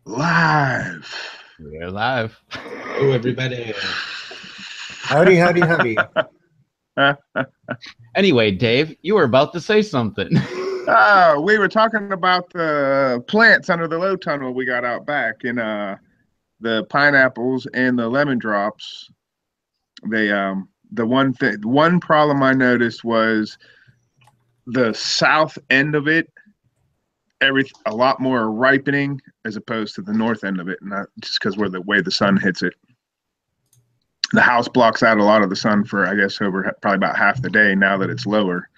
Live. We're live. Hello, everybody. Howdy, howdy, howdy. Anyway, Dave, you were about to say something. We were talking about the plants under the low tunnel we got out back, and the pineapples and the lemon drops. They one problem I noticed was the south end of it, a lot more ripening as opposed to the north end of it, not just because where the way the sun hits it. The house blocks out a lot of the sun for, I guess, over probably about half the day now that it's lower.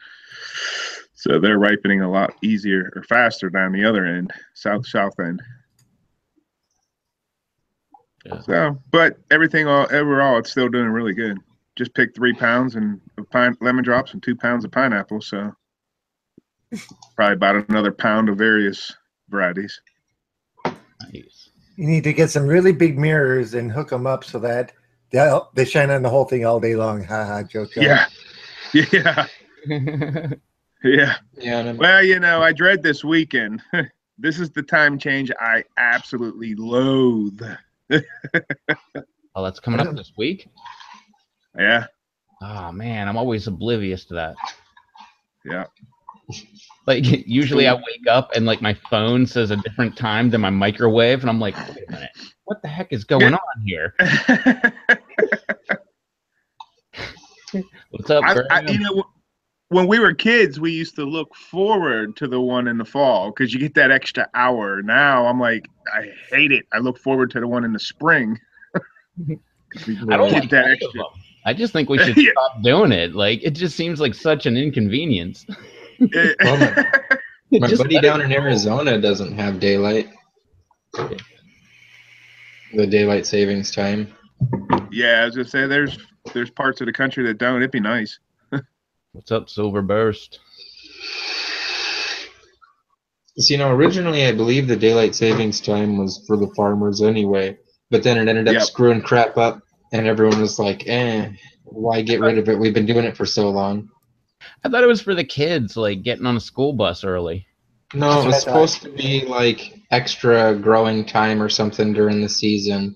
So they're ripening a lot easier or faster down the other end, south end. Yeah. So, but everything overall, it's still doing really good. Just picked 3 pounds of lemon drops and 2 pounds of pineapple. So probably about another pound of various varieties. Nice. You need to get some really big mirrors and hook them up so that they shine on the whole thing all day long. Ha ha, joke. Yeah. Yeah. Yeah. Yeah. Well, I dread this weekend. This is the time change I absolutely loathe. Oh, that's coming up this week? Yeah. Oh, man, I'm always oblivious to that. Yeah. Like, usually I wake up and, like, my phone says a different time than my microwave, and I'm like, wait a minute, what the heck is going on here? What's up, Graham? When we were kids, we used to look forward to the one in the fall because you get that extra hour. Now I'm like, I hate it. I look forward to the one in the spring. I don't like that extra. I just think we should stop doing it. Like, it just seems like such an inconvenience. Well, my buddy down in Arizona doesn't have daylight. The daylight savings time. Yeah, I was gonna say there's parts of the country that don't. It'd be nice. What's up, Silver Burst? So, originally I believe the daylight savings time was for the farmers anyway, but then it ended up screwing crap up, and everyone was like, why get rid of it? We've been doing it for so long. I thought it was for the kids, like getting on a school bus early. No, it was supposed to be like extra growing time or something during the season.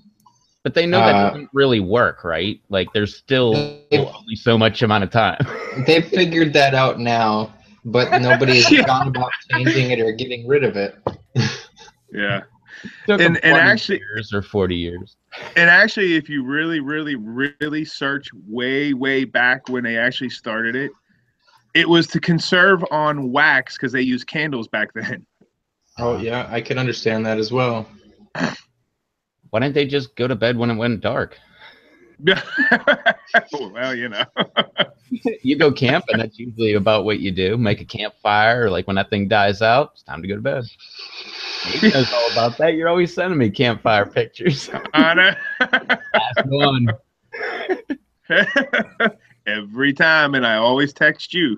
But they know that doesn't really work, right? Like, there's still only so much amount of time. They've figured that out now, but nobody has gone about changing it or getting rid of it. Yeah. And actually, years or 40 years. And actually, if you really, really, really search way, way back when they actually started it, it was to conserve on wax because they used candles back then. Oh, yeah, I can understand that as well. Why didn't they just go to bed when it went dark? Well, You go camping, that's usually about what you do. Make a campfire, like when that thing dies out, it's time to go to bed. He knows all about that. You're always sending me campfire pictures. I know. Last one. Every time, and I always text you.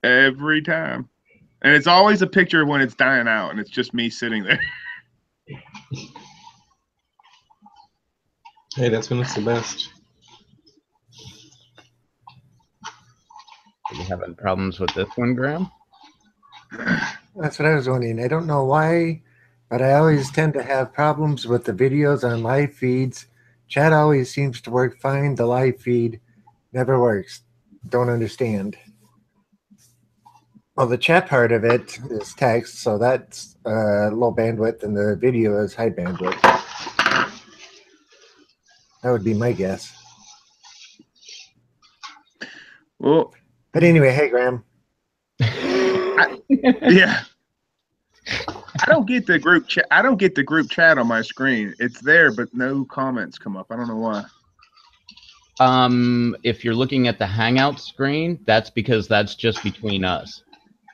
Every time. And it's always a picture when it's dying out, and it's just me sitting there. Hey, that's when it's the best. Are you having problems with this one, Graham? That's what I was wondering. I don't know why, but I always tend to have problems with the videos on live feeds. Chat always seems to work fine. The live feed never works. Don't understand. Well, the chat part of it is text, so that's low bandwidth, and the video is high bandwidth. That would be my guess. Well, but anyway, hey, Graham. Yeah. I don't get the group chat. I don't get the group chat on my screen. It's there, but no comments come up. I don't know why. If you're looking at the Hangout screen, that's because that's just between us.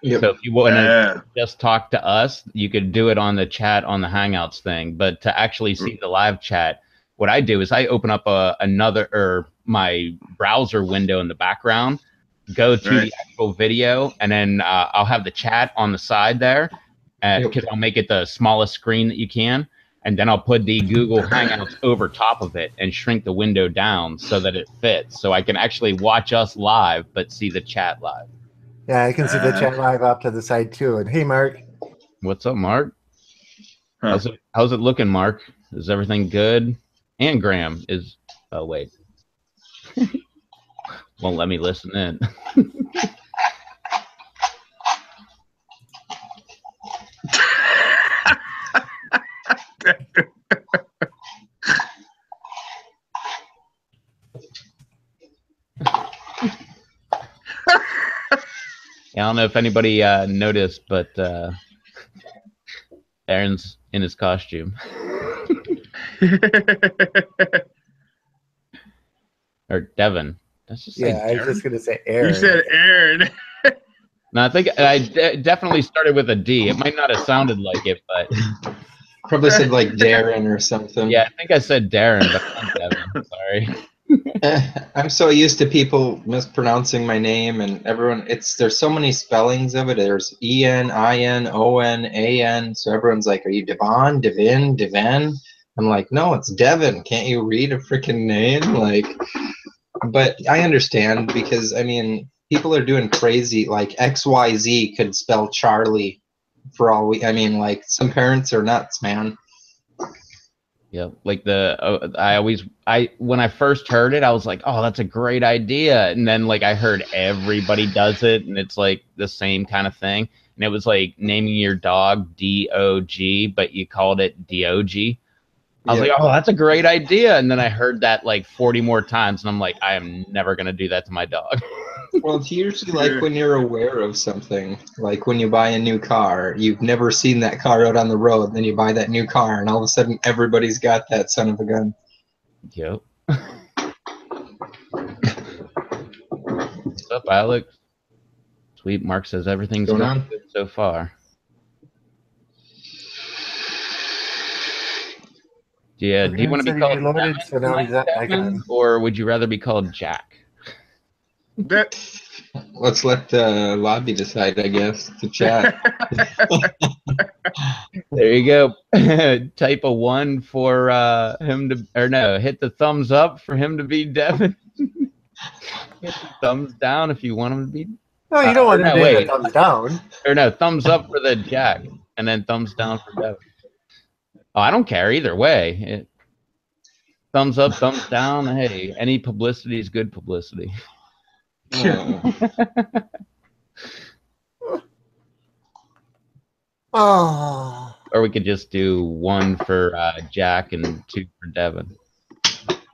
Yep. So if you want to just talk to us, you could do it on the chat on the Hangouts thing. But to actually see the live chat, what I do is I open up my browser window in the background, go to the actual video, and then I'll have the chat on the side there because I'll make it the smallest screen that you can. And then I'll put the Google Hangouts over top of it and shrink the window down so that it fits. So I can actually watch us live, but see the chat live. Yeah, I can see the chat live off to the side too. And hey, Mark. What's up, Mark? Huh. How's it looking, Mark? Is everything good? And Graham is. Oh wait, won't let me listen in. I don't know if anybody noticed, but Aaron's in his costume. Or Devin. That's just Yeah, I was just gonna say Aaron. You said Aaron. No, I think I definitely started with a D. It might not have sounded like it, but Probably said like Darren or something. yeah, I think I said Darren, but I'm Devin. Sorry. I'm so used to people mispronouncing my name, and everyone. There's so many spellings of it. There's E-N, I-N, O-N, A-N. So everyone's like, "Are you Devon, Devin, Devin?" I'm like, "No, it's Devin. Can't you read a freaking name?" Like, but I understand because I mean, people are doing crazy. Like XYZ could spell Charlie for all we. I mean, like some parents are nuts, man. Yeah, like when I first heard it, I was like, "Oh, that's a great idea." And then like I heard everybody does it, and it's like the same kind of thing. And it was like naming your dog D-O-G, but you called it D-O-G. I was like, "Oh, that's a great idea." And then I heard that like 40 more times, and I'm like, "I am never gonna do that to my dog." Well, it's usually like when you're aware of something, like when you buy a new car, you've never seen that car out on the road, then you buy that new car, and all of a sudden everybody's got that son of a gun. Yep. What's up, Alex? Sweet. Mark says everything's going good so far. Yeah. Do you want to be called Devin, or would you rather be called Jack? Let's let the lobby decide, I guess, to chat. There you go. Type a 1 for him to, or no, hit the thumbs up for him to be Devin. Hit the thumbs down if you want him to be. No, you don't want to hit the thumbs down. Or no, thumbs up for the Jack, and then thumbs down for Devin. Oh, I don't care either way. Thumbs up, thumbs down. Hey, any publicity is good publicity. Oh. Or we could just do 1 for Jack and 2 for Devin.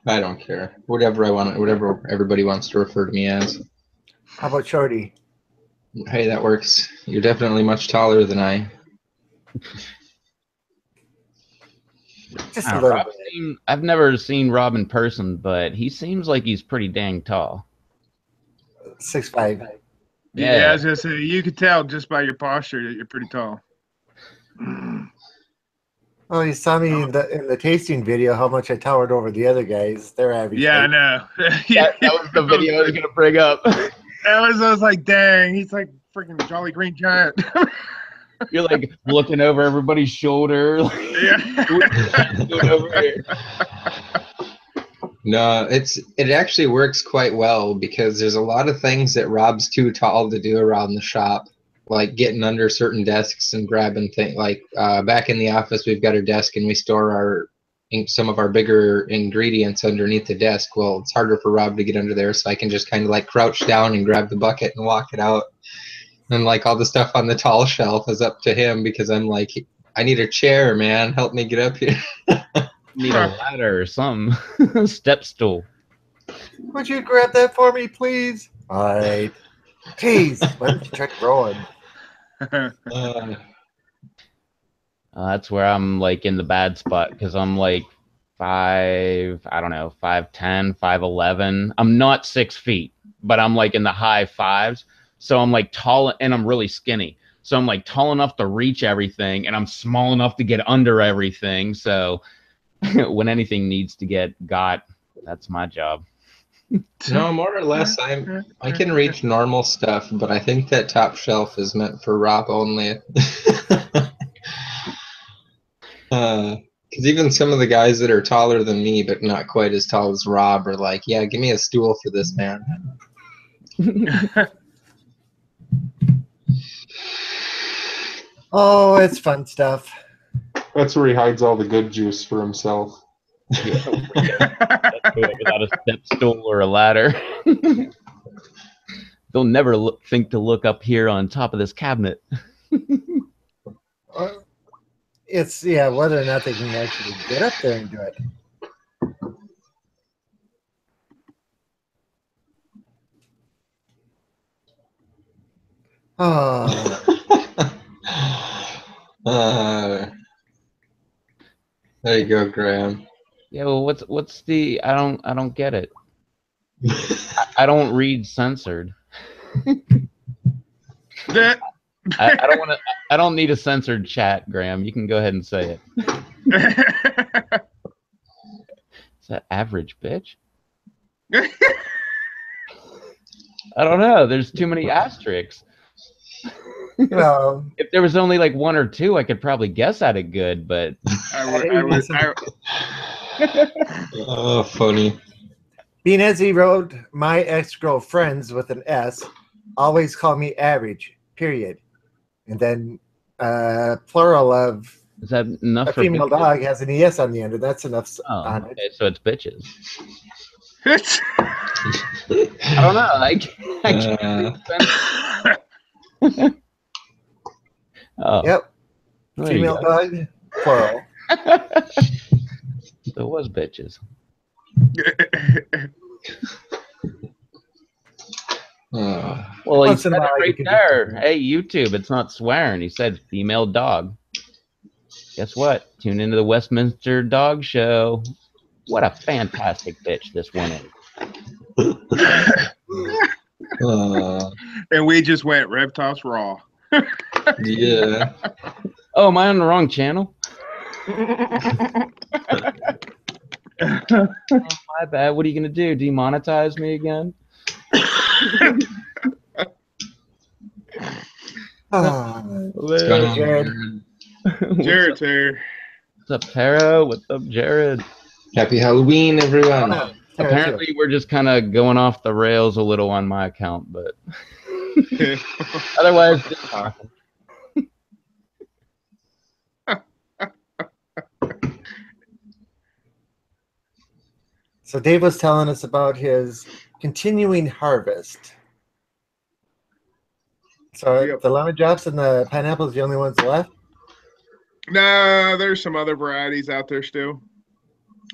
I don't care. Whatever I want, whatever everybody wants to refer to me as. How about Shorty? Hey, that works. You're definitely much taller than I. Just a little bit. I've never seen Rob in person, but he seems like he's pretty dang tall. 6'5". Yeah, I was gonna say you could tell just by your posture that you're pretty tall. Oh, you saw me in the tasting video how much I towered over the other guys. Their average. Yeah, I know. that was the video I was gonna bring up. I was like, dang, he's like freaking Jolly Green Giant. You're like looking over everybody's shoulder. Yeah. Over here. No, it actually works quite well because there's a lot of things that Rob's too tall to do around the shop, like getting under certain desks and grabbing things. Like back in the office, we've got a desk and we store some of our bigger ingredients underneath the desk. Well, it's harder for Rob to get under there, so I can just kind of like crouch down and grab the bucket and walk it out. And like all the stuff on the tall shelf is up to him because I'm like, I need a chair, man. Help me get up here. Need a ladder or something. Step stool. Would you grab that for me, please? All right. Jeez, why don't you try growing? That's where I'm like in the bad spot because I'm like 5'10", 5'11". I'm not 6 feet, but I'm like in the high 5s. So I'm like tall and I'm really skinny. So I'm like tall enough to reach everything and I'm small enough to get under everything. So when anything needs to get got, that's my job. No, more or less, I can reach normal stuff, but I think that top shelf is meant for Rob only. Because even some of the guys that are taller than me, but not quite as tall as Rob, are like, "Yeah, give me a stool for this man." Oh, it's fun stuff. That's where he hides all the good juice for himself. Yeah, without a step stool or a ladder. They'll never think to look up here on top of this cabinet. It's whether or not they can actually get up there and do it. Oh. There you go, Graham. Yeah, well, what's the? I don't get it. I don't read censored. I don't want to. I don't need a censored chat, Graham. You can go ahead and say it. Is that average, bitch? I don't know. There's too many asterisks. Well, if there was only like one or two, I could probably guess at it good, but Oh, funny. Being as he wrote, my ex-girlfriends with an S always call me average, period. And then plural of is that enough a for female bitches? dog has an ES on the end, and that's enough on okay, it. so it's bitches. I don't know. I can't oh. Yep. There Female dog, plural. There was bitches. Well, he said it right there. Hey, YouTube, it's not swearing. He said female dog. Guess what? Tune into the Westminster Dog Show. What a fantastic bitch this one is. And we just went Reptops Raw. Yeah. Oh, am I on the wrong channel? Oh, my bad. What are you going to do? Demonetize me again? Jared. Jared's here. What's up, Tara? What's up, Jared? Happy Halloween, everyone. Apparently, we're just kind of going off the rails a little on my account, but otherwise, just talking. So Dave was telling us about his continuing harvest. So the lemon drops and the pineapples, the only ones left? No, there's some other varieties out there still.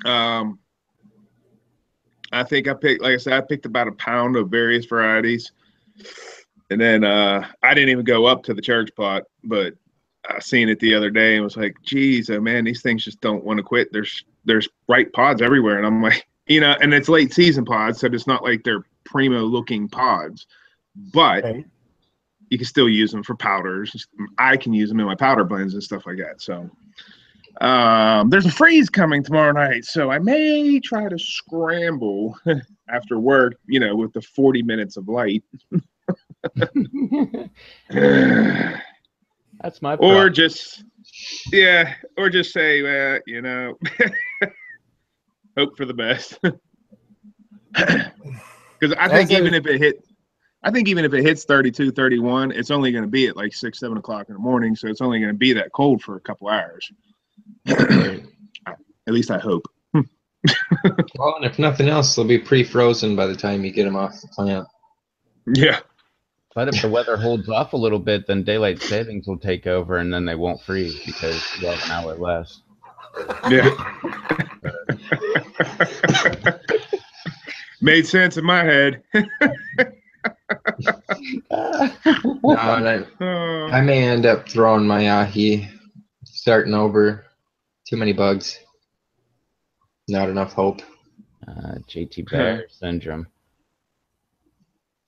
I think I picked about a pound of various varieties. And then I didn't even go up to the church pot, but I seen it the other day and was like, geez, man, these things just don't want to quit. There's bright pods everywhere. And I'm like, and it's late season pods, so it's not like they're primo looking pods, but you can still use them for powders. I can use them in my powder blends and stuff like that. So there's a freeze coming tomorrow night, so I may try to scramble after work, with the 40 minutes of light. That's my problem. Or just say, hope for the best. Because I think even if it hits 32, 31, it's only going to be at like 6, 7 o'clock in the morning. So it's only going to be that cold for a couple hours. At least I hope. Well, and if nothing else, they'll be pre-frozen by the time you get them off the plant. Yeah. But if the weather holds off a little bit, then daylight savings will take over, and then they won't freeze because you have an hour less. Yeah. Made sense in my head. I may end up throwing my ahi, starting over. Too many bugs. Not enough hope. JT Bear syndrome.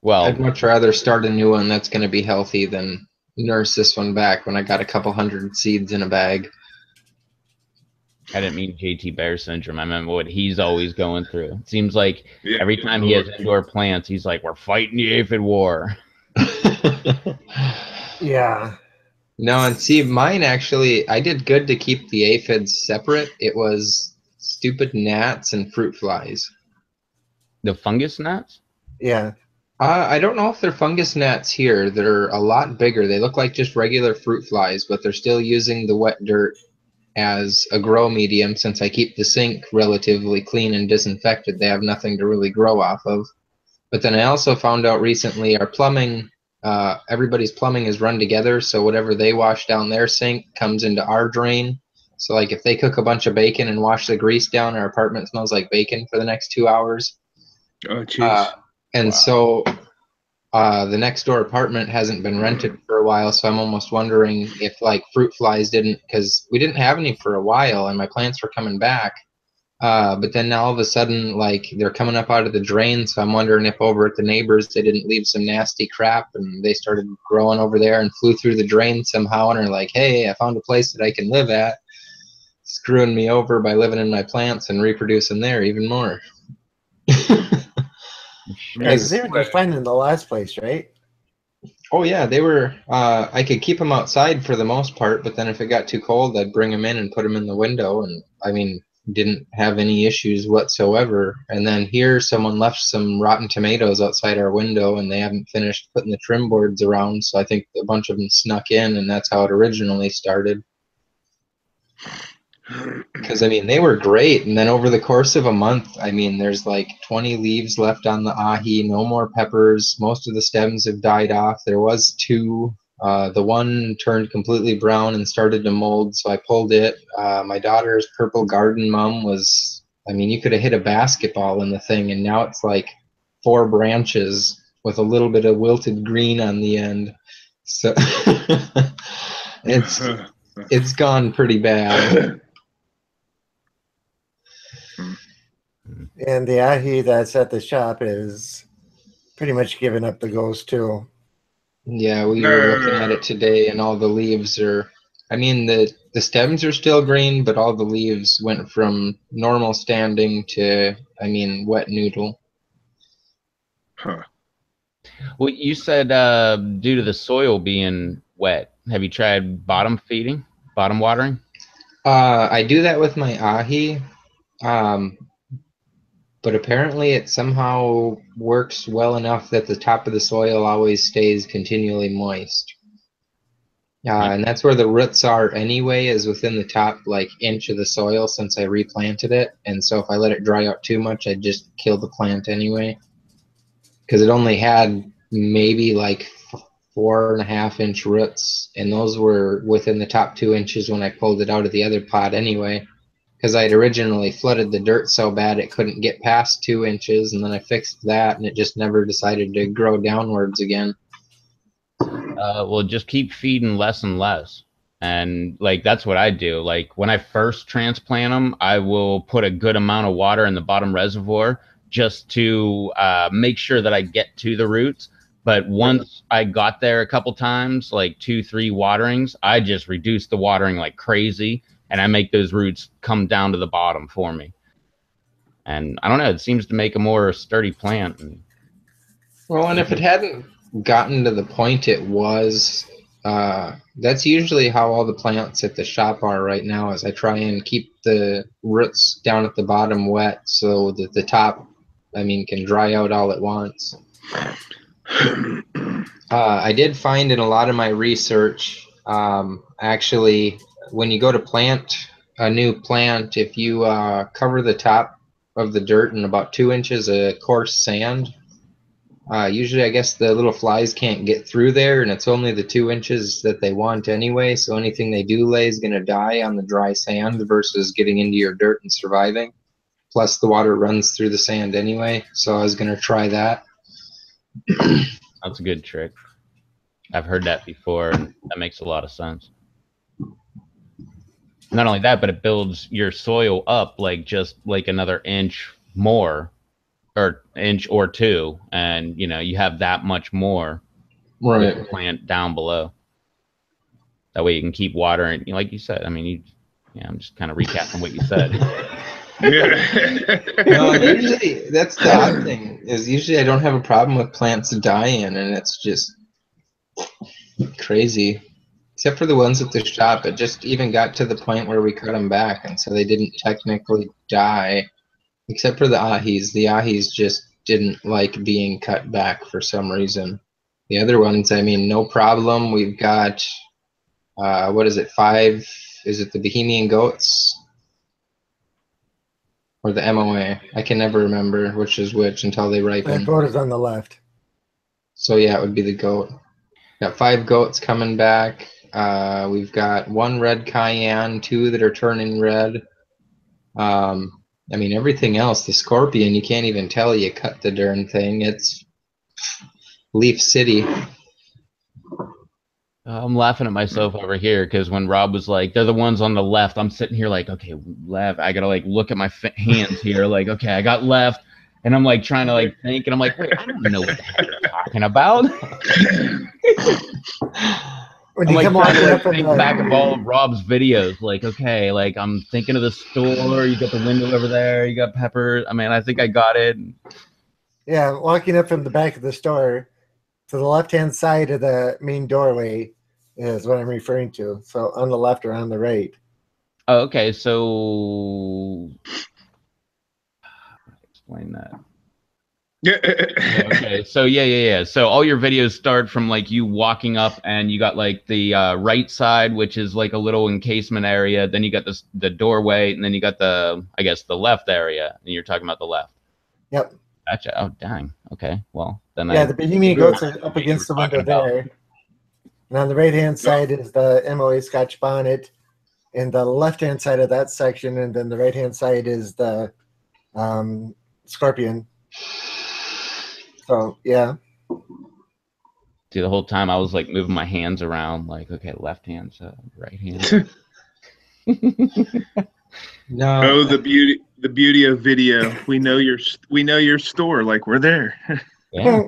Well, I'd much rather start a new one that's going to be healthy than nurse this one back when I got a couple hundred seeds in a bag. I didn't mean JT Bear syndrome. I meant what he's always going through. It seems like every time he has indoor plants, he's like, we're fighting the aphid war. Yeah. No, and see, mine actually, I did good to keep the aphids separate. It was stupid gnats and fruit flies. The fungus gnats? Yeah. I don't know if they're fungus gnats here. They're a lot bigger. They look like just regular fruit flies, but they're still using the wet dirt as a grow medium. Since I keep the sink relatively clean and disinfected, they have nothing to really grow off of. But then I also found out recently our plumbing, everybody's plumbing is run together, so whatever they wash down their sink comes into our drain. So like if they cook a bunch of bacon and wash the grease down, our apartment smells like bacon for the next 2 hours. Oh, jeez. And Wow. so the next door apartment hasn't been rented for a while, so I'm almost wondering if like fruit flies didn't, because we didn't have any for a while and my plants were coming back. But then now all of a sudden, like they're coming up out of the drain, so I'm wondering if over at the neighbors they didn't leave some nasty crap and they started growing over there and flew through the drain somehow and are like, hey, I found a place that I can live at, screwing me over by living in my plants and reproducing there even more. Because they were just fine in the last place, right? Oh yeah, they were. I could keep them outside for the most part, but then if it got too cold, I'd bring them in and put them in the window, and I mean, didn't have any issues whatsoever. And then here, someone left some rotten tomatoes outside our window, and they haven't finished putting the trim boards around, so I think a bunch of them snuck in, and that's how it originally started. Because I mean, they were great, and then over the course of a month, I mean, there's like 20 leaves left on the ahi, no more peppers. Most of the stems have died off. There was two. The one turned completely brown and started to mold, so I pulled it. My daughter's purple garden mum was, I mean, you could have hit a basketball in the thing, and now it's like 4 branches with a little bit of wilted green on the end. So it's gone pretty bad. And the ahi that's at the shop is pretty much giving up the ghost too. Yeah, we were looking at it today, and all the leaves are. I mean, the stems are still green, but all the leaves went from normal standing to, I mean, wet noodle. Huh. Well, you said due to the soil being wet, have you tried bottom feeding, bottom watering? I do that with my ahi, but apparently it somehow works well enough that the top of the soil always stays continually moist. And that's where the roots are anyway, is within the top like inch of the soil since I replanted it. And so if I let it dry out too much, I'd just kill the plant anyway. Because it only had maybe like 4.5-inch roots, and those were within the top 2 inches when I pulled it out of the other pot anyway. Because I'd originally flooded the dirt so bad it couldn't get past 2 inches, and then I fixed that, and it just never decided to grow downwards again. Well, just keep feeding less and less. And like, that's what I do. Like when I first transplant them, I will put a good amount of water in the bottom reservoir just to make sure that I get to the roots. But once I got there a couple times, like 2-3 waterings, I just reduce the watering like crazy, and I make those roots come down to the bottom for me. And I don't know, it seems to make a more sturdy plant. Well, and if it hadn't gotten to the point it was, that's usually how all the plants at the shop are right now, is I try and keep the roots down at the bottom wet so that the top, I mean, can dry out all at once. I did find in a lot of my research, actually, when you go to plant a new plant, if you cover the top of the dirt in about 2 inches of coarse sand, usually I guess the little flies can't get through there, and it's only the 2 inches that they want anyway, so anything they do lay is going to die on the dry sand versus getting into your dirt and surviving. Plus the water runs through the sand anyway, so I was going to try that. That's a good trick. I've heard that before, and that makes a lot of sense. Not only that, but it builds your soil up like just like another inch more, or inch or two, and you know you have that much more Right. plant down below. That way you can keep watering, like you said. I mean, I'm just kind of recapping what you said. No, usually that's the odd thing, is usually I don't have a problem with plants dying, and it's just crazy. Except for the ones at the shop, it just even got to the point where we cut them back, and so they didn't technically die. Except for the ahis. The ahis just didn't like being cut back for some reason. The other ones, I mean, no problem. We've got, what is it, 5? Is it the Bohemian goats? Or the MOA? I can never remember which is which until they The ripen. goat is on the left. So yeah, it would be the goat. Got 5 goats coming back. We've got 1 red cayenne, 2 that are turning red. I mean, everything else, the scorpion, you can't even tell you cut the darn thing. It's Leaf City. I'm laughing at myself over here because when Rob was like, they're the ones on the left, I'm sitting here like, okay, left. I gotta like look at my hands here, like, okay, I got left, and I'm like trying to like think, and I'm like, wait, I don't know what the heck you're talking about. When I'm you like come trying to walking like up in think the, back of all of Rob's videos, like, okay, like I'm thinking of the store. You got the window over there. You got pepper. I mean, I think I got it. yeah, walking up from the back of the store to the left-hand side of the main doorway is what I'm referring to. So on the left or on the right. Oh, okay, so explain that. Yeah, okay, so yeah. So all your videos start from like you walking up, and you got like the right side, which is like a little encasement area. Then you got the doorway, and then you got the, I guess, the left area, and you're talking about the left. Yep. Gotcha. Oh, dang. Okay. Well, then Yeah, I the Bohemian goats are up against the window there. And on the right-hand side is the MOA Scotch bonnet, and the left-hand side of that section, and then the right-hand side is the scorpion. So yeah. See, the whole time I was like moving my hands around, like, okay, left hand, right hand. No. Oh, the beauty of video. We know your store, like we're there. Yeah.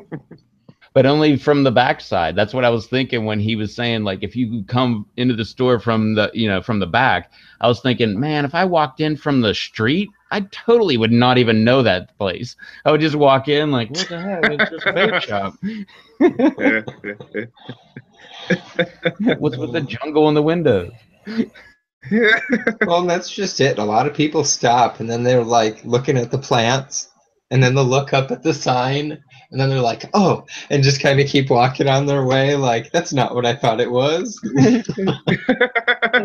But only from the backside. That's what I was thinking when he was saying, like, if you come into the store from the, from the back. I was thinking, man, if I walked in from the street, I totally would not even know that place. I would just walk in like, what the heck? It's just a vape shop. What's with the jungle in the windows? Well, that's just it. A lot of people stop, and then they're like looking at the plants, and then they'll look up at the sign, and then they're like, oh, and just kind of keep walking on their way. Like, that's not what I thought it was. I'm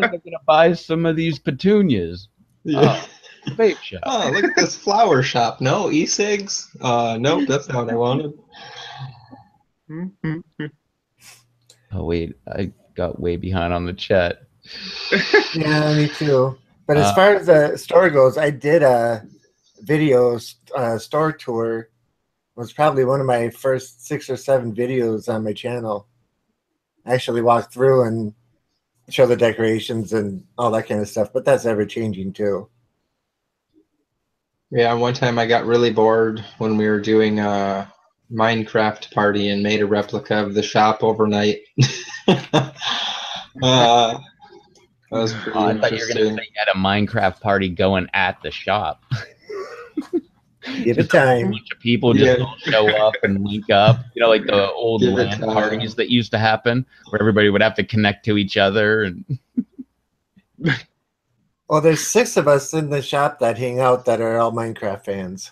going to buy some of these petunias. Yeah. Oh, vape shop. Oh, look at this flower shop. No, e-cigs? Nope, that's not what I wanted. Oh, wait, I got way behind on the chat. Yeah, me too. But as far as the store goes, I did a video store tour. It was probably one of my first 6 or 7 videos on my channel. I actually walked through and show the decorations and all that kind of stuff, but that's ever changing too. Yeah, one time I got really bored when we were doing a Minecraft party and made a replica of the shop overnight. That was pretty I interesting. thought you were going to say you had a Minecraft party going at the shop. Give it time. A bunch of people just all show up and link up. Like the old Give it LAN time. parties that used to happen, where everybody would have to connect to each other. And well, there's 6 of us in the shop that hang out that are all Minecraft fans.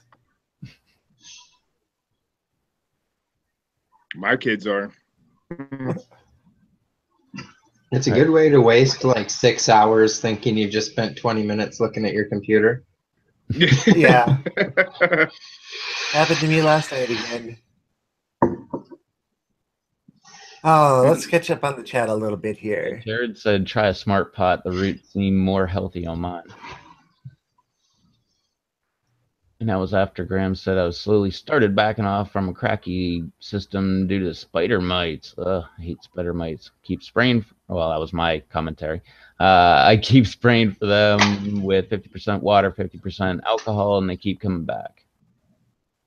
My kids are. It's a good way to waste like 6 hours thinking you just spent 20 minutes looking at your computer. Yeah. Happened to me last night again. Oh, let's catch up on the chat a little bit here. Jared said, try a smart pot. The roots seem more healthy on mine. And that was after Graham said I was slowly started backing off from a cracky system due to spider mites. Ugh, I hate spider mites. Keep spraying. Well, that was my commentary. I keep spraying for them with 50% water, 50% alcohol, and they keep coming back.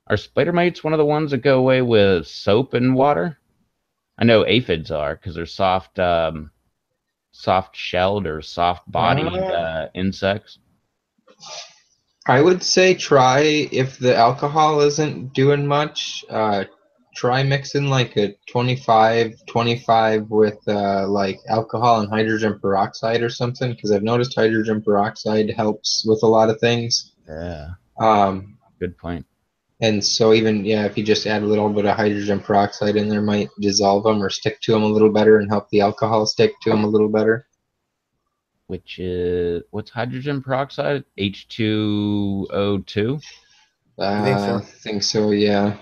Are spider mites one of the ones that go away with soap and water? I know aphids are because they're soft, soft-shelled or soft-bodied insects. I would say try, if the alcohol isn't doing much, try mixing like a 25-25 with like alcohol and hydrogen peroxide or something, because I've noticed hydrogen peroxide helps with a lot of things. Yeah. Good point. And so even, yeah, if you just add a little bit of hydrogen peroxide in there, might dissolve them or stick to them a little better and help the alcohol stick to them a little better. Which is, what's hydrogen peroxide? H2O2? I think so, yeah.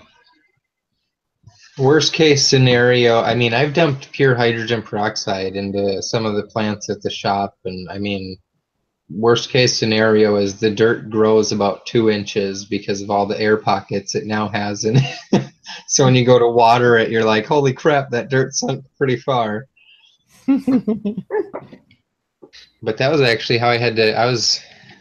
Worst case scenario, I mean, I've dumped pure hydrogen peroxide into some of the plants at the shop, and I mean, worst case scenario is the dirt grows about 2 inches because of all the air pockets it now has in it. So when you go to water it, you're like, holy crap, that dirt sunk pretty far. But that was actually how I had to,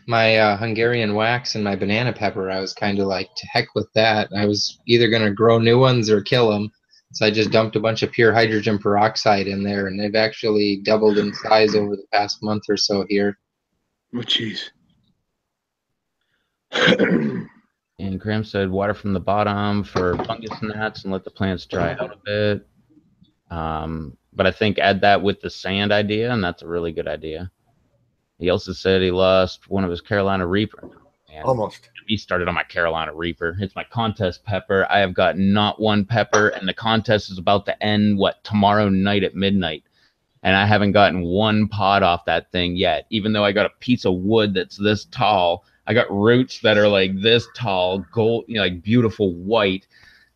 my Hungarian wax and my banana pepper, I was kind of like, to heck with that. I was either going to grow new ones or kill them. So I just dumped a bunch of pure hydrogen peroxide in there, and they've actually doubled in size over the past month or so here. Oh, jeez. And Graham said water from the bottom for fungus gnats and let the plants dry out a bit. But I think add that with the sand idea, and that's a really good idea. He also said he lost one of his Carolina Reaper. And Almost. he started on my Carolina Reaper. It's my contest pepper. I have got not one pepper, and the contest is about to end, tomorrow night at midnight. And I haven't gotten one pod off that thing yet, even though I got a piece of wood that's this tall. I got roots that are like this tall, gold, like beautiful white.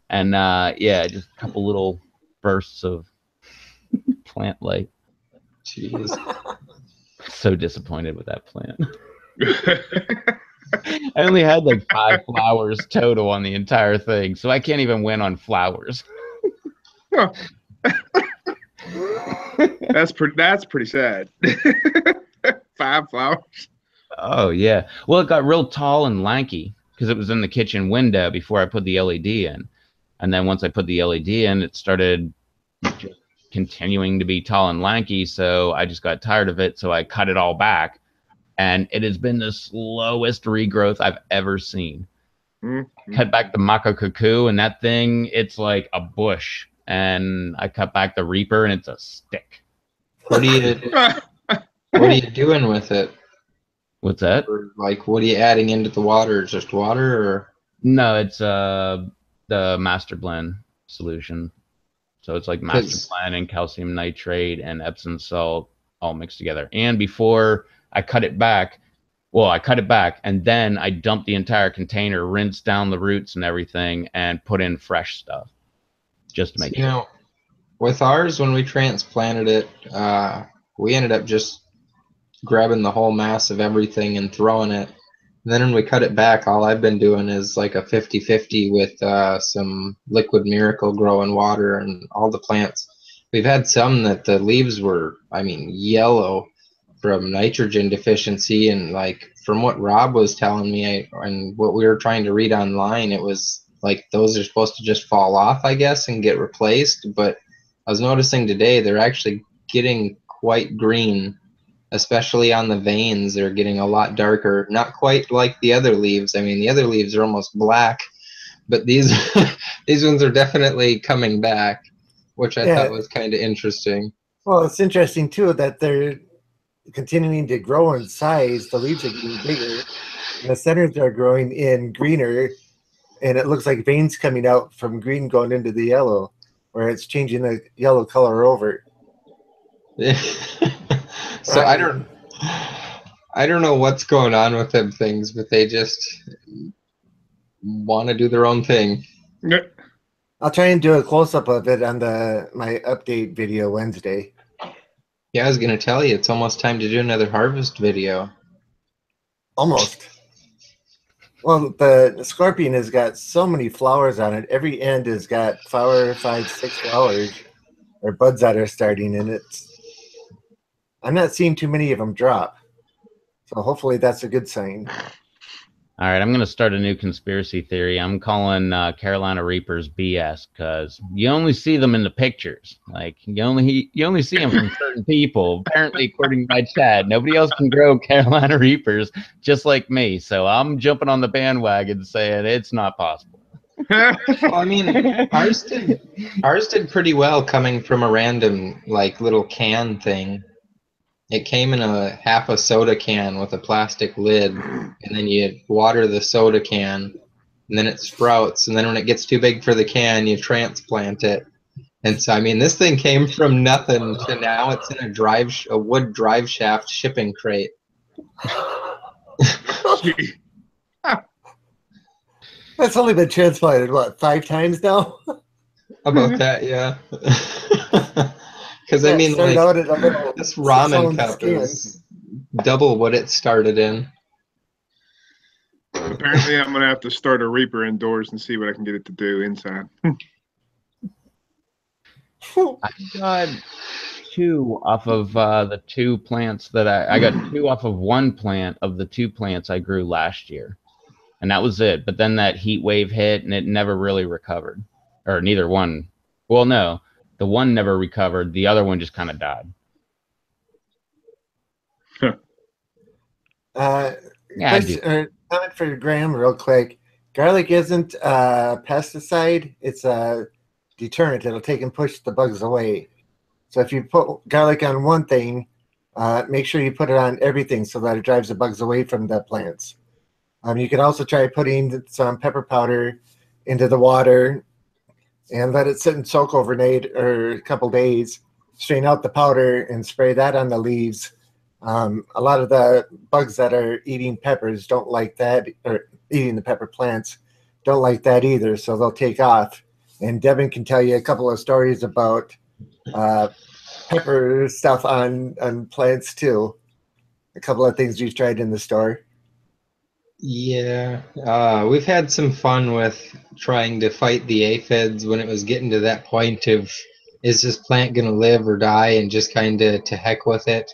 And yeah, just a couple little bursts of plant life. Jeez. So disappointed with that plant. I only had like 5 flowers total on the entire thing, so I can't even win on flowers. That's pretty sad. 5 flowers. Oh yeah. Well, it got real tall and lanky because it was in the kitchen window before I put the LED in, and then once I put the LED in, it started just continuing to be tall and lanky. So I just got tired of it, so I cut it all back, and it has been the slowest regrowth I've ever seen. Mm-hmm. Cut back the Mako Cuckoo, and that thing, it's like a bush. And I cut back the Reaper, and it's a stick. What are you doing with it? What's that? Or, like, what are you adding into the water? Just water, or? No, it's the Master Blend solution. So it's like Master Blend and calcium nitrate and Epsom salt all mixed together. And before I cut it back, I cut it back, and then I dumped the entire container, rinsed down the roots and everything, and put in fresh stuff. Just to make sure. You know, with ours, when we transplanted it, we ended up just grabbing the whole mass of everything and throwing it. And then when we cut it back, all I've been doing is like a 50-50 with some Liquid Miracle Grow in water and all the plants. We've had some that the leaves were, yellow from nitrogen deficiency. And like from what Rob was telling me and what we were trying to read online, it was like those are supposed to just fall off, I guess, and get replaced. But I was noticing today they're actually getting quite green, especially on the veins. They're getting a lot darker, not quite like the other leaves. The other leaves are almost black, but these these ones are definitely coming back, which I thought was kind of interesting. Well, it's interesting too that they're continuing to grow in size. The leaves are getting bigger, and the centers are growing in greener. And it looks like veins coming out from green going into the yellow, where it's changing the yellow color over. So I don't know what's going on with them things, but they just want to do their own thing. I'll try and do a close-up of it on my update video Wednesday. Yeah, I was gonna tell you, it's almost time to do another harvest video. Almost. Well, the scorpion has got so many flowers on it. Every end has got 5, 6 flowers or buds that are starting, and I'm not seeing too many of them drop. So hopefully that's a good sign. All right, I'm going to start a new conspiracy theory. I'm calling Carolina Reapers BS because you only see them in the pictures. Like you only see them from certain people. Apparently, according to my chat, nobody else can grow Carolina Reapers just like me. So I'm jumping on the bandwagon saying it's not possible. Well, ours did pretty well coming from a random like little can thing. It came in half a soda can with a plastic lid, and then you water the soda can, and and then it sprouts, and then when it gets too big for the can, you transplant it. And so, I mean, this thing came from nothing to now it's in a wood drive shaft shipping crate. That's only been transplanted, what, 5 times now? About that, yeah. Because I mean, like, out at a little this ramen cup skin. is double what it started in. Apparently, I'm gonna have to start a Reaper indoors and see what I can get it to do inside. I got 2 off of the 2 plants that I got 2 off of 1 plant of the 2 plants I grew last year, and that was it. But then that heat wave hit, and it never really recovered, or neither one. Well, no, the one never recovered. The other one just kind of died. Yeah, comment for Graham real quick. Garlic isn't a pesticide. It's a deterrent. It'll take and push the bugs away. So if you put garlic on one thing, make sure you put it on everything so that it drives the bugs away from the plants. You can also try putting some pepper powder into the water and let it sit and soak overnight or a couple days. Strain out the powder and spray that on the leaves. A lot of the bugs that are eating peppers don't like that, or eating the pepper plants don't like that either, so they'll take off. And Devin can tell you a couple of stories about pepper stuff on plants too. A couple of things we've tried in the store. Yeah, we've had some fun with trying to fight the aphids when it was getting to that point of, is this plant going to live or die, and just kind of to heck with it.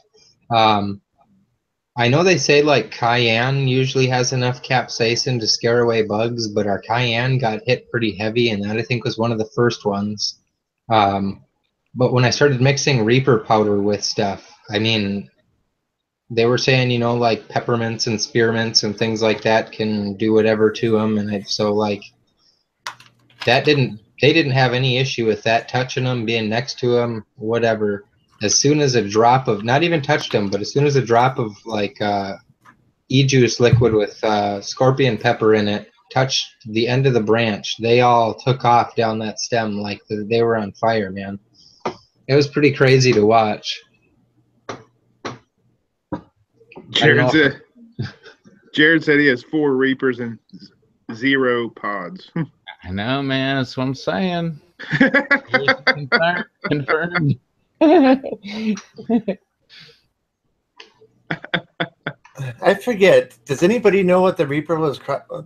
I know they say like cayenne usually has enough capsaicin to scare away bugs, but our cayenne got hit pretty heavy, and that I think was one of the first ones. But when I started mixing Reaper powder with stuff, I mean, they were saying, you know, like peppermints and spearmints and things like that can do whatever to them, and so like they didn't have any issue with that touching them, being next to them, whatever. As soon as a drop of, not even touched them, but as soon as a drop of like e-juice liquid with scorpion pepper in it touched the end of the branch, they all took off down that stem like they were on fire, man. It was pretty crazy to watch. Jared said he has 4 Reapers and 0 pods. I know, man. That's what I'm saying. Confirmed. I forget. Does anybody know what the Reaper was?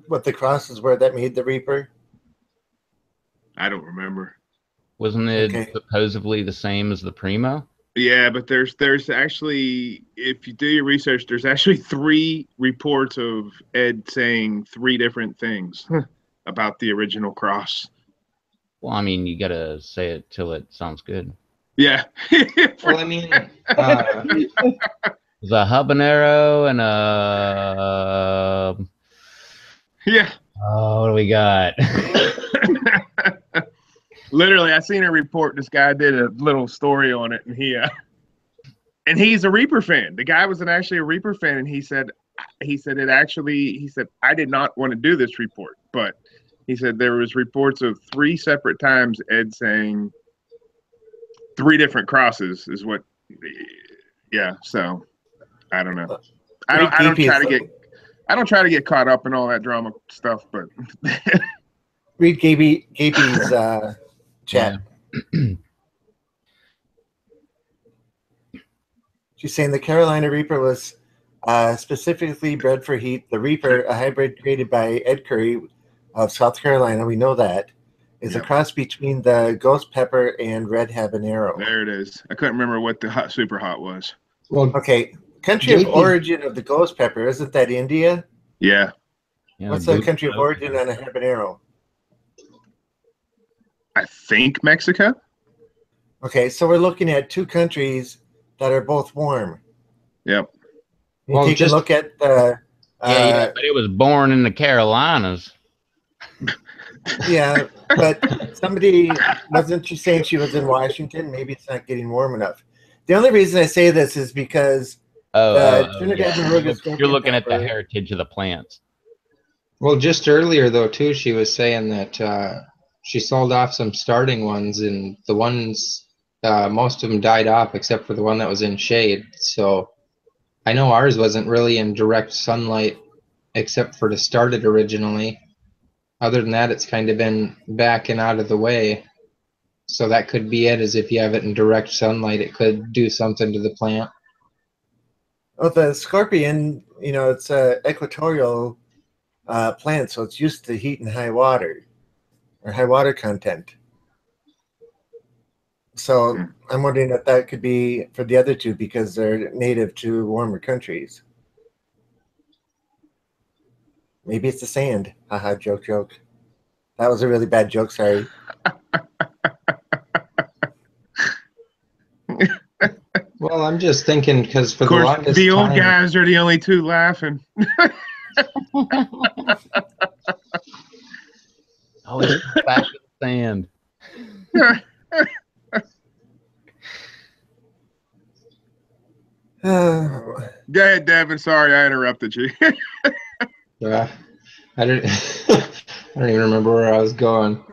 What the crosses were that made the Reaper? I don't remember. Wasn't it supposedly the same as the Primo? Yeah, but there's actually, if you do your research, there's actually 3 reports of Ed saying 3 different things about the original cross. Well, I mean, you gotta say it till it sounds good. Yeah. Well, I mean, there's a habanero and a yeah. Oh, what do we got? Literally, I seen a report. This guy did a little story on it, and he's a Reaper fan. The guy was actually a Reaper fan, and he said I did not want to do this report, but he said there was reports of 3 separate times Ed saying 3 different crosses is what. Yeah, so I don't know. I don't try to get caught up in all that drama stuff, but read Gaby's chat. Yeah. She's saying the Carolina Reaper was specifically bred for heat. The Reaper, a hybrid created by Ed Curry of South Carolina, we know that, is a cross between the ghost pepper and red habanero. There it is. I couldn't remember what the super hot was. Well, okay. Country of origin of the ghost pepper, isn't that India? Yeah. What's the country of origin on a habanero? I think Mexico. Okay, so we're looking at 2 countries that are both warm. Yep. You take a look at the... yeah, but it was born in the Carolinas. Yeah, but somebody, wasn't she saying she was in Washington? Maybe it's not getting warm enough. The only reason I say this is because Trinidad and Rouge you're looking at the heritage of the plants. Well, just earlier though too, she was saying that she sold off some starting ones, and the ones most of them died off except for the one that was in shade. So I know ours wasn't really in direct sunlight except for to start it originally. Other than that, it's kind of been back and out of the way. So that could be it, as if you have it in direct sunlight, it could do something to the plant. Well, the scorpion, it's a equatorial plant, so it's used to heat and high water or high water content. So I'm wondering if that could be for the other two because they're native to warmer countries. Maybe it's the sand. Haha, joke. That was a really bad joke, sorry. Well, I'm just thinking because for Of the course, longest the old time, guys are the only two laughing. Always back to the sand. Uh, Go ahead, Devin. Sorry, I interrupted you. I don't, I don't even remember where I was going.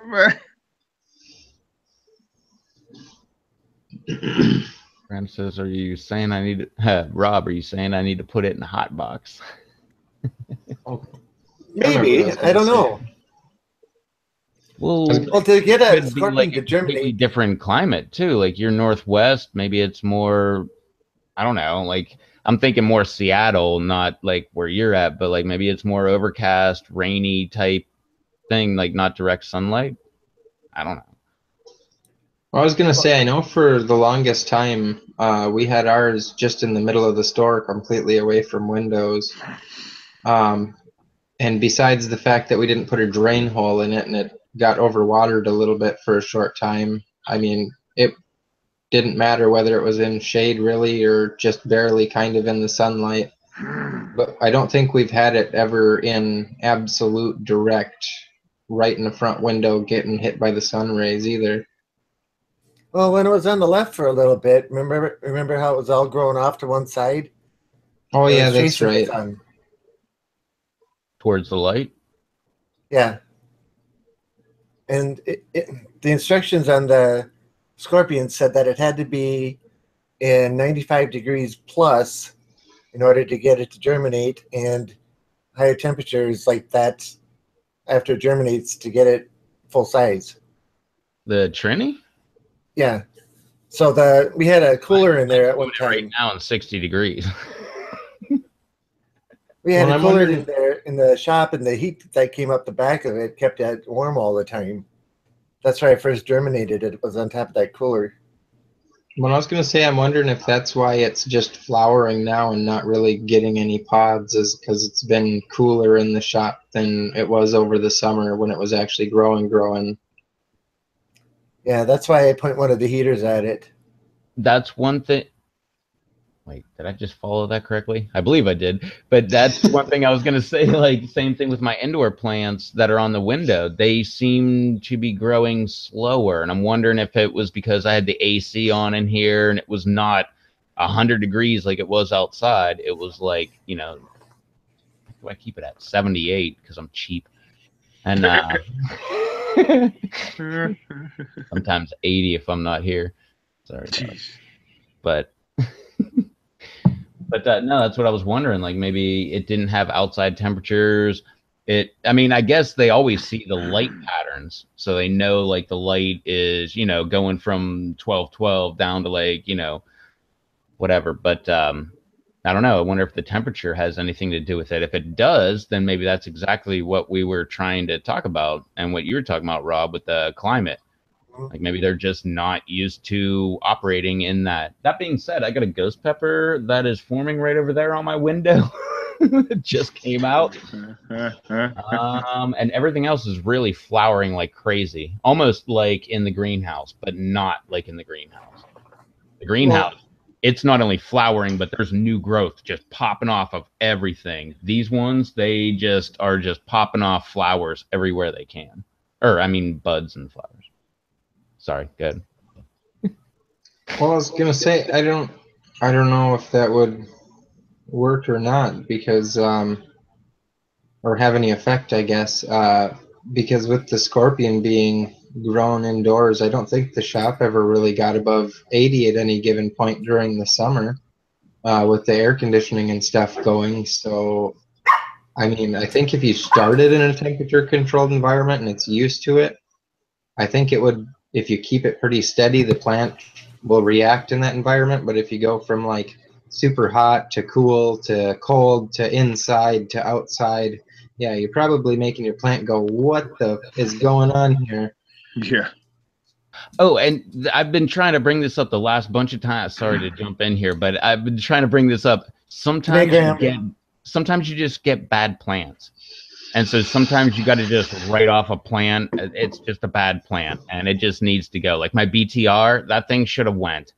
Graham says, "Are you saying I need to, Rob? Are you saying I need to put it in a hot box?" Maybe. I don't know. Well, to get a could be scorpion like to a completely germinate, different climate too. Like you're northwest, maybe it's more. I don't know. Like I'm thinking more Seattle, not like where you're at, but like maybe it's more overcast, rainy type thing, like not direct sunlight. I don't know. I was gonna say, I know for the longest time, we had ours just in the middle of the store, completely away from windows. And besides the fact that we didn't put a drain hole in it and it got overwatered a little bit for a short time, I mean, it didn't matter whether it was in shade really or just barely kind of in the sunlight. But I don't think we've had it ever in absolute direct, right in the front window getting hit by the sun rays either. well, when it was on the left for a little bit, remember how it was all growing off to one side? Oh It yeah, was that's chasing the right. sun. Towards the light. Yeah. And the instructions on the scorpion said that it had to be in 95 degrees plus in order to get it to germinate, and higher temperatures like that after it germinates to get it full size. The Trini? Yeah. So we had a cooler in there at one time. Right now in 60 degrees. We had Well, a I'm cooler wondering- in there in the shop, and the heat that came up the back of it kept it warm all the time. That's why I first germinated it. It was on top of that cooler. Well, I was gonna say, I'm wondering if that's why it's just flowering now and not really getting any pods, is because it's been cooler in the shop than it was over the summer when it was actually growing. Yeah, that's why I point one of the heaters at it. That's one thing. Wait, did I just follow that correctly? I believe I did. But that's one thing I was going to say. Like, same thing with my indoor plants that are on the window. They seem to be growing slower. And I'm wondering if it was because I had the AC on in here and it was not 100 degrees like it was outside. It was like, I keep it at 78 because I'm cheap. And sometimes 80 if I'm not here. Sorry. But no, that's what I was wondering. Like maybe it didn't have outside temperatures. I mean, I guess they always see the light patterns, so they know like the light is, going from 1212 down to like, whatever. But I don't know. I wonder if the temperature has anything to do with it. If it does, then maybe that's exactly what we were trying to talk about and what you were talking about, Rob, with the climate. Like maybe they're just not used to operating in that. That being said, I got a ghost pepper that is forming right over there on my window. It just came out. And everything else is really flowering like crazy. Almost like in the greenhouse, but not like in the greenhouse. The greenhouse, it's not only flowering, but there's new growth just popping off of everything. These ones, they just are just popping off flowers everywhere they can. Or, I mean, buds and flowers. Sorry, good. Well, I was gonna say, I don't know if that would work or not, because or have any effect, I guess, because with the scorpion being grown indoors, I don't think the shop ever really got above 80 at any given point during the summer, with the air conditioning and stuff going. So, I mean, I think if you started in a temperature controlled environment and it's used to it, I think it would, if you keep it pretty steady, the plant will react in that environment. But if you go from like super hot to cool to cold to inside to outside, yeah, you're probably making your plant go, what the is going on here? Yeah. Oh, and I've been trying to bring this up the last bunch of times. Sorry to jump in here, but I've been trying to bring this up. Sometimes you just get bad plants. And so sometimes you got to just write off a plant. It's just a bad plant and it just needs to go. Like my BTR, that thing should have went.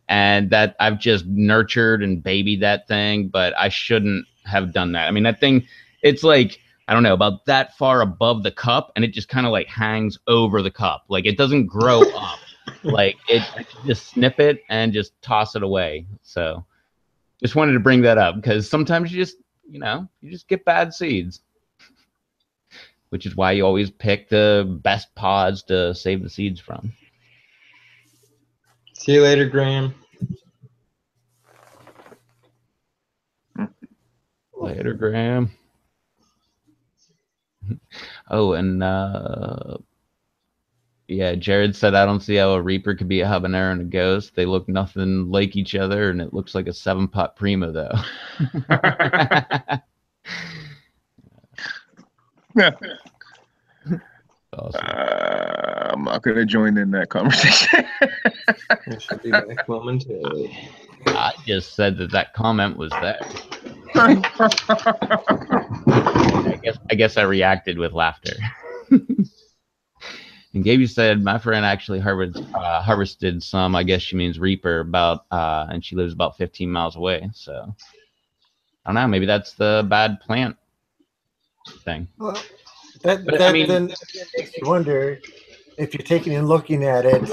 And that I've just nurtured and babied that thing, but I shouldn't have done that. I mean, that thing, it's like, I don't know, about that far above the cup, and it just kind of like hangs over the cup. Like it doesn't grow up. Like I just snip it and just toss it away. So just wanted to bring that up because sometimes you just get bad seeds, which is why you always pick the best pods to save the seeds from. See you later, Graham. Later, Graham. Oh, and yeah, Jared said, I don't see how a Reaper could be a habanero and a ghost. They look nothing like each other, and it looks like a 7-pot Primo, though. Awesome. I'm not going to join in that conversation. I should be back momentarily. I just said that comment was there. I guess I reacted with laughter. And Gaby said, my friend actually harvested some, I guess she means Reaper, and she lives about 15 miles away. So I don't know, maybe that's the bad plant thing. Well, that then makes you wonder if you're taking and looking at it,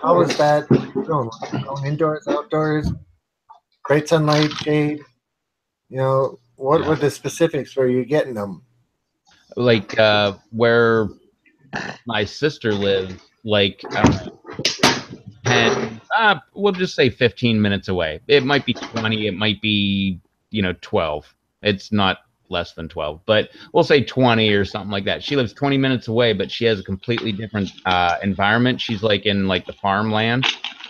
how is that grown? Grown indoors, outdoors, bright sunlight, shade? What were the specifics where you're getting them? Like where my sister lives, like I don't know, 10, we'll just say 15 minutes away. It might be 20, it might be 12. It's not less than 12, but we'll say 20 or something like that. She lives 20 minutes away, but she has a completely different environment. She's like in like the farmland,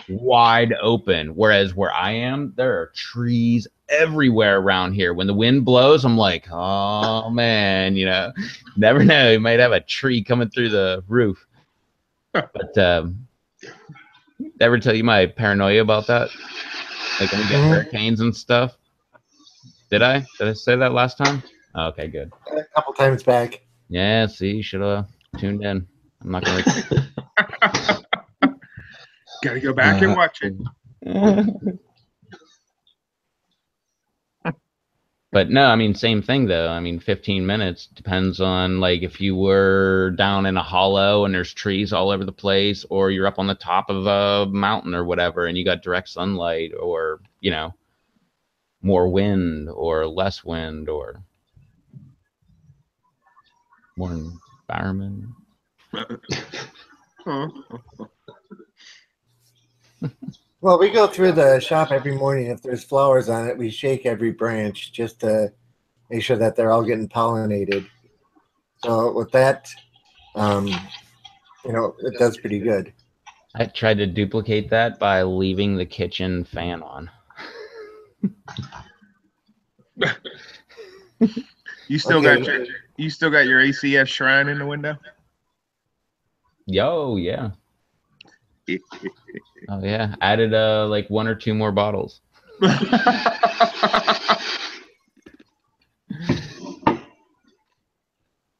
wide open, whereas where I am, there are trees everywhere around here. When the wind blows, I'm like, oh man, never know, you might have a tree coming through the roof. But ever tell you my paranoia about that, like when we get hurricanes and stuff? Did I say that last time? Oh, okay, good. A couple times back. Yeah, see, you should have tuned in. I'm not gonna Gotta go back and watch it. But no, I mean, same thing though. I mean, 15 minutes depends on like if you were down in a hollow and there's trees all over the place, or you're up on the top of a mountain or whatever, and you got direct sunlight, or more wind or less wind or more environment. Well, we go through the shop every morning. If there's flowers on it, we shake every branch just to make sure that they're all getting pollinated. So with that, it does pretty good. I tried to duplicate that by leaving the kitchen fan on. You still got your ACS shrine in the window? Yo, yeah. Oh yeah, added like 1 or 2 more bottles.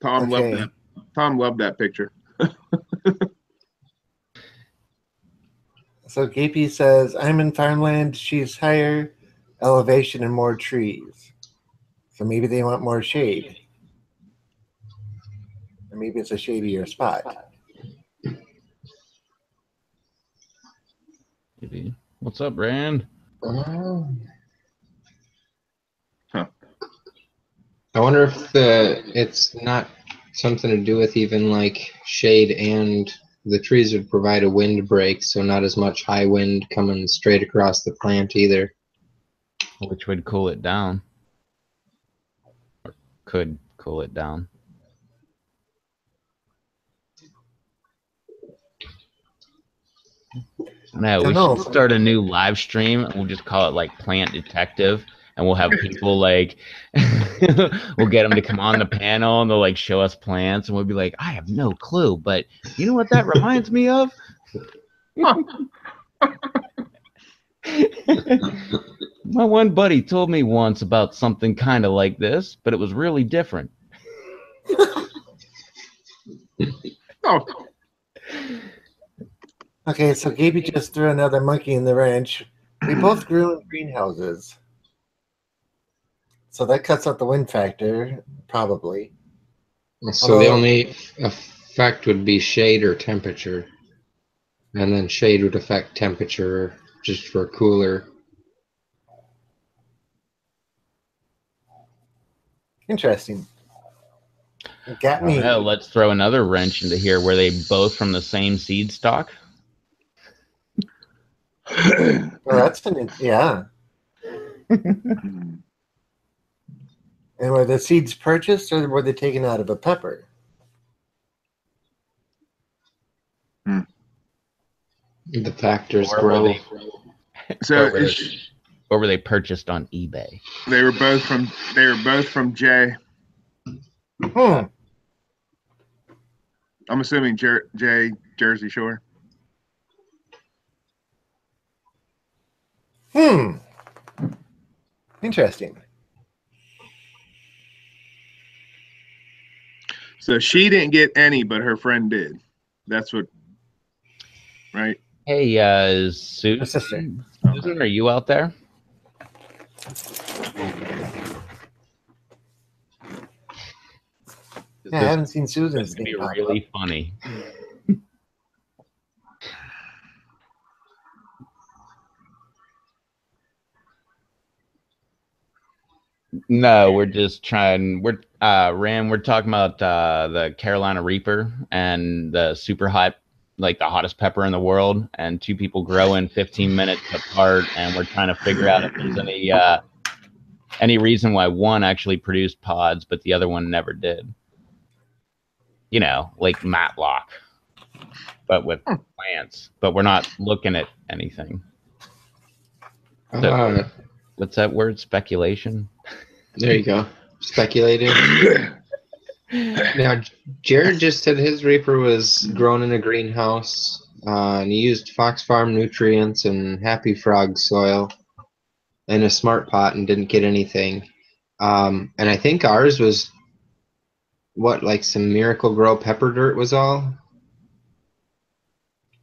Tom loved that picture. So KP says, I'm in farmland. She's higher elevation and more trees. So maybe they want more shade. Or maybe it's a shadier spot. Maybe. What's up, Rand? Huh. I wonder if it's not something to do with even like shade, and the trees would provide a wind break, so not as much high wind coming straight across the plant either. Which would cool it down. Or could cool it down. No, we should start a new live stream. We'll just call it like Plant Detective, and we'll have people like, we'll get them to come on the panel, and they'll like show us plants, and we'll be like, I have no clue, but you know what that reminds me of? My one buddy told me once about something kind of like this, but it was really different. Oh. Okay, so Gaby just threw another monkey in the wrench. We both grew in greenhouses. So that cuts out the wind factor, probably. So the only effect would be shade or temperature. And then shade would affect temperature just for cooler. Interesting. Got me. Oh, let's throw another wrench into here. Were they both from the same seed stock? Well, that's yeah. Hmm. And were the seeds purchased or were they taken out of a pepper? The factors grow. So or were they purchased on eBay? They were both from Jay. Hmm. I'm assuming Jay, Jersey Shore. Hmm. Interesting. So she didn't get any, but her friend did. That's what, right? Hey, Susan, are you out there? Yeah, I haven't seen Susan's. It's gonna be really funny. No, we're just trying. We're talking about the Carolina Reaper and the super hot, like the hottest pepper in the world, and two people grow in 15 minutes apart, and we're trying to figure out if there's any reason why one actually produced pods, but the other one never did. You know, like Matlock, but with plants. But we're not looking at anything. So, what's that word? Speculation? There you go. Speculating. Now, Jared just said his Reaper was grown in a greenhouse, and he used Fox Farm nutrients and Happy Frog soil in a smart pot and didn't get anything. And I think ours was, what, like some Miracle Grow pepper dirt was all?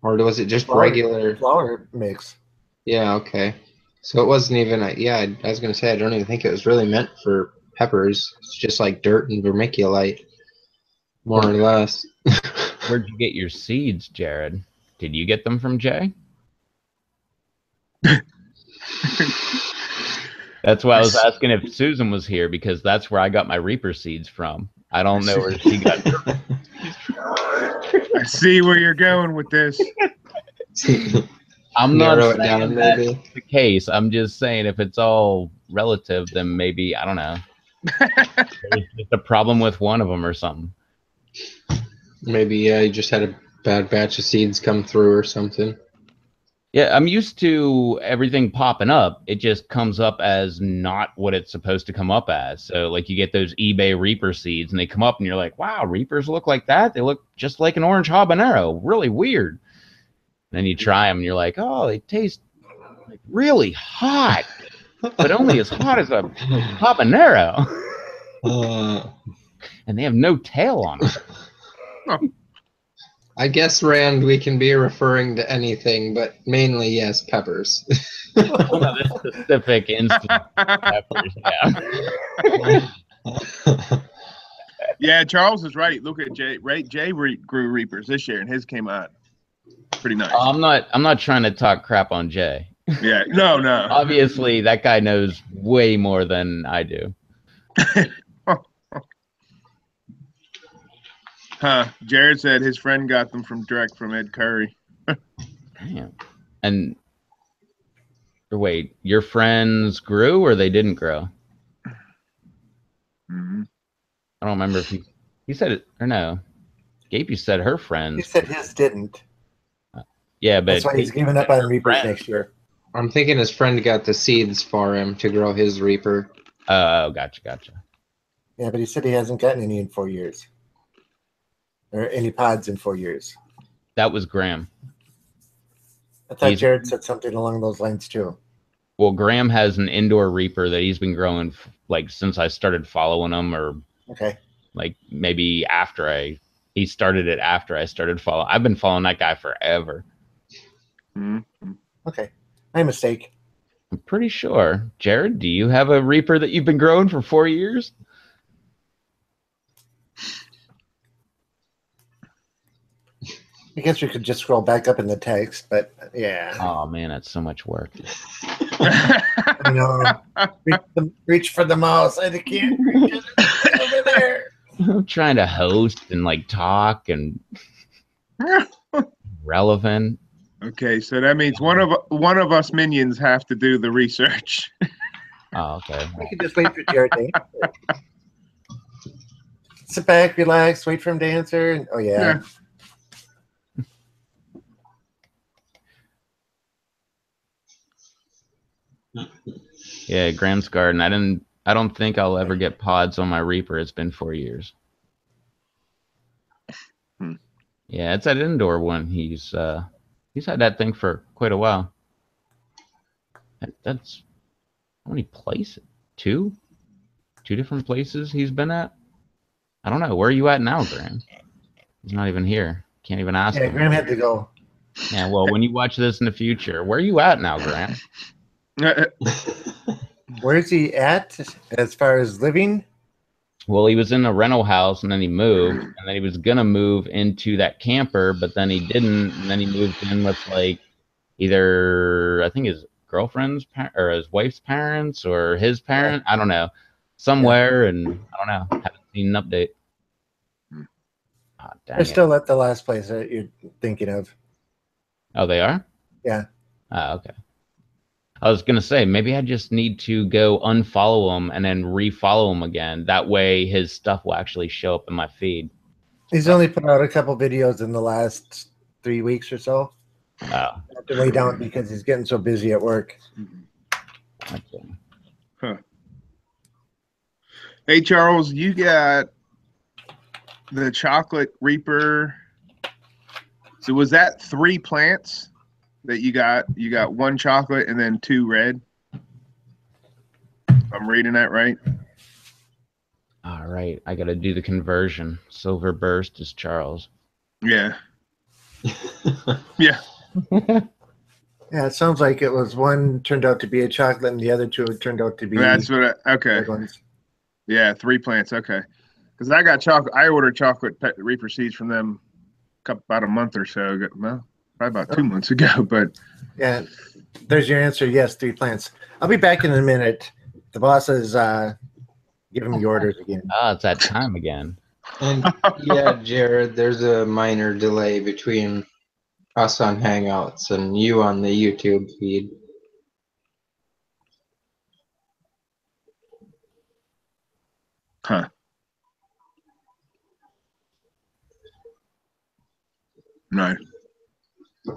Or was it just regular? Flour mix. Yeah, okay. So it wasn't even, yeah, I was going to say, I don't even think it was really meant for peppers. It's just like dirt and vermiculite, more or less. Where'd you get your seeds, Jared? Did you get them from Jay? That's why I was asking if Susan was here, because that's where I got my Reaper seeds from. I don't know where she got them. I see where you're going with this. I'm not saying that's the case. I'm just saying if it's all relative, then maybe, I don't know. There's just a problem with one of them or something. Maybe, yeah, you just had a bad batch of seeds come through or something. Yeah, I'm used to everything popping up. It just comes up as not what it's supposed to come up as. So, like, you get those eBay Reaper seeds, and they come up, and you're like, wow, Reapers look like that? They look just like an orange habanero. Really weird. And then you try them, and you're like, oh, they taste like really hot, but only as hot as a habanero. And they have no tail on them. Oh. I guess, Rand, we can be referring to anything, but mainly, yes, peppers. One of the specific instance peppers, yeah. Yeah, Charles is right. Look at Jay. Right, Jay grew Reapers this year, and his came out pretty nice. I'm not trying to talk crap on Jay. Yeah, no. Obviously, that guy knows way more than I do. Oh. Jared said his friend got them direct from Ed Curry. Damn. And wait, your friends grew or they didn't grow? Mm-hmm. I don't remember if he said it or no. Gabe, you said her friends. He said his didn't. Yeah, but that's why he's giving up on Reapers next year. I'm thinking his friend got the seeds for him to grow his Reaper. Oh, gotcha. Yeah, but he said he hasn't gotten any in 4 years. Or any pods in 4 years. That was Graham. I thought Jared said something along those lines too. Well, Graham has an indoor Reaper that he's been growing like since I started following him, or like maybe he started it after I started following. I've been following that guy forever. Mm-hmm. Okay, my mistake. I'm pretty sure. Jared, do you have a Reaper that you've been growing for 4 years? I guess we could just scroll back up in the text, but yeah. Oh man, that's so much work. I know. Reach for the mouse. I can't reach it over there. I'm trying to host and like talk and relevant. Okay, so that means one of us minions have to do the research. Oh, okay. We can just wait for Jared to answer. Sit back, relax, wait for him to answer. And, oh yeah. Yeah, Graham's Garden. I don't think I'll ever get pods on my Reaper. It's been 4 years. Yeah, it's that indoor one. He's had that thing for quite a while. That's how many places? Two different places he's been at. I don't know. Where are you at now, Graham? He's not even here. Can't even ask him. Graham had to go. Yeah, well, when you watch this in the future, where are you at now, Graham? Where's he at as far as living? Well, he was in a rental house and then he moved, and then he was gonna move into that camper, but then he didn't, and then he moved in with like either I think his girlfriend's or his wife's parents or his parent. I don't know, somewhere, and I don't know. Haven't seen an update. Oh, They're still at the last place that you're thinking of. Oh, they are? Yeah. Oh, okay. I was gonna say maybe I just need to go unfollow him and then refollow him again. That way his stuff will actually show up in my feed. He's only put out a couple videos in the last 3 weeks or so. Oh. I have to lay down because he's getting so busy at work. Okay. Huh. Hey Charles, you got the chocolate Reaper. So was that 3 plants that you got? You got 1 chocolate and then 2 red. I'm reading that right. All right, I got to do the conversion. Silver burst is Charles. Yeah. Yeah. Yeah, it sounds like it was 1 turned out to be a chocolate and the other 2 turned out to be. That's what. Okay. Yeah, 3 plants. Okay. Because I got chocolate. I ordered chocolate Reaper seeds from them about a month or so ago. Well, probably about 2 months ago. But yeah, there's your answer. Yes, 3 plants. I'll be back in a minute. The boss is giving me orders again. Oh, it's that time again. And yeah, Jared, there's a minor delay between us on Hangouts and you on the YouTube feed. Huh. No.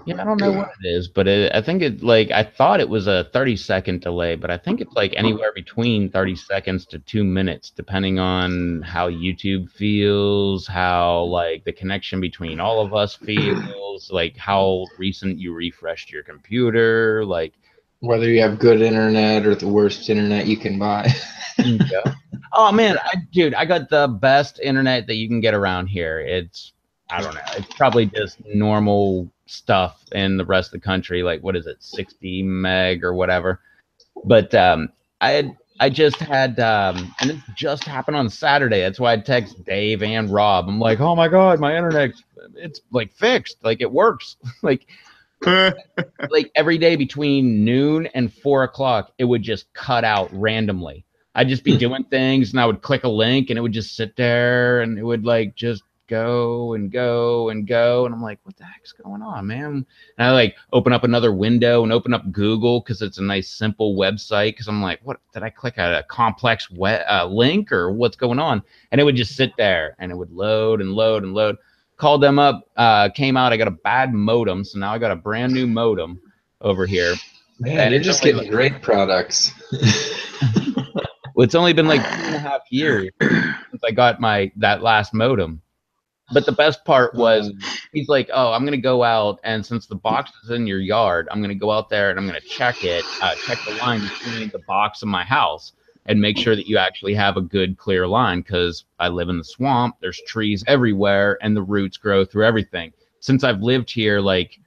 Yeah, I don't know what it is, but I think it I thought it was a 30-second delay, but I think it's like anywhere between 30 seconds to 2 minutes, depending on how YouTube feels, how like the connection between all of us feels, like how recent you refreshed your computer, like whether you have good internet or the worst internet you can buy. Yeah. Oh man, dude, I got the best internet that you can get around here. I don't know. It's probably just normal stuff in the rest of the country. Like, what is it, 60 meg or whatever? But I just had, and it just happened on Saturday. That's why I text Dave and Rob. I'm like, oh my God, my internet, it's like fixed. Like it works. like every day between noon and 4 o'clock, it would just cut out randomly. I'd just be doing things and I would click a link and it would just sit there and it would like just go and go and go. And I'm like, what the heck's going on, man? And I like open up another window and open up Google because it's a nice, simple website. Because I'm like, what did I click a complex link or what's going on? And it would just sit there and it would load and load and load. Called them up, came out. I got a bad modem. So now I got a brand new modem over here. Man, and you're just getting great products. Well, it's only been like 2.5 years since I got that last modem. But the best part was he's like, oh, I'm going to go out. And since the box is in your yard, I'm going to go out there and I'm going to check it, check the line between the box and my house and make sure that you actually have a good, clear line because I live in the swamp. There's trees everywhere and the roots grow through everything. Since I've lived here, like,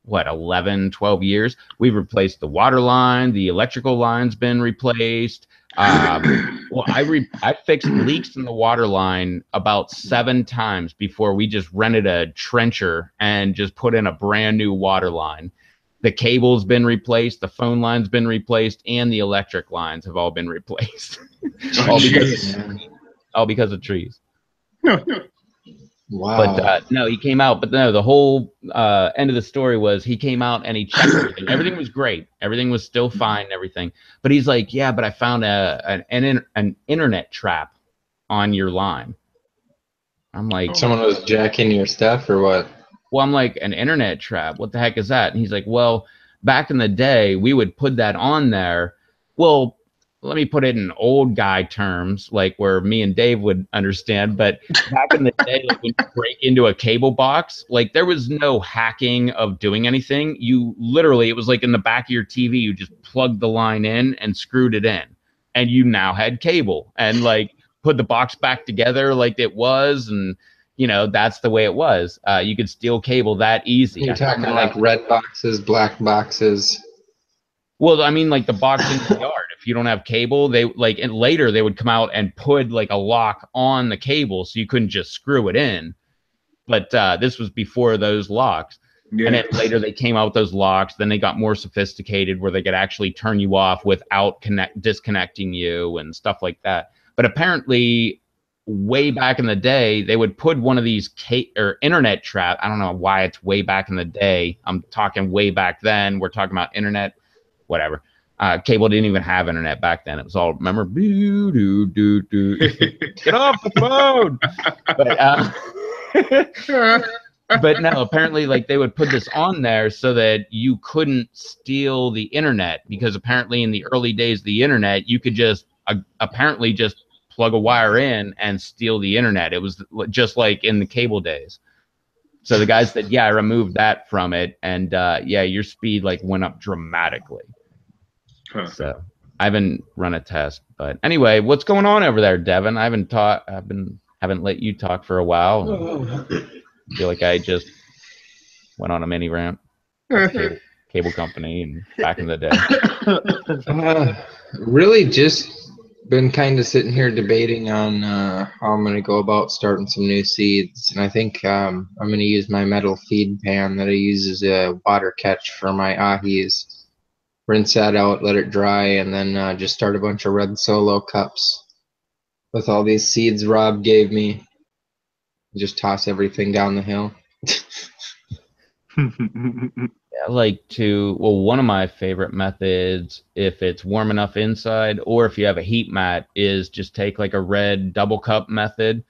11, 12 years, we've replaced the water line, the electrical line's been replaced. Well, I fixed leaks in the water line about 7 times before we just rented a trencher and just put in a brand new water line. The cable's been replaced, the phone line's been replaced, and the electric lines have all been replaced. all because of trees. Wow. But no, he came out. But no, the whole end of the story was he came out and he checked everything. Everything was great. Everything was still fine and everything. But he's like, yeah, but I found an internet trap on your line. I'm like, someone was jacking your stuff or what? Well, I'm like, an internet trap? What the heck is that? And he's like, well, back in the day, we would put that on there. Well, let me put it in old guy terms, like where me and Dave would understand. But back in the day, like when you break into a cable box, like there was no hacking of doing anything. You literally, it was like in the back of your TV, you just plugged the line in and screwed it in. And you now had cable and like put the box back together like it was. And, you know, that's the way it was. You could steal cable that easy. You're talking like red boxes, black boxes. Well, I mean, like the box in the yard. If you don't have cable, they like, and later they would come out and put like a lock on the cable so you couldn't just screw it in. But this was before those locks. Yeah. And then later they came out with those locks. Then they got more sophisticated where they could actually turn you off without disconnecting you and stuff like that. But apparently, way back in the day, they would put one of these internet trap. I don't know why it's way back in the day. I'm talking way back then. We're talking about internet. Whatever. Cable didn't even have internet back then. It was all, remember, get off the phone. But no, apparently, like they would put this on there so that you couldn't steal the internet because apparently in the early days of the internet, you could just apparently just plug a wire in and steal the internet. It was just like in the cable days. So the guy said, yeah, I removed that from it. And yeah, your speed like went up dramatically. Huh. So I haven't run a test. But anyway, what's going on over there, Devin? I haven't let you talk for a while. I feel like I just went on a mini rant. Cable company and back in the day. Really just been kind of sitting here debating on how I'm going to go about starting some new seeds. And I think I'm going to use my metal feed pan that I use as a water catch for my ahis. Rinse that out, let it dry, and then just start a bunch of red solo cups with all these seeds Rob gave me. Just toss everything down the hill. I like to, well, one of my favorite methods, if it's warm enough inside or if you have a heat mat, is just take like a red double cup method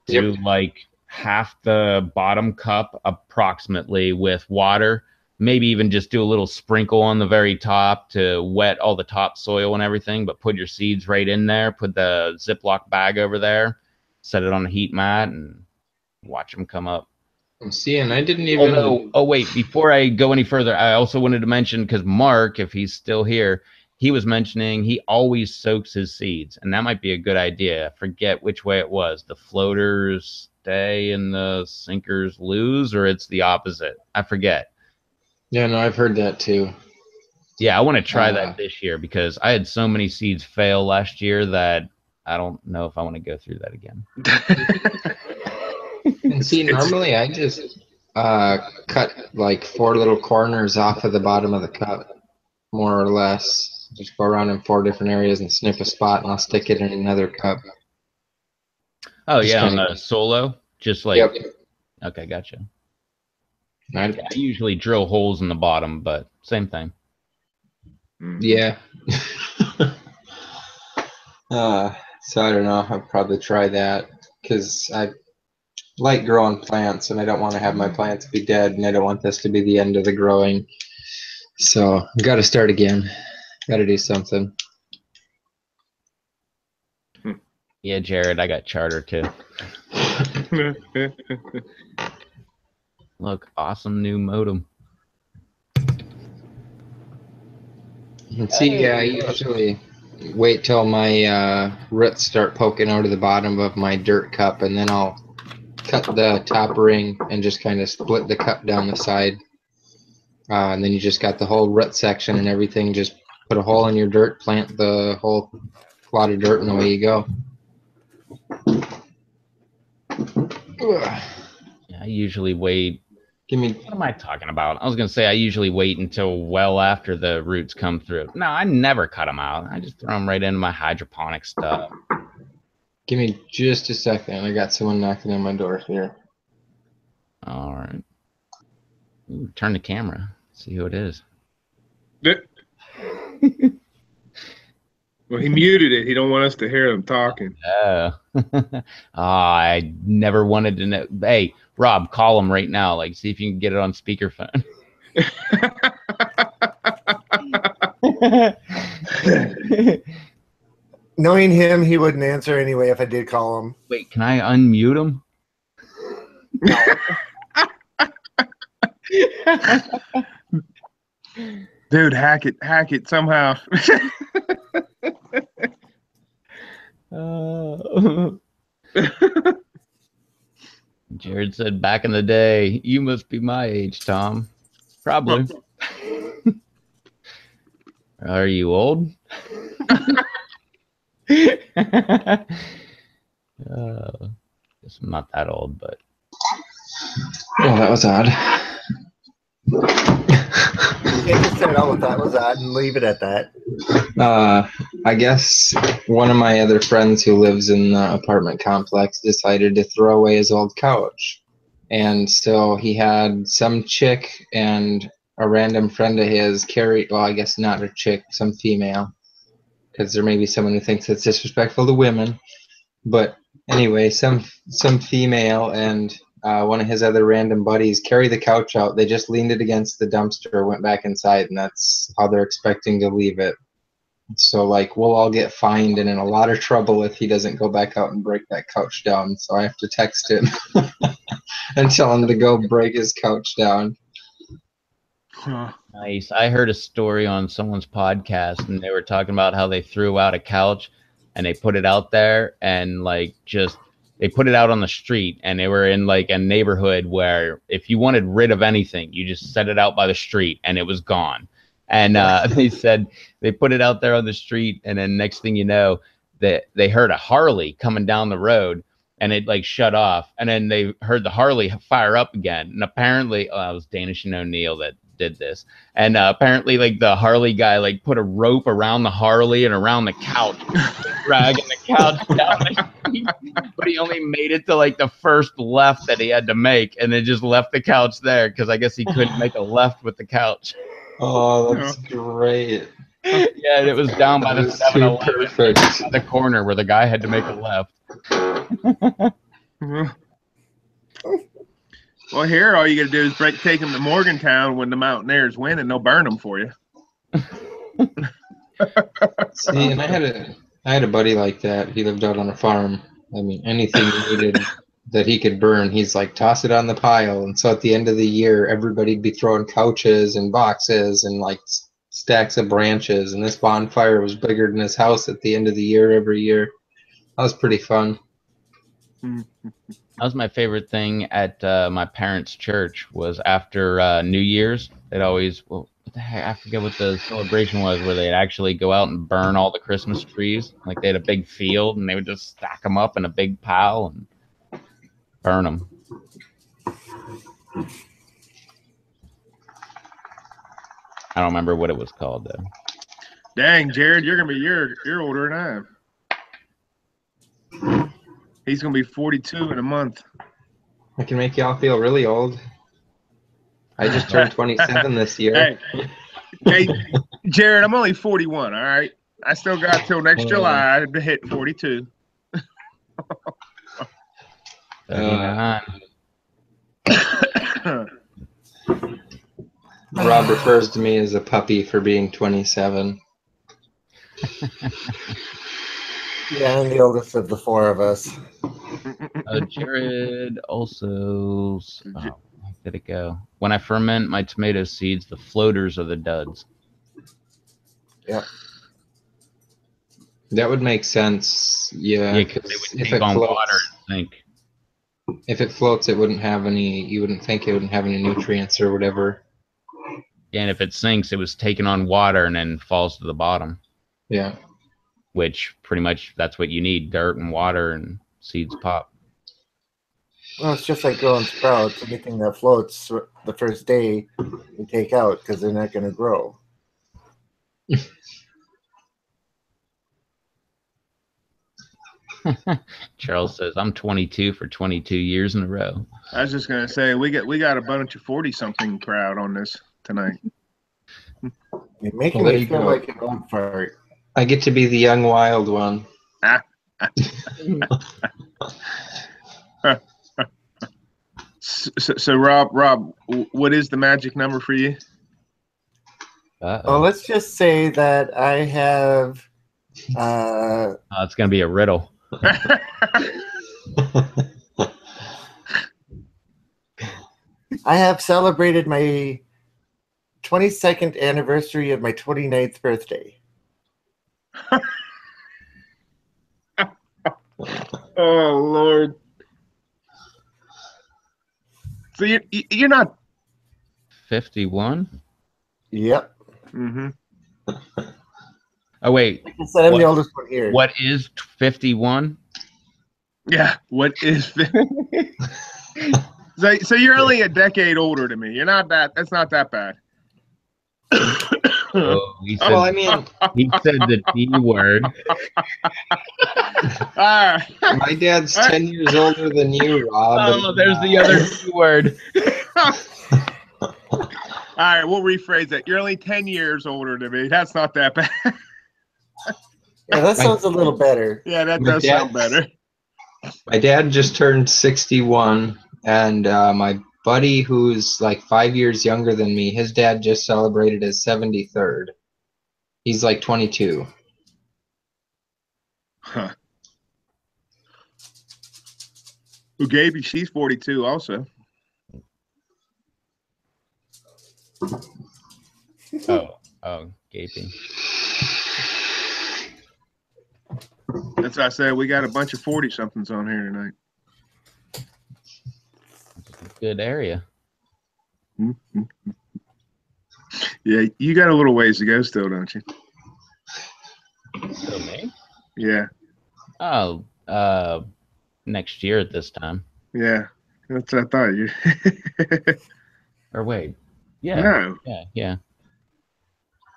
to like half the bottom cup approximately with water, maybe even just do a little sprinkle on the very top to wet all the top soil and everything, but put your seeds right in there, put the Ziploc bag over there, set it on a heat mat and watch them come up. I'm seeing, I didn't even. Oh wait, before I go any further, I also wanted to mention, because Mark, if he's still here, he was mentioning he always soaks his seeds, and that might be a good idea. I forget which way it was. The floaters stay and the sinkers lose, or it's the opposite. I forget. Yeah, no, I've heard that too. Yeah, I want to try that this year because I had so many seeds fail last year that I don't know if I want to go through that again. And see, normally I just cut like 4 little corners off of the bottom of the cup, more or less. Just go around in 4 different areas and snip a spot, and I'll stick it in another cup. Oh, just yeah, on the solo? Just like, Yep. okay, gotcha. I, Yeah, I usually drill holes in the bottom, but same thing. yeah. So I don't know. I'll probably try that because I like growing plants, and I don't want to have my plants be dead, and I don't want this to be the end of the growing. So got to start again. Got to do something. Yeah, Jared, I got charter too. Look, awesome new modem. And see, I usually wait till my roots start poking out of the bottom of my dirt cup, and then I'll cut the top ring and just kind of split the cup down the side. And then you just got the whole root section and everything. Just put a hole in your dirt, plant the whole plot of dirt, and away you go. Yeah, I usually wait. What am I talking about? I was going to say I usually wait until well after the roots come through. No, I never cut them out. I just throw them right into my hydroponic stuff. Give me just a second. I got someone knocking on my door here. All right. Ooh, turn the camera. See who it is. Well, he muted it. He don't want us to hear him talking. Oh. I never wanted to know. Hey, Rob, call him right now. Like, see if you can get it on speakerphone. Knowing him, he wouldn't answer anyway if I did call him. Wait, can I unmute him? Dude, hack it somehow. Jared said, back in the day, you must be my age, Tom. Probably. Are you old? Guess I'm not that old, but. Oh, that was odd. You can't just say, oh, that was odd and leave it at that. I guess one of my other friends who lives in the apartment complex decided to throw away his old couch. And so he had some chick and a random friend of his carry, well, I guess not a chick, some female, because there may be someone who thinks it's disrespectful to women. But anyway, some female and one of his other random buddies carry the couch out. They just leaned it against the dumpster, went back inside, and that's how they're expecting to leave it. So, like, we'll all get fined and in a lot of trouble if he doesn't go back out and break that couch down. So I have to text him and tell him to go break his couch down. Huh. Nice. I heard a story on someone's podcast, and they were talking about how they threw out a couch and they put it out there and like just they put it out on the street, and they were in like a neighborhood where if you wanted rid of anything, you just set it out by the street and it was gone. And they said they put it out there on the street, and then next thing you know, they heard a Harley coming down the road, and it like shut off, and then they heard the Harley fire up again. And apparently, it was Danish and O'Neill that did this, and apparently like the Harley guy like put a rope around the Harley and around the couch, dragging the couch down the street, but he only made it to like the first left that he had to make, and then just left the couch there because I guess he couldn't make a left with the couch. Oh, that's great. Yeah, and it was down by the 7-Eleven, perfect. by the corner where the guy had to make a left. Well, here all you got to do is take them to Morgantown when the Mountaineers win, and they'll burn them for you. See, and I had a buddy like that. He lived out on a farm. I mean, anything he needed that he could burn, he's like, toss it on the pile. And so at the end of the year, everybody'd be throwing couches and boxes and like stacks of branches. And this bonfire was bigger than his house at the end of the year every year. That was pretty fun. That was my favorite thing at my parents' church was after New Year's. They'd always, well, what the heck, I forget what the celebration was, where they'd actually go out and burn all the Christmas trees. Like they had a big field, and they would just stack them up in a big pile and burn them. I don't remember what it was called though. Dang, Jared, you're older than I am. He's gonna be 42 in a month. I can make y'all feel really old. I just turned 27 this year. Hey, Jared, I'm only 41. All right, I still got till next July to hit 42. 39. Rob refers to me as a puppy for being 27. Yeah, I'm the oldest of the four of us. Jared also. Oh, where did it go? When I ferment my tomato seeds, the floaters are the duds. Yep. That would make sense. Yeah, Yeah, because they would take on water and sink. If it floats, it wouldn't have any. You wouldn't think it wouldn't have any nutrients or whatever. Yeah, and if it sinks, it was taking on water and then falls to the bottom. Yeah. Which pretty much that's what you need: dirt and water, and seeds pop. Well, it's just like growing sprouts. Anything that floats the first day, you take out because they're not going to grow. Charles says, "I'm 22 for 22 years in a row." I was just gonna say we got a bunch of 40-something crowd on this tonight. You're making me feel like an old fart. I get to be the young wild one. So Rob, what is the magic number for you? Well, let's just say that I have. It's gonna be a riddle. I have celebrated my 22nd anniversary of my 29th birthday. Oh Lord! So you're not 51? Yep. Mm-hmm. Oh wait. Like I said, I'm the oldest one here. What is 51? Yeah. What is 50? So you're only a decade older than me. You're not that. That's not that bad. He said, he said the D word. My dad's 10 years older than you, Rob. Oh, there's the other D word. All right, we'll rephrase that. You're only 10 years older than me. That's not that bad. Yeah, that sounds a little better. Yeah, that does sound better. My dad just turned 61, and my buddy who's like 5 years younger than me, his dad just celebrated his 73rd. He's like 22. Huh. Who gave you? She's 42 also. Oh, gaping. That's why I said we got a bunch of 40-somethings on here tonight. Good area. Mm-hmm. Yeah, you got a little ways to go still, don't you? So me? Yeah. Oh, next year at this time. Yeah, that's what I thought. You. Or wait. Yeah. No. Yeah.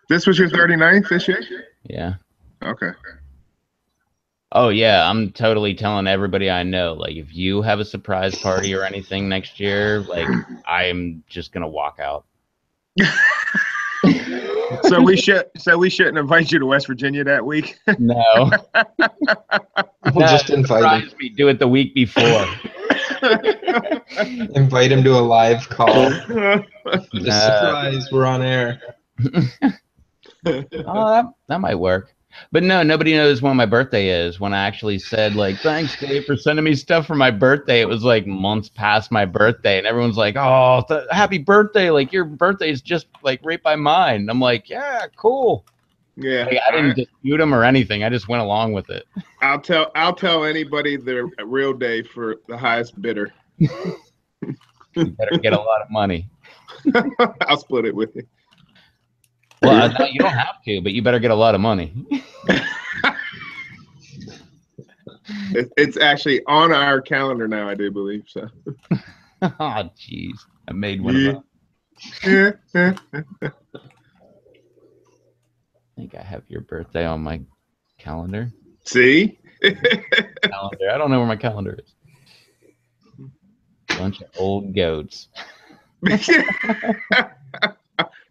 This was your 39th this year? Yeah. Okay. Oh yeah, I'm totally telling everybody I know, like if you have a surprise party or anything next year, like I'm just gonna walk out. So we shouldn't invite you to West Virginia that week. No. We'll just invite him. Me. Do it the week before. Invite him to a live call. Just surprise, we're on air. Oh, that might work. But no, nobody knows when my birthday is. When I actually said, like, thanks, Dave, for sending me stuff for my birthday, it was like months past my birthday. And everyone's like, oh, happy birthday. Like, your birthday is just like right by mine. And I'm like, yeah, cool. Yeah. Like, I didn't dispute them or anything. I just went along with it. I'll tell anybody the real day for the highest bidder. You better get a lot of money. I'll split it with you. Well, no, you don't have to, but you better get a lot of money. It's actually on our calendar now, I do believe so. Oh, jeez. I made one of them. Yeah. I think I have your birthday on my calendar. See? Calendar. I don't know where my calendar is. Bunch of old goats.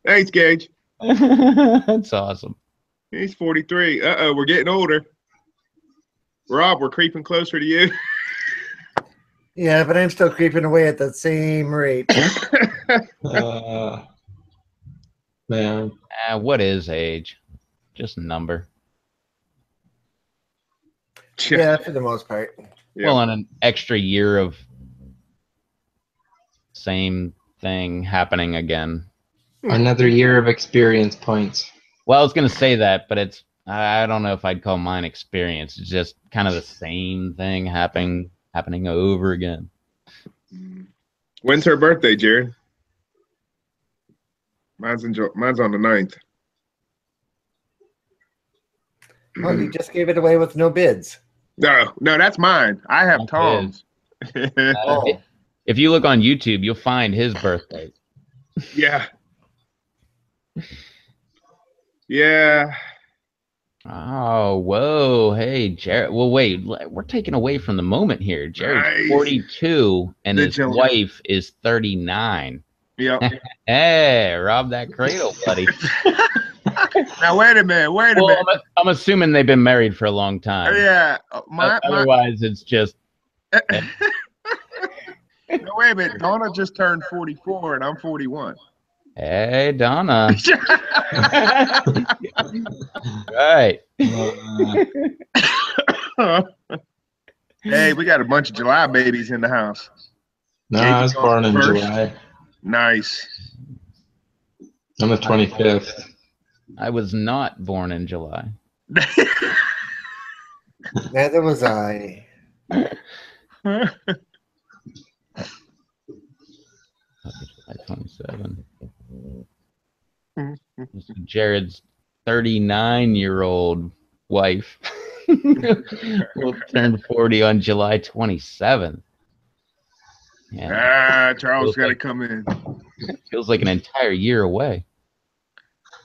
Thanks, Gage. That's awesome. He's 43. Uh-oh, we're getting older. Rob, we're creeping closer to you. Yeah, but I'm still creeping away at the same rate. Man. What is age? Just a number. Yeah, for the most part. Yeah. Well, and an extra year of same thing happening again. Another year of experience points. Well, I was going to say that, but I don't know if I'd call mine experience. It's just kind of the same thing happening over again. When's her birthday, Jared? Mine's on the 9th. Well, you just gave it away with no bids. No, that's mine. I have That's Tom's. If you look on YouTube, you'll find his birthday. Yeah. Yeah. Oh, whoa. Hey, Jared. Well, wait. We're taking away from the moment here. Jared's Nice. 42, and his wife is 39. Yep. Hey, rob that cradle, buddy. Now, wait a minute. I'm assuming they've been married for a long time. Yeah. Otherwise, it's just... No, wait a minute. Donna just turned 44, and I'm 41. Hey, Donna. Right. Hey, we got a bunch of July babies in the house. No, I was born in July. Nice. I'm the 25th. I was not born in July. Neither was I. July 27. Jared's 39-year-old wife will turn 40 on July 27th. Yeah. Charles got to come in. Feels like an entire year away.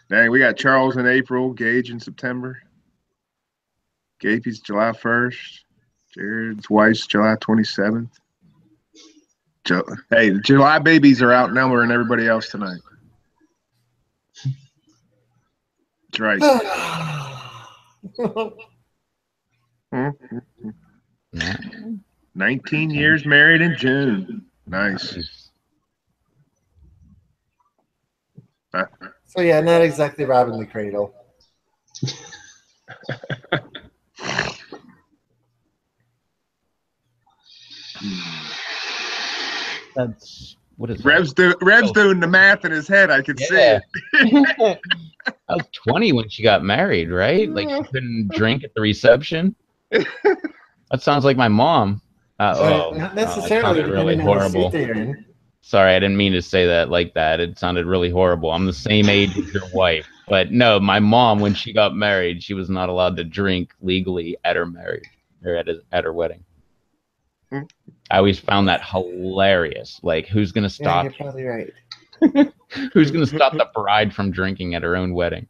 Dang, we got Charles in April, Gage in September. Gapey's July 1st. Jared's wife's July 27th. Hey, the July babies are outnumbering everybody else tonight. That's right. 19 years married in June. Nice. So yeah, not exactly robbing the cradle. That's what is Rev's doing the math in his head. I can see it. I was 20 when she got married, right? Like she couldn't drink at the reception. That sounds like my mom. Not necessarily. Sounded really horrible. Sorry, I didn't mean to say that like that. It sounded really horrible. I'm the same age as your wife. But no, my mom, when she got married, she was not allowed to drink legally at her marriage or at her wedding. I always found that hilarious. Like, who's going to stop? Yeah, you're probably right. Who's going to stop the bride from drinking at her own wedding?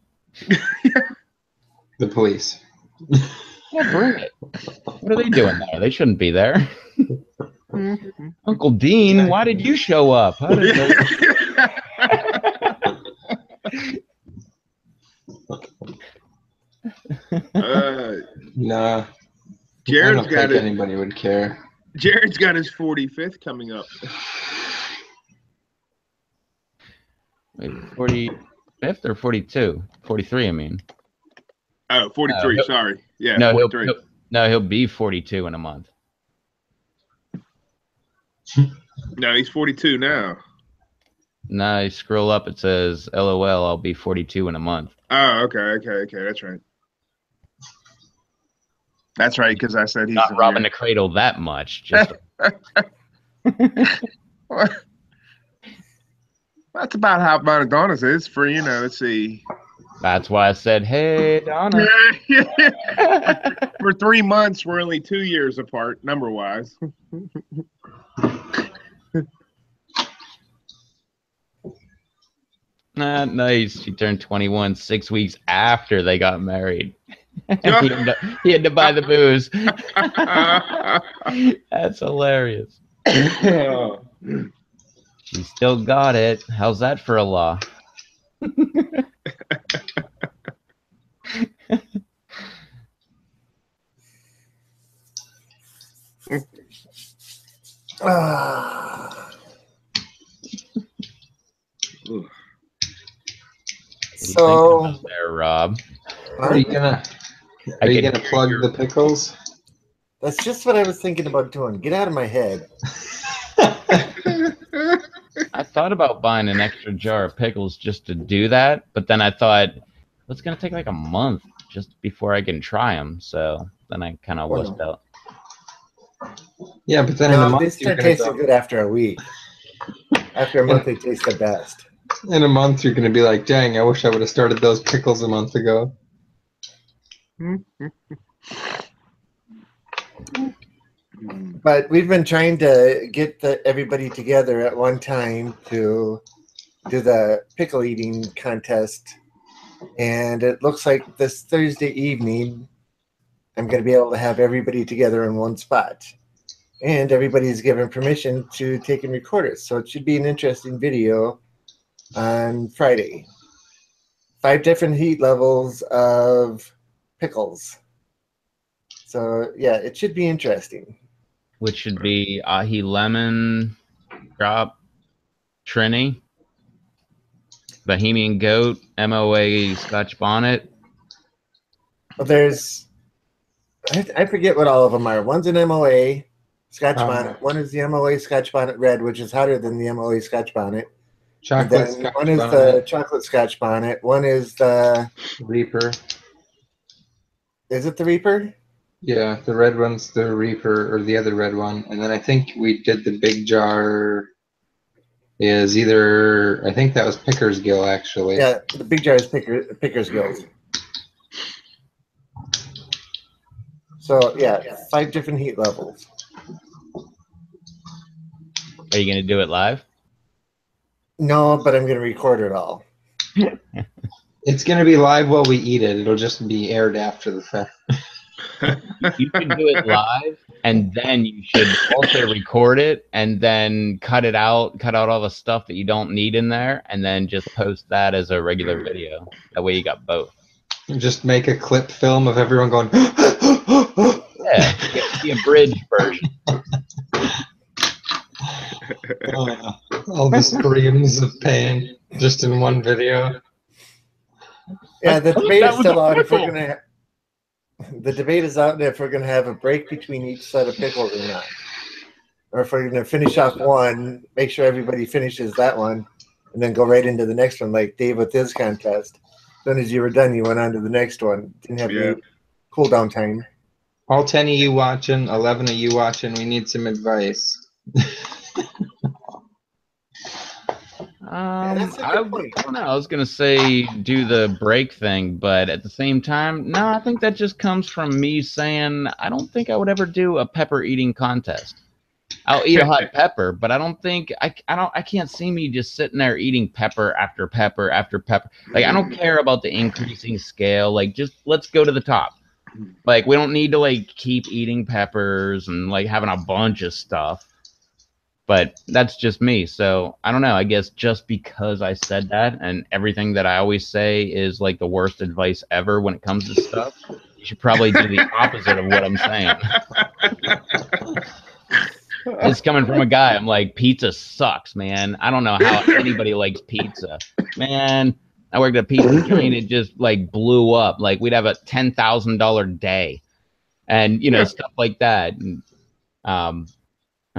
The police. Yeah, bring it. What are they doing there? They shouldn't be there. Uncle Dean, why did you show up? How did Nah. Jared's I don't think anybody would care. Jared's got his 45th coming up. Wait, 45th or 42? 43, I mean. Oh, 43, sorry. Yeah, no, 43. He'll be 42 in a month. No, he's 42 now. No, you scroll up, it says, LOL, I'll be 42 in a month. Oh, okay, that's right. That's right, because I said he's not robbing the cradle that much. Just that's about how Donna's is for, let's see. That's why I said, hey, Donna. For 3 months, we're only 2 years apart, number-wise. Nice. She turned 21 6 weeks after they got married. He had to buy the booze. That's hilarious. She still got it. How's that for a law? So, there, Rob. Are you gonna plug the pickles? That's just what I was thinking about doing. Get out of my head. I thought about buying an extra jar of pickles just to do that, but then I thought it's gonna take like a month just before I can try them. So then I kind of wussed out. Yeah, but then in a month they start tasting good after a week. After a month, they taste the best. In a month, you're gonna be like, "Dang, I wish I would have started those pickles a month ago." But we've been trying to get everybody together at one time to do the pickle eating contest. And it looks like this Thursday evening, I'm going to be able to have everybody together in one spot. And everybody's given permission to take and record it. So it should be an interesting video on Friday. 5 different heat levels of pickles. So, yeah, it should be interesting. Which should be ahi lemon, drop, Trini, Bohemian Goat, MOA Scotch Bonnet. Well, there's, I forget what all of them are. One's an MOA Scotch Bonnet. One is the MOA Scotch Bonnet Red, which is hotter than the MOA Scotch Bonnet. Chocolate Scotch one is bonnet. the chocolate Scotch Bonnet. One is the Reaper. Is it the Reaper? Yeah, the red one's the Reaper, or the other red one. And then I think we did the big jar is either, I think that was Picker's Gill, actually. Yeah, the big jar is Picker's Gill. So, yeah, 5 different heat levels. Are you going to do it live? No, but I'm going to record it all. It's going to be live while we eat it. It'll just be aired after the fact. You can do it live, and then you should also record it, and then cut out all the stuff that you don't need in there, and then just post that as a regular video. That way you got both. Just make a clip film of everyone going, yeah, the abridged version. All the screams of pain just in one video. Yeah, the debate is still out if we're going to. The debate is out if we're going to have a break between each set of pickles or not. Or if we're going to finish off one, make sure everybody finishes that one, and then go right into the next one, like Dave with his contest. As soon as you were done, you went on to the next one. Didn't have any cool down time. All 10 of you watching, 11 of you watching, we need some advice. I don't know. I was gonna say do the break thing, but at the same time, no. I think that just comes from me saying I don't think I would ever do a pepper eating contest. I'll eat a hot pepper, but I don't think I can't see me just sitting there eating pepper after pepper after pepper. Like I don't care about the increasing scale. Like just let's go to the top. Like we don't need to like keep eating peppers and like having a bunch of stuff. But that's just me. So I don't know. I guess just because I said that and everything that I always say is like the worst advice ever when it comes to stuff, you should probably do the opposite of what I'm saying. It's coming from a guy. I'm like, pizza sucks, man. I don't know how anybody likes pizza. Man, I worked at a pizza joint. It just like blew up. Like we'd have a $10,000 day and, stuff like that. And,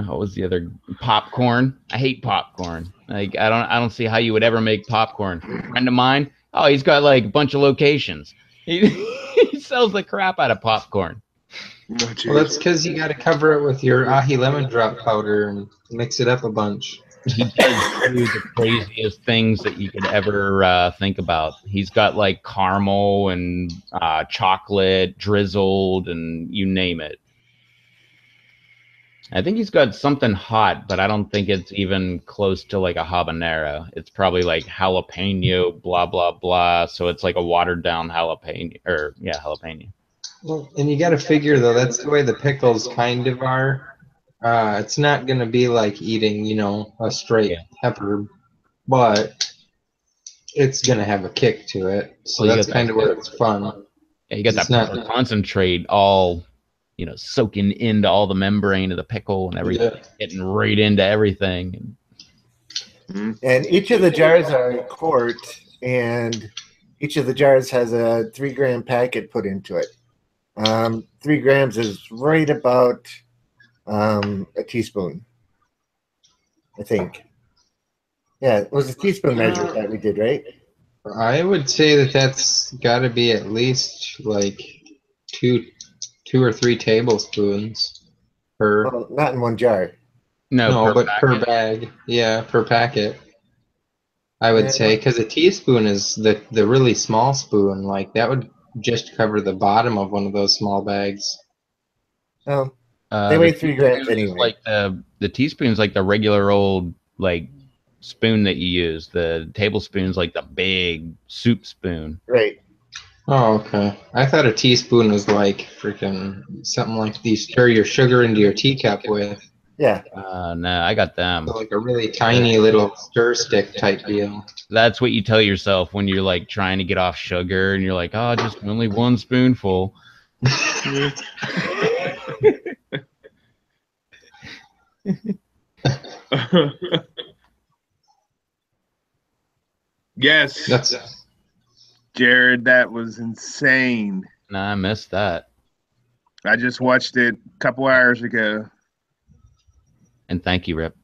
what was the other popcorn? I hate popcorn. Like I don't see how you would ever make popcorn. A friend of mine, he's got like a bunch of locations. He sells the crap out of popcorn. Well, that's because you got to cover it with your ahi lemon drop powder and mix it up a bunch. He does do the craziest things that you could ever think about. He's got like caramel and chocolate drizzled and you name it. I think he's got something hot, but I don't think it's even close to like a habanero. It's probably like jalapeno, blah, blah, blah. So it's like a watered down jalapeno, jalapeno. Well, and you got to figure, though, that's the way the pickles kind of are. It's not gonna be like eating, a straight pepper, but it's gonna have a kick to it. So Well, that's kind of where it's fun. Yeah, you got that pepper concentrate all, soaking into all the membrane of the pickle and everything, getting right into everything. And each of the jars are a quart, and each of the jars has a 3-gram packet put into it. 3 grams is right about a teaspoon, I think. Yeah, it was a teaspoon measure that we did, right? I would say that that's got to be at least like two or 3 tablespoons per. Well, not in one jar. No, but per bag. Yeah, per packet. I would say, because a teaspoon is the really small spoon. Like that would just cover the bottom of one of those small bags. Oh, they weigh 3 grams anyway. Like the teaspoon's like the regular old like spoon that you use. The tablespoon's like the big soup spoon. Right. Oh, okay. I thought a teaspoon was like freaking something like you stir your sugar into your teacup with. Yeah. No, I got them. So like a really tiny little stir stick type deal. That's what you tell yourself when you're like trying to get off sugar and you're like, oh, just only 1 spoonful. Yes. Jared, that was insane. Nah, I missed that. I just watched it a couple hours ago. And thank you, Rip.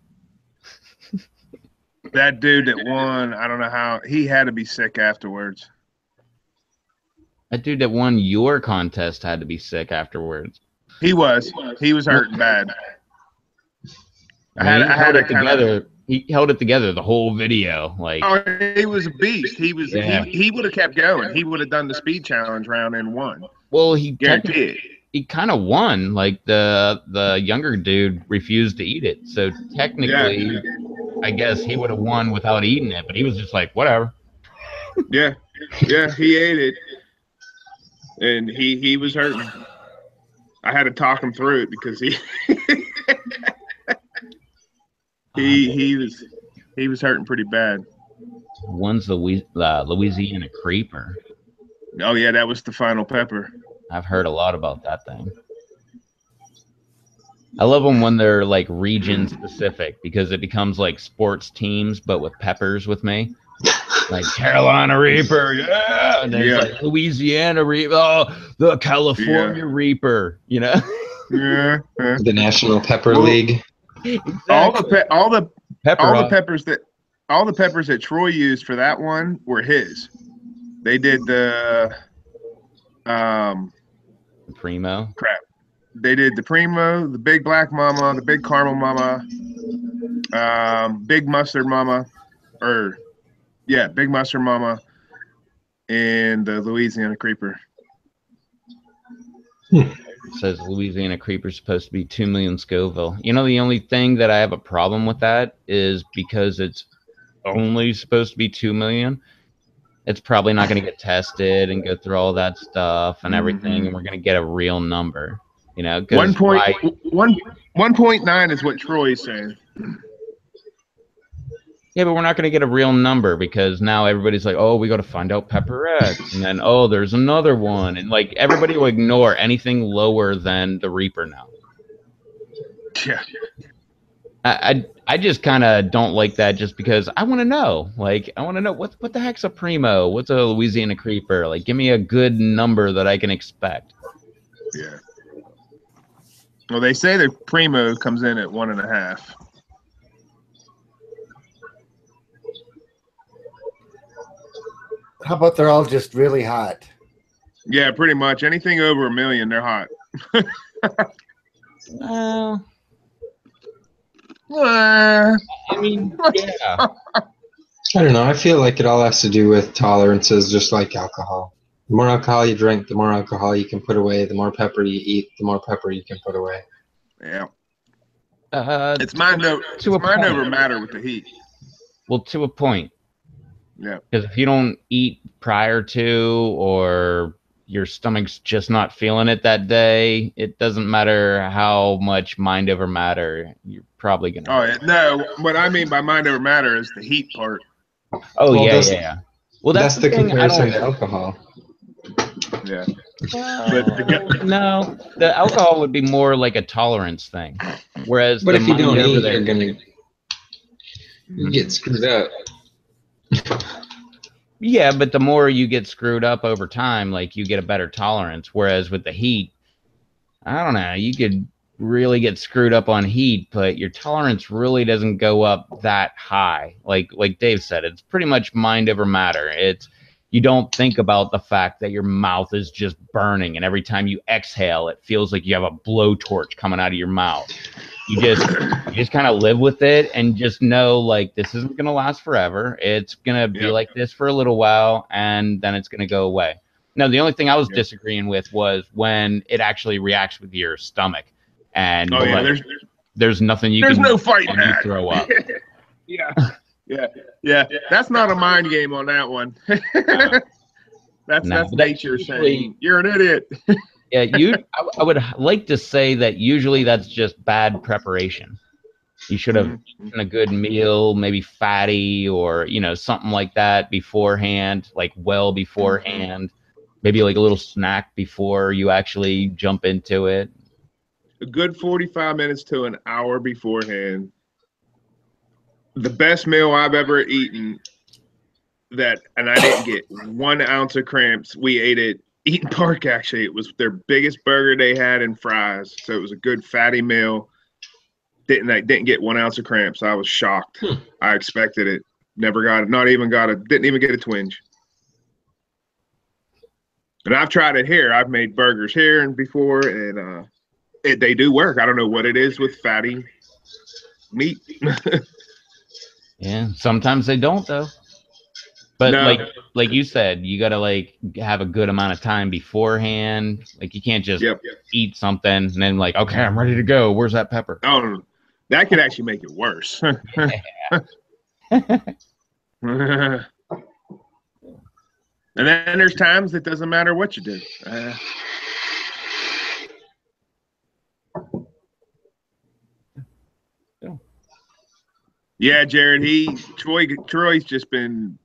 That dude that won, I don't know how, he had to be sick afterwards. That dude that won your contest had to be sick afterwards. He was hurting bad. I held it together. He held it together the whole video. Like, oh, he was a beast. He was. Yeah. He would have kept going. He would have done the speed challenge round and won. Well, he kind of won. Like the younger dude refused to eat it, so technically, I guess he would have won without eating it. But he was just like, whatever. Yeah, he ate it, and he was hurting. I had to talk him through it because he was hurting pretty bad. One's the Louisiana creeper. Oh yeah, that was the final pepper. I've heard a lot about that thing. I love them when they're like region specific because it becomes like sports teams, but with peppers with me. Like Carolina Reaper, yeah, and there's like Louisiana Reaper, oh, the California Reaper, Yeah. The National Pepper League. Exactly. All the peppers that Troy used for that one were his. They did the Primo. Crap. They did the Primo, the Big Black Mama, the Big Caramel Mama, Big Mustard Mama, Big Mustard Mama, and the Louisiana Creeper. It says Louisiana Creeper is supposed to be 2 million Scoville. You know, the only thing that I have a problem with that is because it's only supposed to be 2 million. It's probably not going to get tested and go through all that stuff and everything, and we're going to get a real number. You know, 1.9 is what Troy's saying. Yeah, but we're not going to get a real number because now everybody's like, oh, we got to find out Pepperettes. And then, oh, there's another one. And, like, everybody will ignore anything lower than the Reaper now. Yeah. I just kind of don't like that just because I want to know. Like, I want to know what the heck's a Primo? What's a Louisiana Creeper? Like, give me a good number that I can expect. Yeah. Well, they say the Primo comes in at 1.5. How about they're all just really hot? Yeah, pretty much. Anything over 1 million, they're hot. I mean, yeah. I don't know. I feel like it all has to do with tolerances, just like alcohol. The more alcohol you drink, the more alcohol you can put away. The more pepper you eat, the more pepper you can put away. Yeah. It's mind over matter with the heat. Well, to a point. Yeah. Because if you don't eat prior to, or your stomach's just not feeling it that day, it doesn't matter how much mind over matter, you're probably gonna. Oh, yeah. No, what I mean by mind over matter is the heat part. Oh, Well, yeah, that's- yeah. Well, That's the thing. I comparison don't. to alcohol. Yeah. No, the alcohol would be more like a tolerance thing, whereas But the if you mind don't over eat, there. you're gonna get screwed up. Yeah, but the more you get screwed up over time, like you get a better tolerance. Whereas with the heat, I don't know, you could really get screwed up on heat, but your tolerance really doesn't go up that high. Like Dave said, it's pretty much mind over matter. It's you don't think about the fact that your mouth is just burning, and every time you exhale, it feels like you have a blowtorch coming out of your mouth. You just kind of live with it and just know like this isn't gonna last forever. It's gonna be like this for a little while, and then it's gonna go away. No, the only thing I was disagreeing with was when it actually reacts with your stomach, and there's nothing you there's can. no fighting You that. throw up. Yeah. That's not a mind game on that one. That's nature saying you're an idiot. Yeah, I would like to say that usually that's just bad preparation. You should have eaten a good meal, maybe fatty or something like that beforehand, like well beforehand. Maybe like a little snack before you actually jump into it. A good 45 minutes to an hour beforehand. The best meal I've ever eaten and I didn't get 1 ounce of cramps. We ate at Eaton Park, actually. It was their biggest burger they had and fries. So it was a good fatty meal. Didn't get 1 ounce of cramps. I was shocked. I expected it. Never got it. Didn't even get a twinge. And I've tried it here. I've made burgers here and before, and they do work. I don't know what it is with fatty meat. Yeah, sometimes they don't though. But No. like you said, you gotta like have a good amount of time beforehand. Like you can't just eat something and then like, okay, I'm ready to go. Where's that pepper? Oh, no. That could actually make it worse. And then there's times it doesn't matter what you do. Yeah, Jared, Troy's just been,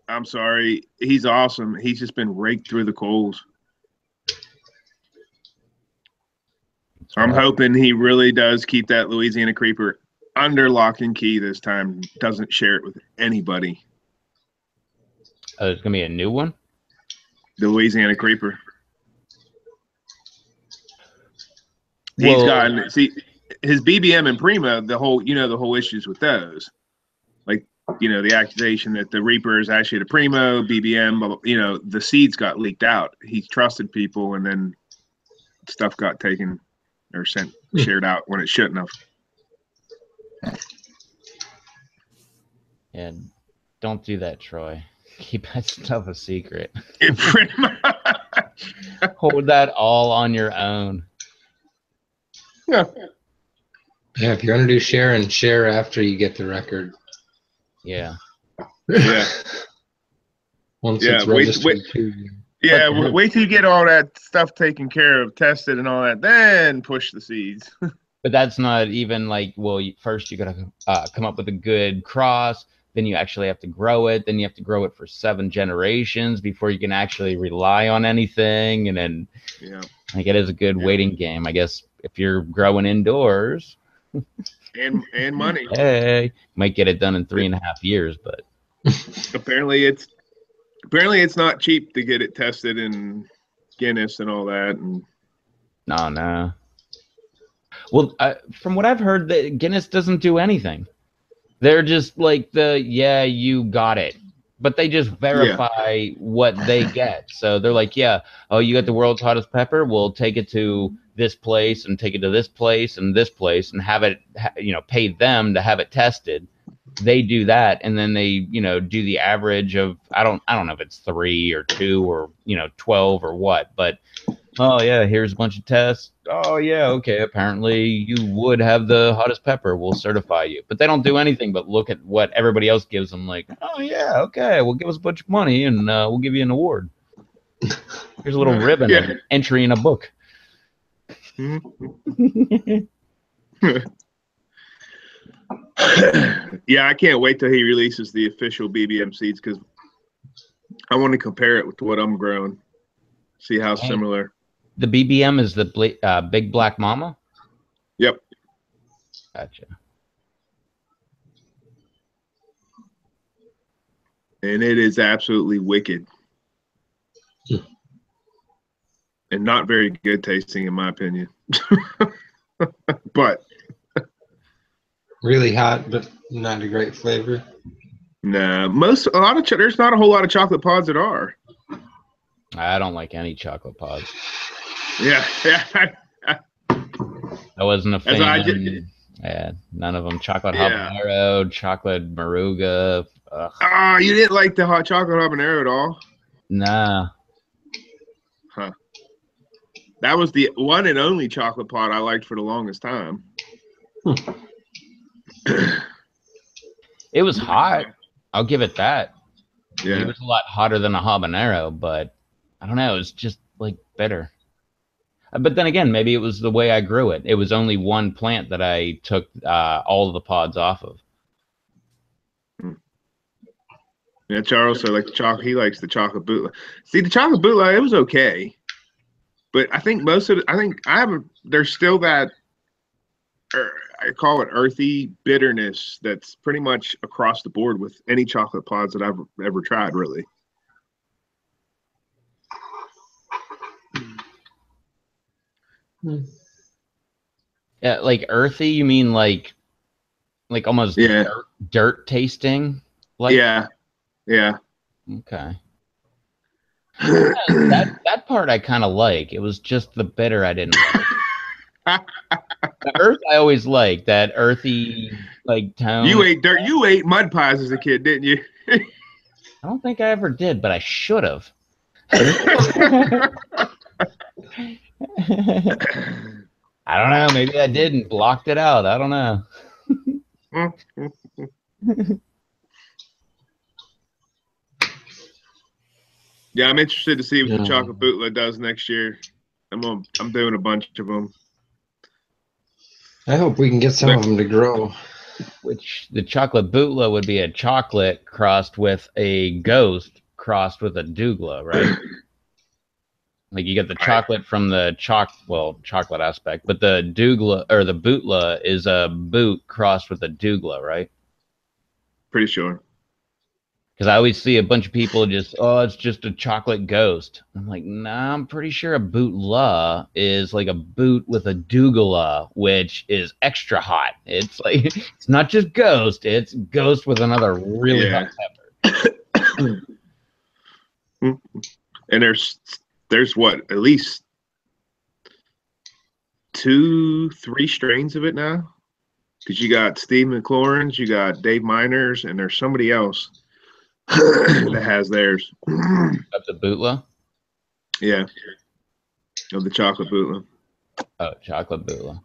I'm sorry, he's awesome. He's just been raked through the coals. I'm hoping he really does keep that Louisiana Creeper under lock and key this time. Doesn't share it with anybody. There's gonna be a new one. The Louisiana Creeper. He's gotten his BBM and Prima. The whole issues with those, like the accusation that the Reaper is actually the Primo BBM. The seeds got leaked out. He trusted people, and then stuff got taken or shared out when it shouldn't have. And don't do that, Troy. Keep that stuff a secret. Pretty much. Hold that all on your own. Yeah, if you're gonna do share after you get the record. Yeah. Once it's registered too. Yeah, wait till you get all that stuff taken care of, tested and all that, then push the seeds. But that's not even like, first you gotta come up with a good cross, then you actually have to grow it, then you have to grow it for 7 generations before you can actually rely on anything, and then like it is a good waiting game, I guess, if you're growing indoors. and money. Hey, might get it done in 3.5 years, but apparently it's not cheap to get it tested in Guinness and all that. And no. Well, from what I've heard, that Guinness doesn't do anything. They're just like you got it, but they just verify what they get. So they're like, you got the world's hottest pepper. We'll take it to this place and take it to this place and this place and have it, pay them to have it tested. They do that, and then they, do the average of I don't know if it's 3 or 2 or 12 or what, but here's a bunch of tests. Okay, apparently you would have the hottest pepper. We'll certify you. But they don't do anything but look at what everybody else gives them. Like, okay, well, give us a bunch of money and we'll give you an award. Here's a little ribbon, Yeah. an entry in a book. Yeah, I can't wait till he releases the official BBM seeds because I want to compare it with what I'm growing. See how similar. The BBM is the Big Black Mama? Yep. Gotcha. And it is absolutely wicked. And not very good tasting, in my opinion. But really hot, but not a great flavor. nah, there's not a whole lot of chocolate pods that are. I don't like any chocolate pods. Yeah. I wasn't a fan. Yeah, none of them. Chocolate habanero, chocolate maruga. Oh, you didn't like the hot chocolate habanero at all? Nah. Huh. That was the one and only chocolate pot I liked for the longest time. It was hot. I'll give it that. Yeah. It was a lot hotter than a habanero, but I don't know. It was just like bitter. But then again, maybe it was the way I grew it. It was only one plant that I took all of the pods off of. Yeah, Charles said he likes the chocolate bootleg. See, the chocolate bootleg, it was okay. But I think there's still that, I call it earthy bitterness that's pretty much across the board with any chocolate pods that I've ever tried, really. Yeah, like earthy, you mean like almost dirt tasting? Like yeah. Okay. that part I kind of like. It was just the bitter I didn't like. The earth I always liked, that earthy like tone. You ate mud pies as a kid, didn't you? I don't think I ever did, but I should have. I don't know. Maybe I didn't. Blocked it out. I don't know. Yeah, I'm interested to see what the chocolate bootleg does next year. I'm doing a bunch of them. I hope we can get some of them to grow. Which the chocolate bootleg would be a chocolate crossed with a ghost crossed with a douglas, right? Like you get the chocolate from the chocolate aspect, but the douglas or the bootleg is a boot crossed with a douglas, right? Pretty sure. Because I always see a bunch of people it's just a chocolate ghost. I'm like, nah, I'm pretty sure a bootleg is like a boot with a douglas, which is extra hot. It's like it's not just ghost; it's ghost with another really hot pepper. And there's what, at least 2-3 strains of it now, because you got Steve McLaurin's, you got Dave Miner's, and there's somebody else that has theirs. Of the bootleg? Yeah. Of the chocolate bootleg. Oh, chocolate bootleg.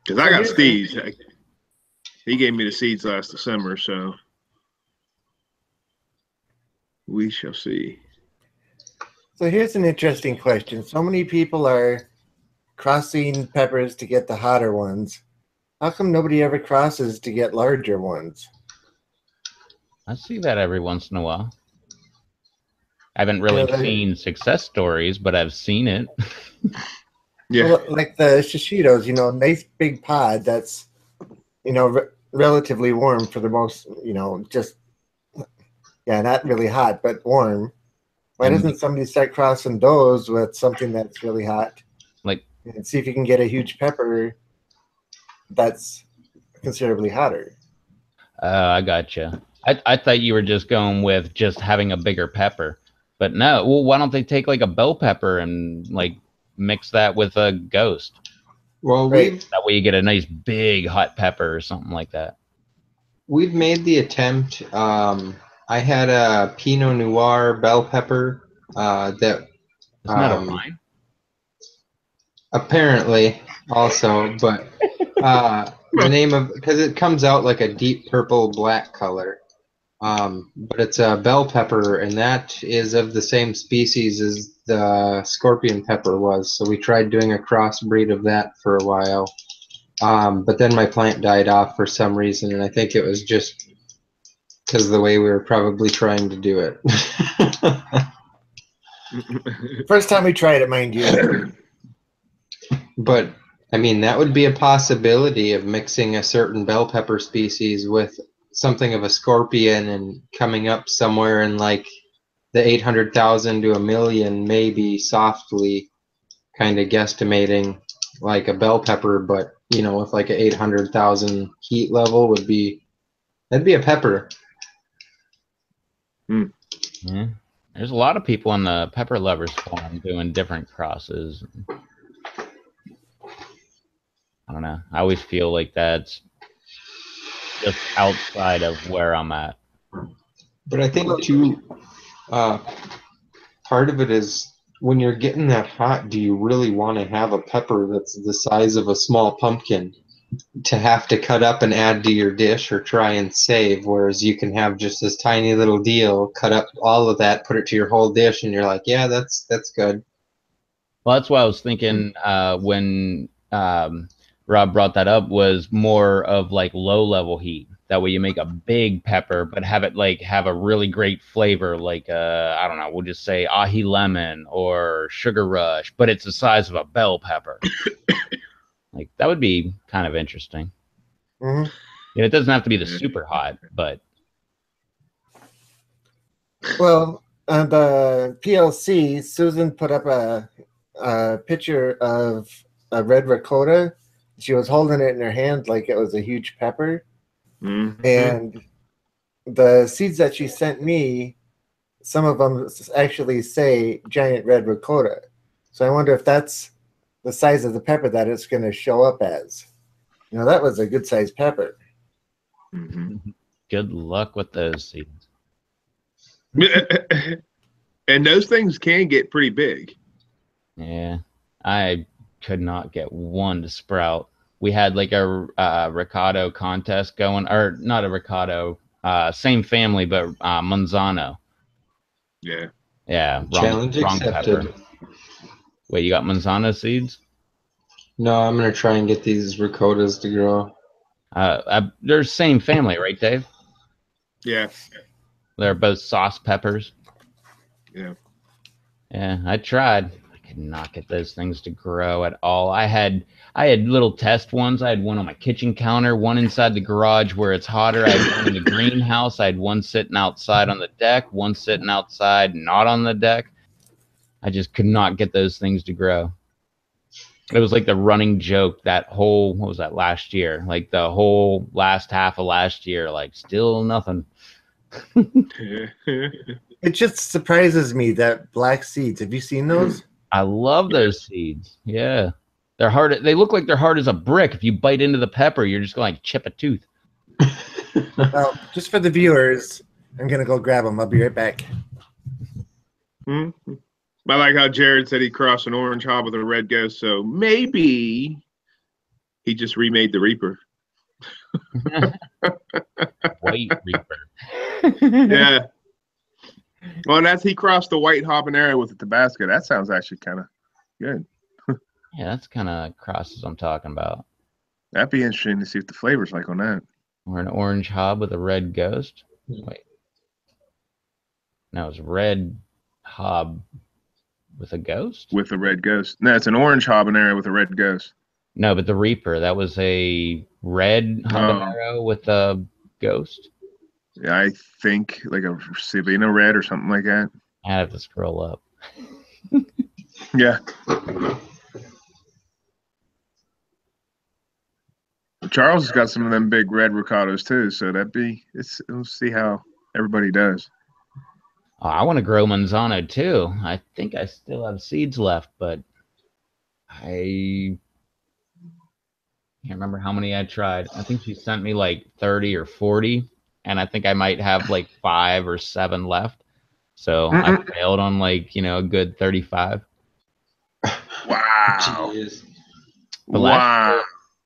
Because I got Steve's. He gave me the seeds last December, so we shall see. So here's an interesting question. So many people are crossing peppers to get the hotter ones. How come nobody ever crosses to get larger ones? I see that every once in a while. I haven't really seen success stories, but I've seen it. Yeah. Well, like the shishitos, nice big pod that's, relatively warm for the most, not really hot, but warm. Why doesn't somebody start crossing those with something that's really hot? And see if you can get a huge pepper that's considerably hotter. I gotcha. I thought you were just going with just having a bigger pepper. But no, well, why don't they take like a bell pepper and mix that with a ghost? Well, that way you get a nice big hot pepper or something like that. We've made the attempt. I had a Pinot Noir bell pepper that. Isn't that a wine? Apparently, also, but the name of, because it comes out like a deep purple black color. But it's a bell pepper, and that is of the same species as the scorpion pepper was. So we tried doing a crossbreed of that for a while. But then my plant died off for some reason, and I think it was just because of the way we were probably trying to do it. First time we tried it, mind you. But I mean, that would be a possibility of mixing a certain bell pepper species with something of a scorpion and coming up somewhere in like the 800,000 to a million, maybe softly kind of guesstimating like a bell pepper, but you know, with like a 800,000 heat level would be, that'd be a pepper. Yeah. There's a lot of people on the Pepper Lovers forum doing different crosses. I don't know. I always feel like that's just outside of where I'm at. But I think too, part of it is when you're getting that hot, do you really want to have a pepper that's the size of a small pumpkin to have to cut up and add to your dish or try and save? Whereas you can have just this tiny little deal, cut up all of that, put it to your whole dish, and you're like, yeah, that's good. Well, that's why I was thinking when Rob brought that up was more of like low level heat. That way you make a big pepper, but have it like have a really great flavor, like I don't know, we'll just say ahi lemon or sugar rush, but it's the size of a bell pepper. Like that would be kind of interesting. Mm-hmm. Yeah, it doesn't have to be the super hot, but Well, on the PLC, Susan put up a picture of a red ricotta. She was holding it in her hand like it was a huge pepper. Mm-hmm. And the seeds that she sent me, some of them actually say giant red ricotta. So I wonder if that's the size of the pepper that it's going to show up as. You know, that was a good sized pepper. Mm-hmm. good luck with those seeds. And those things can get pretty big. Yeah, I could not get one to sprout. We had like a ricotta contest going, or not a ricotta, same family, but Manzano. Yeah. Yeah, Challenge wrong accepted. pepper. Wait, you got Manzano seeds? No, I'm gonna try and get these ricottas to grow. They're same family, right, Dave? Yeah. They're both sauce peppers. Yeah. Yeah, I tried. I could not get those things to grow at all. I had little test ones. I had one on my kitchen counter, one inside the garage where it's hotter. I had one in the greenhouse. I had one sitting outside on the deck, one sitting outside not on the deck. I just could not get those things to grow. It was like the running joke that whole, what was that, last year? Like the whole last half of last year, like still nothing. It just surprises me that black seeds. Have you seen those? I love those seeds. Yeah. They're hard. They look like they're hard as a brick. If you bite into the pepper, you're just going to like chip a tooth. Well, just for the viewers, I'm going to go grab them. I'll be right back. Mm-hmm. I like how Jared said he crossed an orange hob with a red ghost, so maybe he just remade the Reaper. White Reaper. Yeah. Well, that's he crossed the white habanero with the Tabasco. That sounds actually kind of good. Yeah, that's kind of crosses I'm talking about. That'd be interesting to see what the flavor's like on that. Or an orange hob with a red ghost. Wait. No, it's red hob with a ghost? With a red ghost. No, it's an orange habanero with a red ghost. No, but the Reaper, that was a red habanero with a ghost. Yeah, I think like a Savina red or something like that. I have to scroll up. Yeah. Charles has got some of them big red ricotta's too, so we'll see how everybody does. Oh, I want to grow Manzano too. I think I still have seeds left, but I can't remember how many I tried. I think she sent me like 30 or 40, and I think I might have like 5 or 7 left. So I failed on like, a good 35. Wow. Jeez. But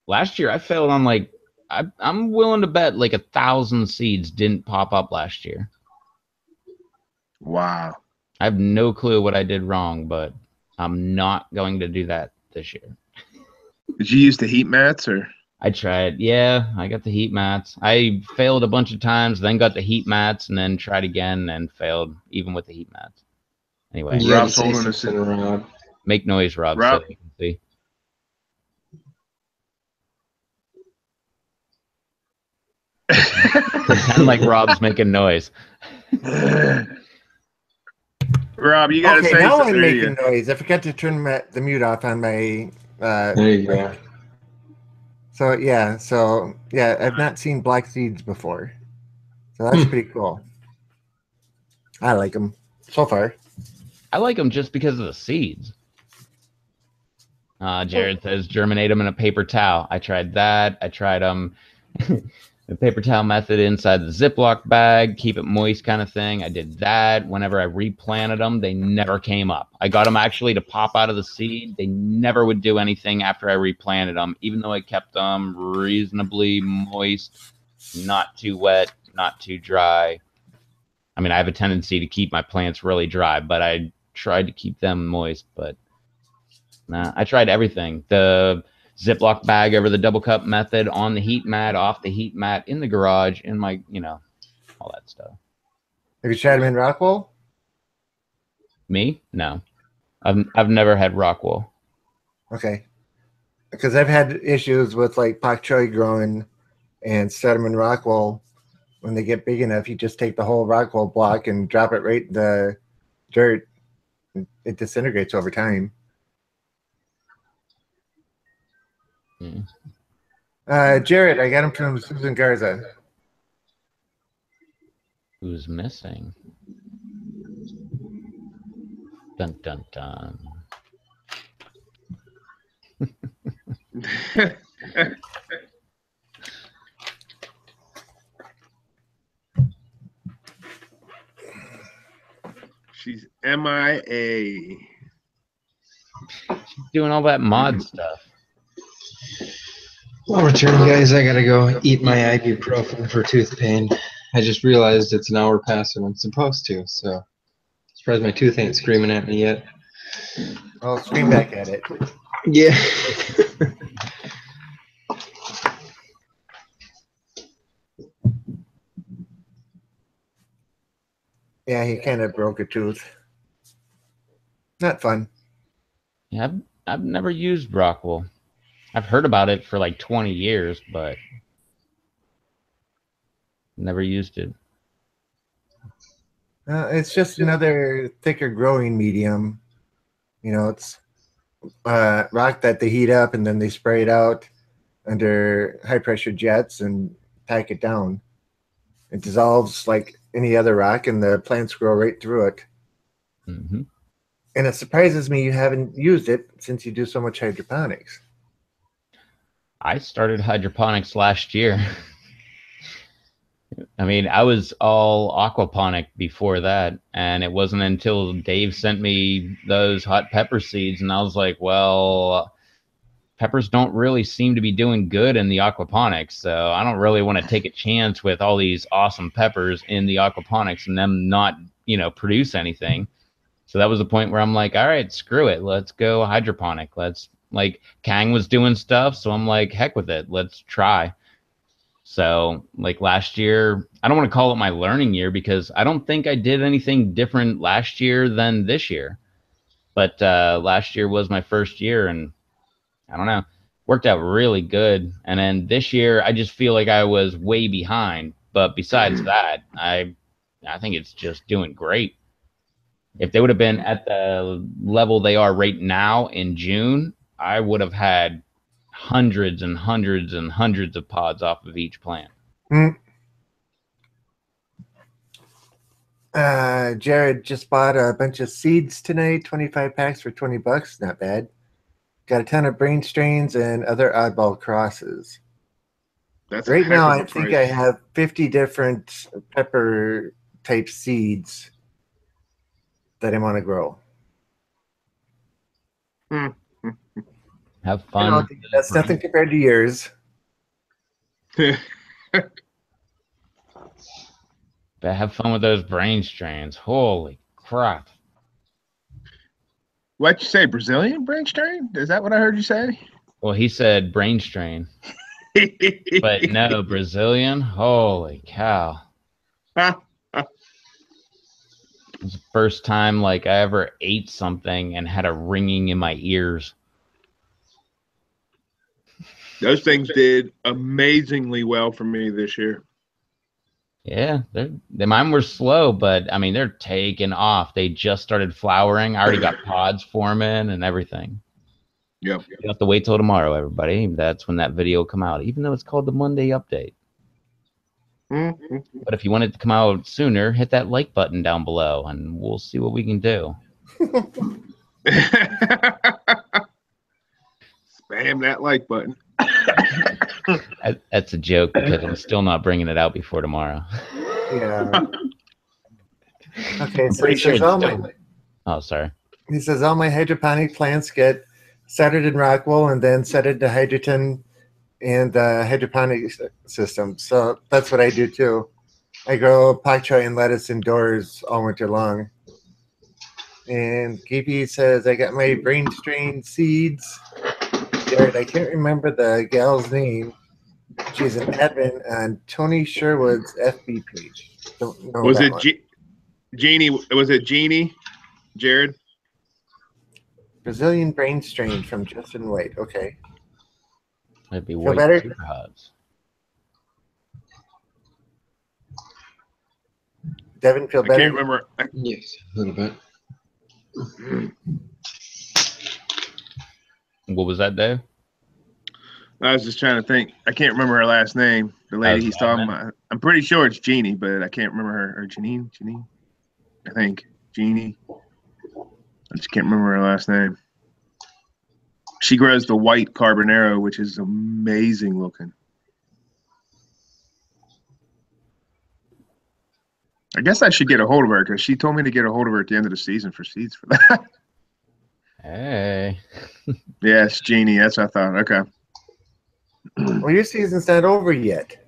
last year I failed on like I'm willing to bet like 1,000 seeds didn't pop up last year. Wow. I have no clue what I did wrong, but I'm not going to do that this year. Did you use the heat mats or? I tried. Yeah, I got the heat mats. I failed a bunch of times, then got the heat mats, and then tried again and failed even with the heat mats. Anyway, You gotta Rob's say holding us. something, Rob. make noise, Rob, Rob. so you can see. Pretend like Rob's making noise. Rob, you gotta Okay, say now something. I'm There you making noise. I forgot to turn the mute off on my. There you go. So yeah, I've not seen black seeds before, so that's pretty cool. I like them so far. I like them just because of the seeds. Jared says germinate them in a paper towel. I tried that. I tried the paper towel method inside the Ziploc bag, keep it moist kind of thing. I did that. Whenever I replanted them, they never came up. I got them actually to pop out of the seed. They never would do anything after I replanted them, even though I kept them reasonably moist, not too wet, not too dry. I mean, I have a tendency to keep my plants really dry, but I tried to keep them moist, but nah, I tried everything. The Ziploc bag over the double cup method, on the heat mat, off the heat mat, in the garage, in my, all that stuff. Have you tried them in Rockwool? Me? No. I've never had Rockwool. Okay, because I've had issues with like pak choi growing and set them in Rockwool. When they get big enough, you just take the whole Rockwool block and drop it right in the dirt. It disintegrates over time. Jared, I got him from Susan Garza. Who's missing? Dun dun dun. She's MIA. She's doing all that mod stuff. I'll return, guys. I gotta go eat my ibuprofen for tooth pain. I just realized it's an hour past when I'm supposed to, so surprised my tooth ain't screaming at me yet. I'll scream back at it. Yeah. Yeah, he kind of broke a tooth. Not fun. Yeah, I've never used Rockwool. I've heard about it for like 20 years, but never used it. It's just another thicker growing medium. It's rock that they heat up and then they spray it out under high pressure jets and pack it down. It dissolves like any other rock and the plants grow right through it. Mm-hmm. And it surprises me you haven't used it since you do so much hydroponics. I started hydroponics last year. I mean, I was all aquaponic before that, and it wasn't until Dave sent me those hot pepper seeds, and I was like, well, peppers don't really seem to be doing good in the aquaponics, so I don't really want to take a chance with all these awesome peppers in the aquaponics and them not, produce anything. So that was the point where I'm like, all right, screw it. Let's go hydroponic. Like Kang was doing stuff, so I'm like, heck with it. Let's try. So like last year, I don't want to call it my learning year because I don't think I did anything different last year than this year. But last year was my first year, and I don't know, worked out really good. And then this year, I just feel like I was way behind. But besides that, I think it's just doing great. If they would have been at the level they are right now in June, I would have had hundreds and hundreds and hundreds of pods off of each plant. Jared just bought a bunch of seeds tonight, 25 packs for $20. Not bad. Got a ton of brain strains and other oddball crosses. That's right now. I price. think I have 50 different pepper type seeds that I want to grow. Have fun. That's nothing compared to yours. But have fun with those brain strains. Holy crap. What'd you say? Brazilian brain strain? Is that what I heard you say? Well, he said brain strain. But no, Brazilian? Holy cow. It was the first time like I ever ate something and had a ringing in my ears. Those things did amazingly well for me this year. Yeah, mine were slow, but I mean they're taking off. They just started flowering. I already got pods forming and everything. Yep. You have to wait till tomorrow, everybody. That's when that video will come out, even though it's called the Monday update. Mm-hmm. But if you want it to come out sooner, hit that like button down below, and we'll see what we can do. Spam that like button. That's a joke because I'm still not bringing it out before tomorrow. Yeah. Okay, so Pretty he sure says Oh, sorry. He says all my hydroponic plants get settled in rock wool and then set into hydrogen and the hydroponic system. So that's what I do too. I grow pak choi and lettuce indoors all winter long. And KP says I got my brain strain seeds. Jared, I can't remember the gal's name. She's an admin on Tony Sherwood's FB page. Don't know Was that it one. Jeannie? Was it Jeannie? Jared? Brazilian brain strain from Justin White. Okay. That'd be Feel white better? super hubs. Devin, feel I better? can't remember. Yes, a little bit. What was that, Dave? I was just trying to think. I can't remember her last name. The lady he's talking about. I'm pretty sure it's Jeannie, but I can't remember her. Or Janine? I think. Jeannie. I just can't remember her last name. She grows the white carbonero, which is amazing looking. I guess I should get a hold of her because she told me to get a hold of her at the end of the season for seeds for that. Hey. Yeah, it's Jeannie. That's what I thought. Okay. Well, your season's not over yet.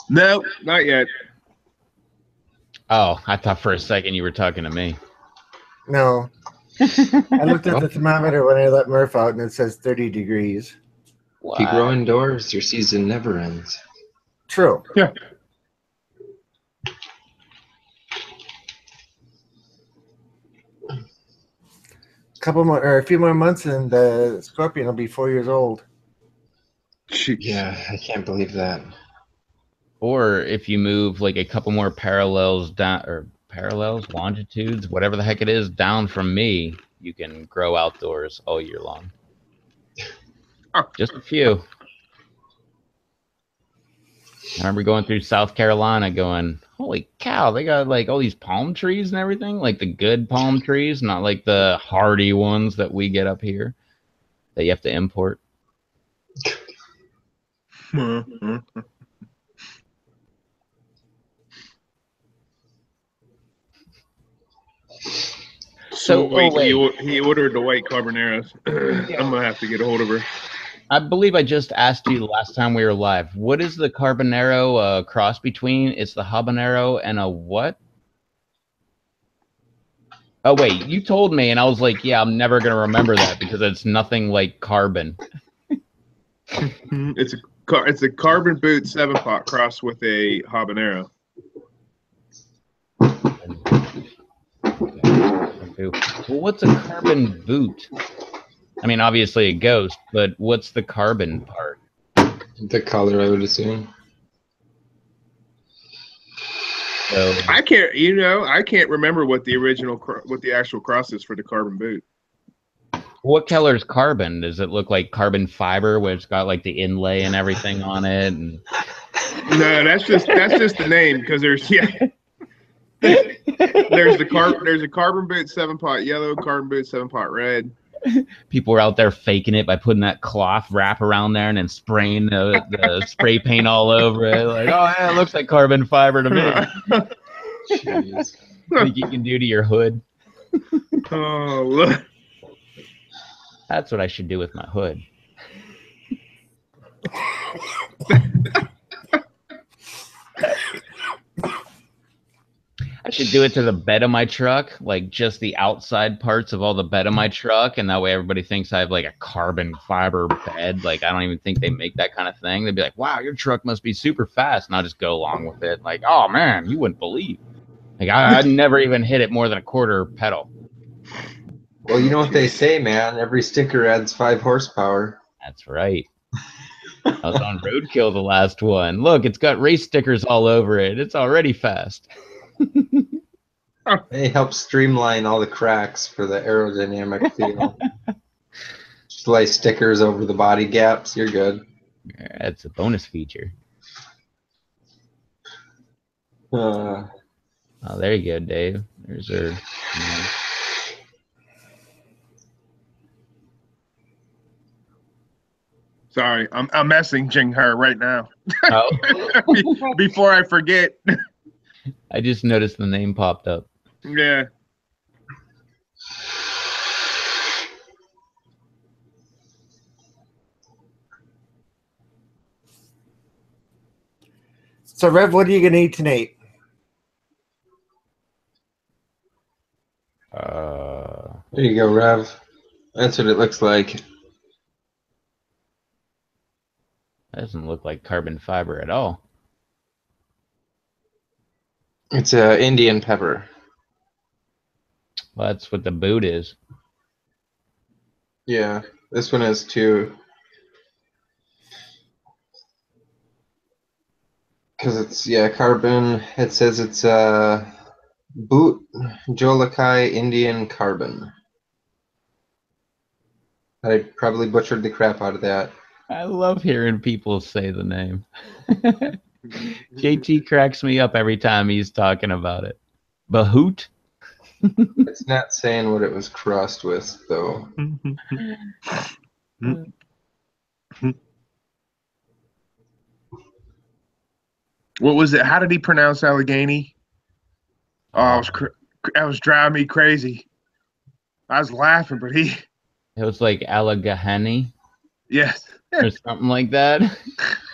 No, not yet. Oh, I thought for a second you were talking to me. No. I looked at the thermometer when I let Murph out, and it says 30 degrees. If you grow indoors, your season never ends. True. Yeah. A few more months, and the scorpion will be 4 years old. Jeez. Yeah, I can't believe that. Or if you move like a couple more parallels down, or parallels, longitudes, whatever the heck it is, down from me, you can grow outdoors all year long. Just a few. I remember going through South Carolina going, holy cow, they got like all these palm trees and everything, like the good palm trees, not like the hardy ones that we get up here that you have to import. So he ordered the white carboneros. I'm gonna have to get a hold of her. I believe I just asked you the last time we were live. What is the carbonero cross between? It's the habanero and a what? Oh wait, you told me, and I was like, yeah, I'm never gonna remember that because it's nothing like carbon. It's a carbon boot 7-pot cross with a habanero. Well, what's a carbon boot? I mean, obviously a ghost, but what's the carbon part? The color, I would assume. So I can't remember what the actual cross is for the carbon boot. what color is carbon? Does it look like carbon fiber, where it's got like the inlay and everything on it? And... No, that's just the name because there's there's a carbon boot 7-pot yellow, carbon boot 7-pot red. People were out there faking it by putting that cloth wrap around there and then spraying the spray paint all over it. Like, oh yeah, it looks like carbon fiber to me. Jeez. What you can do to your hood. Oh, look. That's what I should do with my hood. I should do it to the bed of my truck, like just the outside parts of all the bed of my truck, and that way everybody thinks I have like a carbon fiber bed. Like I don't even think they make that kind of thing. They'd be like, "Wow, your truck must be super fast," and I'll just go along with it. Like, "Oh man, you wouldn't believe." Like I'd never even hit it more than a quarter pedal. Well, you know what they say, man. Every sticker adds 5 horsepower. That's right. I was on Roadkill the last one. Look, it's got race stickers all over it. It's already fast. They help streamline all the cracks for the aerodynamic feel. Just lay stickers over the body gaps. You're good. That's a bonus feature. Uh, Oh, there you go, Dave. There's our. Sorry, I'm messaging her right now. Oh. Before I forget. I just noticed the name popped up. Yeah. So, Rev, what are you going to eat tonight? There you go, Rev. That's what it looks like. That doesn't look like carbon fiber at all. It's a Indian pepper. Well, that's what the boot is. Yeah, this one is too. Because it's, yeah, carbon. It says it's boot Jolokai Indian carbon. I probably butchered the crap out of that. I love hearing people say the name. JT cracks me up every time he's talking about it. Bahoot? It's not saying what it was crossed with, though. What was it? How did he pronounce Allegheny? Oh, that was driving me crazy. I was laughing, but he. It was like Allegheny. Yes. Or something like that.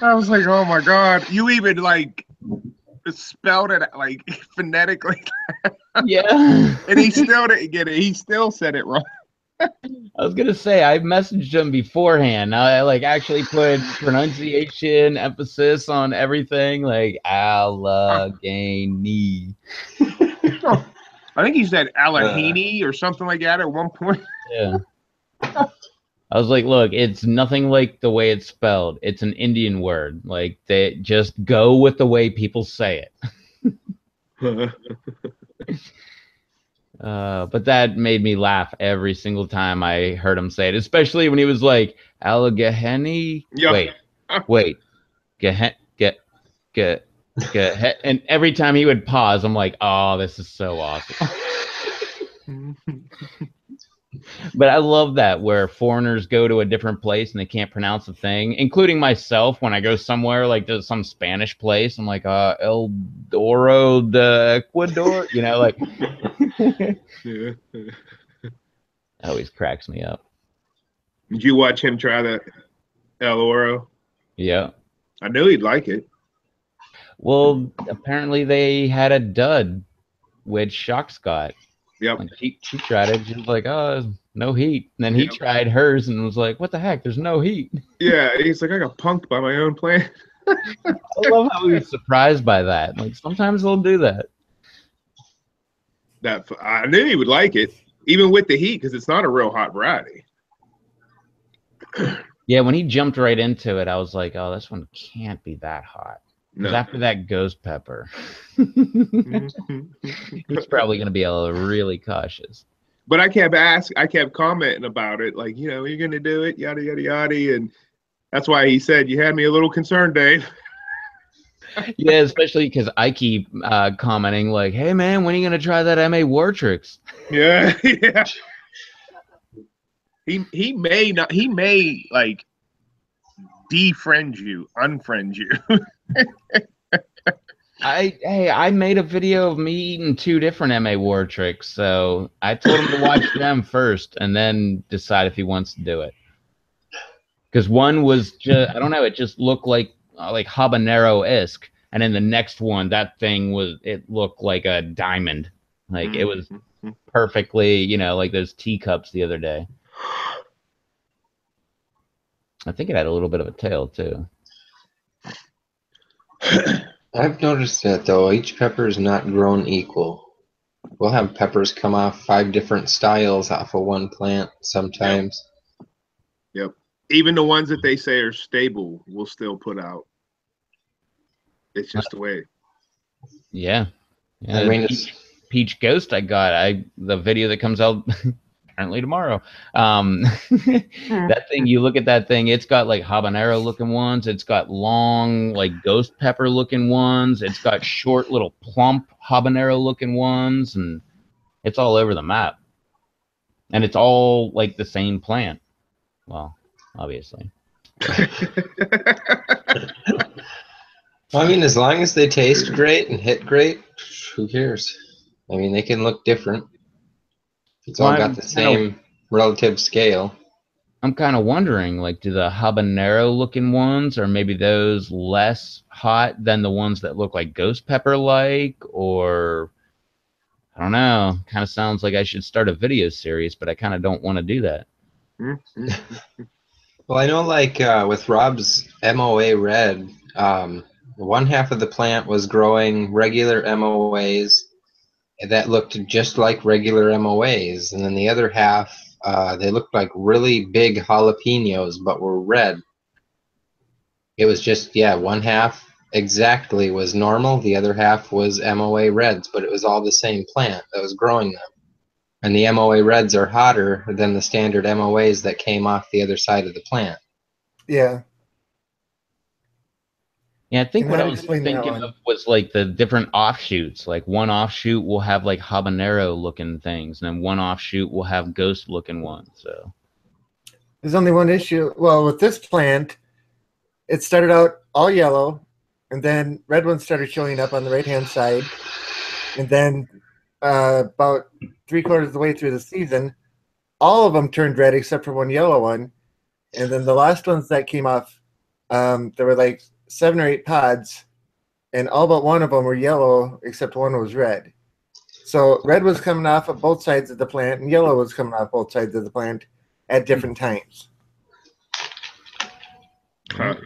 I was like, oh my God. You even like spelled it like phonetically. Yeah. And he still didn't get it. He still said it wrong. I was gonna say I messaged him beforehand. I like actually put pronunciation, emphasis on everything, like Allegheny. I think he said Allegheny or something like that at one point. Yeah. I was like, look, it's nothing like the way it's spelled. It's an Indian word. Like they just go with the way people say it. But that made me laugh every single time I heard him say it, especially when he was like, Allegheny. Yeah. Wait. Get. And every time he would pause, I'm like, oh, this is so awesome. But I love that where foreigners go to a different place and they can't pronounce a thing, including myself when I go somewhere like to some Spanish place. I'm like, El Doro de Ecuador, you know, like. Always cracks me up. Did you watch him try the El Oro? Yeah. I knew he'd like it. Well, apparently they had a dud with Shock Scott. Yep. Like she tried it. She was like, oh, no heat. And then he tried hers and was like, what the heck? There's no heat. Yeah. He's like, I got punked by my own plant. I love how he was surprised by that. Like sometimes they'll do that. I knew he would like it, even with the heat, because it's not a real hot variety. Yeah, when he jumped right into it, I was like, oh, this one can't be that hot. Because after that ghost pepper, he's probably going to be really cautious. But I kept commenting about it, like, you know, you're going to do it, yada, yada, yada. And that's why he said, you had me a little concerned, Dave. Yeah, especially because I keep commenting like, hey, man, when are you going to try that MA Wartrix? Yeah, yeah. He may like defriend you, unfriend you. I made a video of me eating 2 different MA Wartrix, so I told him to watch them first and then decide if he wants to do it. Because one was just, I don't know, it just looked like like habanero-esque, and then the next one, that thing it looked like a diamond. Like it was perfectly, you know, like those teacups the other day. I think it had a little bit of a tail too. I've noticed that though, each pepper is not grown equal. We'll have peppers come off 5 different styles off of one plant sometimes. Yep. Even the ones that they say are stable will still put out. It's just the way. Yeah. I mean, Peach Ghost I got. The video that comes out apparently tomorrow. That thing, you look at that thing, it's got like habanero looking ones, it's got long like ghost pepper looking ones, it's got short little plump habanero looking ones, and it's all over the map. And it's all like the same plant. Well, obviously. I mean, as long as they taste great and hit great, who cares? I mean, they can look different. It's all got the same relative scale. I'm kind of wondering, like, do the habanero looking ones, or maybe those less hot than the ones that look like ghost pepper like, or I don't know. Kind of sounds like I should start a video series, but I kind of don't want to do that. Well, I know, like with Rob's MOA Red, one half of the plant was growing regular MOAs that looked just like regular MOAs, and then the other half, they looked like really big jalapenos, but were red. It was just, yeah, one half exactly was normal, the other half was MOA Reds, but it was all the same plant that was growing them. And the MOA Reds are hotter than the standard MOAs that came off the other side of the plant. Yeah. Yeah, I think what I was thinking of was like the different offshoots. Like one offshoot will have like habanero looking things, and then one offshoot will have ghost looking ones. So there's only one issue. Well, with this plant, it started out all yellow, and then red ones started showing up on the right-hand side. And then about 3/4 of the way through the season, all of them turned red except for one yellow one. And then the last ones that came off, there were like 7 or 8 pods, and all but one of them were yellow except one was red. So red was coming off of both sides of the plant, and yellow was coming off both sides of the plant at different times. Huh.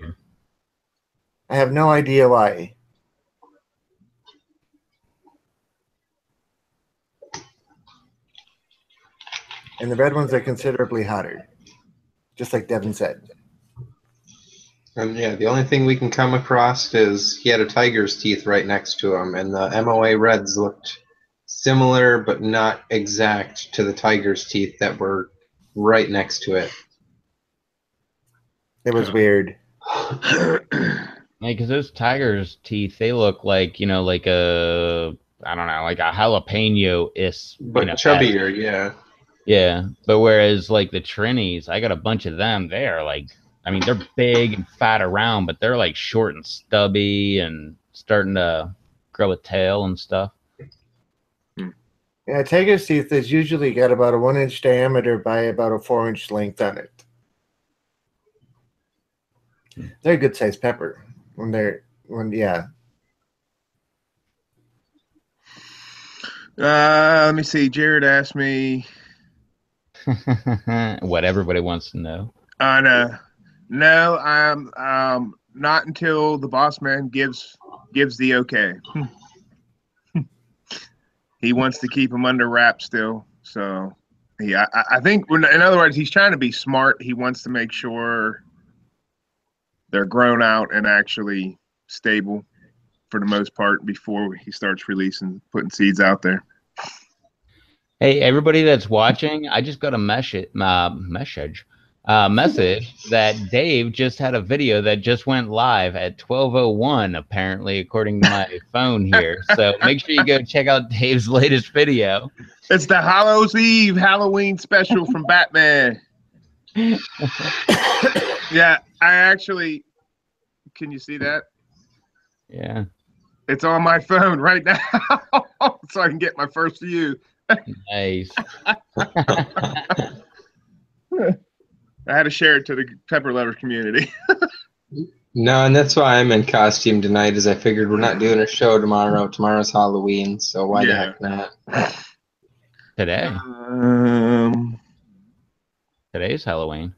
I have no idea why. And the red ones are considerably hotter, just like Devin said. And yeah, the only thing we can come across is he had a tiger's teeth right next to him, and the MOA Reds looked similar but not exact to the tiger's teeth that were right next to it. It was weird. Like, because those tiger's teeth, they look like, you know, like a, I don't know, like a jalapeno is, but chubbier, yeah. Yeah, but whereas like the Trinis, I got a bunch of them. They are like, I mean, they're big and fat around, but they're like short and stubby and starting to grow a tail and stuff. Yeah, tiger's teeth is usually got about a 1-inch diameter by about a 4-inch length on it. They're a good sized pepper yeah. Let me see. Jared asked me what everybody wants to know. No, I'm not until the boss man gives the okay. He wants to keep him under wraps still. So yeah, I think in other words, he's trying to be smart. He wants to make sure they're grown out and actually stable for the most part before he starts putting seeds out there. Hey, everybody that's watching, I just got a message that Dave just had a video that just went live at 12:01, apparently, according to my phone here. So make sure you go check out Dave's latest video. It's the Hallows Eve Halloween special from Batman. Yeah, I actually, can you see that? Yeah. It's on my phone right now, so I can get my first view. Nice. I had to share it to the pepper lover community. No, and that's why I'm in costume tonight, is I figured we're not doing a show tomorrow. Tomorrow's Halloween, so why the heck not? Today. Today's Halloween.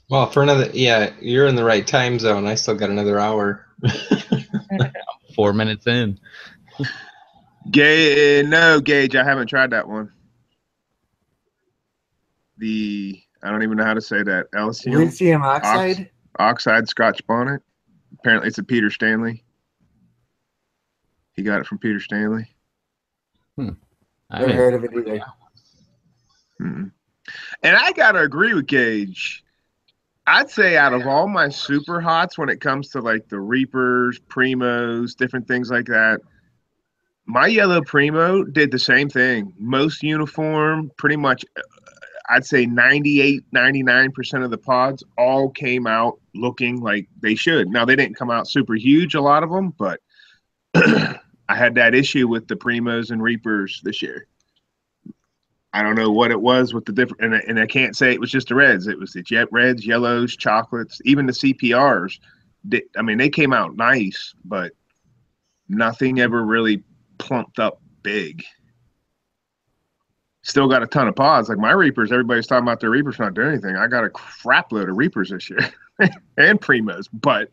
Well, for another, yeah, you're in the right time zone. I still got another hour. 4 minutes in. No, Gage, I haven't tried that one. I don't even know how to say that. Lithium oxide? Oxide Scotch bonnet. Apparently it's a Peter Stanley. He got it from Peter Stanley. Never heard of it either. Mm-mm. And I gotta agree with Gage. I'd say out of all my super hots, when it comes to like the Reapers, Primos, different things like that, my yellow Primo did the same thing. Most uniform, pretty much, I'd say 98, 99% of the pods all came out looking like they should. Now, they didn't come out super huge, a lot of them, but I had that issue with the Primos and Reapers this year. I don't know what it was with the different, and I can't say it was just the reds. It was the jet reds, yellows, chocolates, even the CPRs. I mean, they came out nice, but nothing ever really plumped up big. Still got a ton of pods. Like my Reapers, everybody's talking about their Reapers not doing anything. I got a crap load of Reapers this year and Primos, but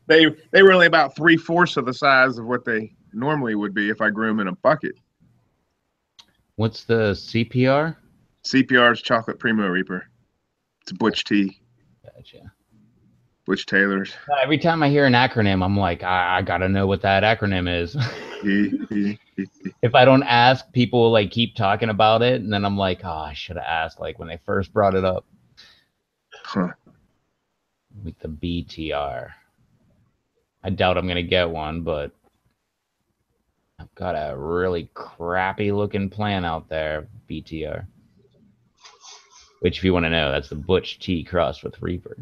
they were only about 3/4 of the size of what they normally would be if I grew them in a bucket. What's the CPR? CPR's Chocolate Primo Reaper. It's a Butch T. Gotcha. Butch Taylor's. Every time I hear an acronym, I'm like, I gotta know what that acronym is. If I don't ask, people will like keep talking about it, and then I'm like, oh, I should have asked like when they first brought it up. Huh. With the BTR. I doubt I'm gonna get one, but I've got a really crappy looking plan out there, BTR. Which, if you want to know, that's the Butch T crossed with Reaper.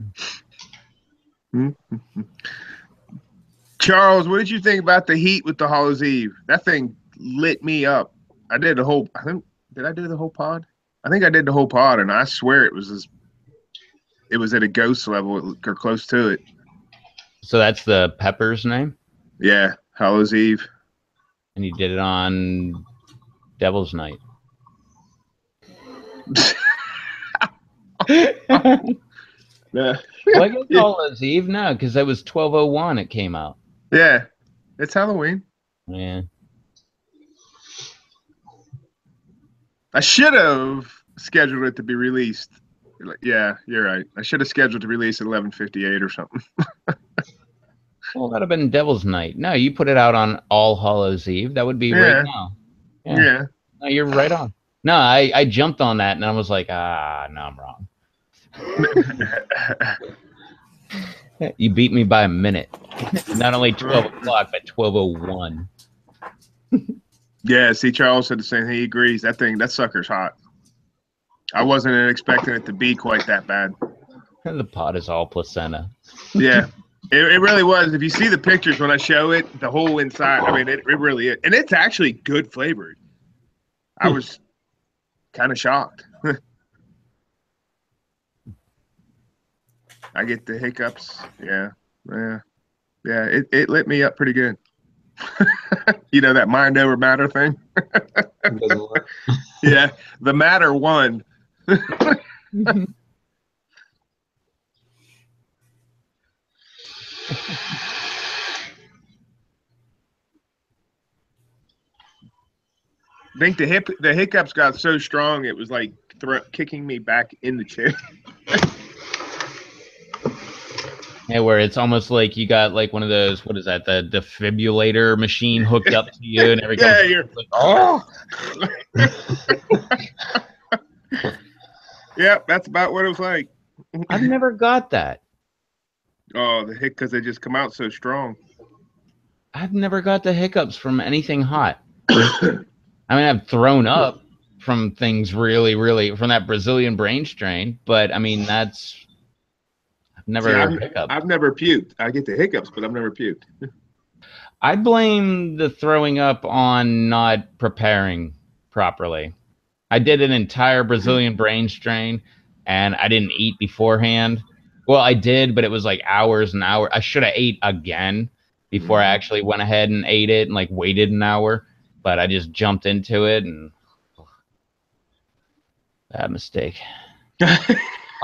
Charles, what did you think about the heat with the Hallows Eve? That thing lit me up. Did I do the whole pod? I think I did the whole pod, and I swear it was at a ghost level or close to it. So that's the Pepper's name? Yeah, Hallows Eve. And you did it on Devil's Night. Yeah. Well, I guess Hallows Eve? No, because that was 12:01 it came out. Yeah, it's Halloween. Yeah. I should have scheduled it to be released. Yeah, you're right. I should have scheduled to release at 11:58 or something. Well, that'd have been Devil's Night. No, you put it out on All Hallows Eve. That would be right now. Yeah. No, you're right on. No, I jumped on that and I was like, no, I'm wrong. You beat me by a minute. Not only 12 o'clock, but 12:01. Yeah, see, Charles said the same thing. He agrees. That sucker's hot. I wasn't expecting it to be quite that bad. The pot is all placenta. Yeah, it really was. If you see the pictures when I show it, the whole inside, I mean, it really is. And it's actually good flavored. I was kind of shocked. I get the hiccups. Yeah. It lit me up pretty good. You know that mind over matter thing? Yeah, the matter won. I think the hiccups got so strong it was like kicking me back in the chair. Yeah, where it's almost like you got like one of those, what is that, the defibrillator machine hooked up to you, and every yeah, you're like, oh. Yep, that's about what it was like. I've never got that. Oh, the hic, because they just come out so strong. I've never got the hiccups from anything hot. I mean, I've thrown up from things really from that Brazilian brain strain, but I mean, that's I've never puked. I get the hiccups, but I've never puked. I blame the throwing up on not preparing properly. I did an entire Brazilian brain strain, and I didn't eat beforehand. Well, I did, but it was like hours and hours. I should have ate again before I actually went ahead and ate it and like waited an hour. But I just jumped into it and bad mistake.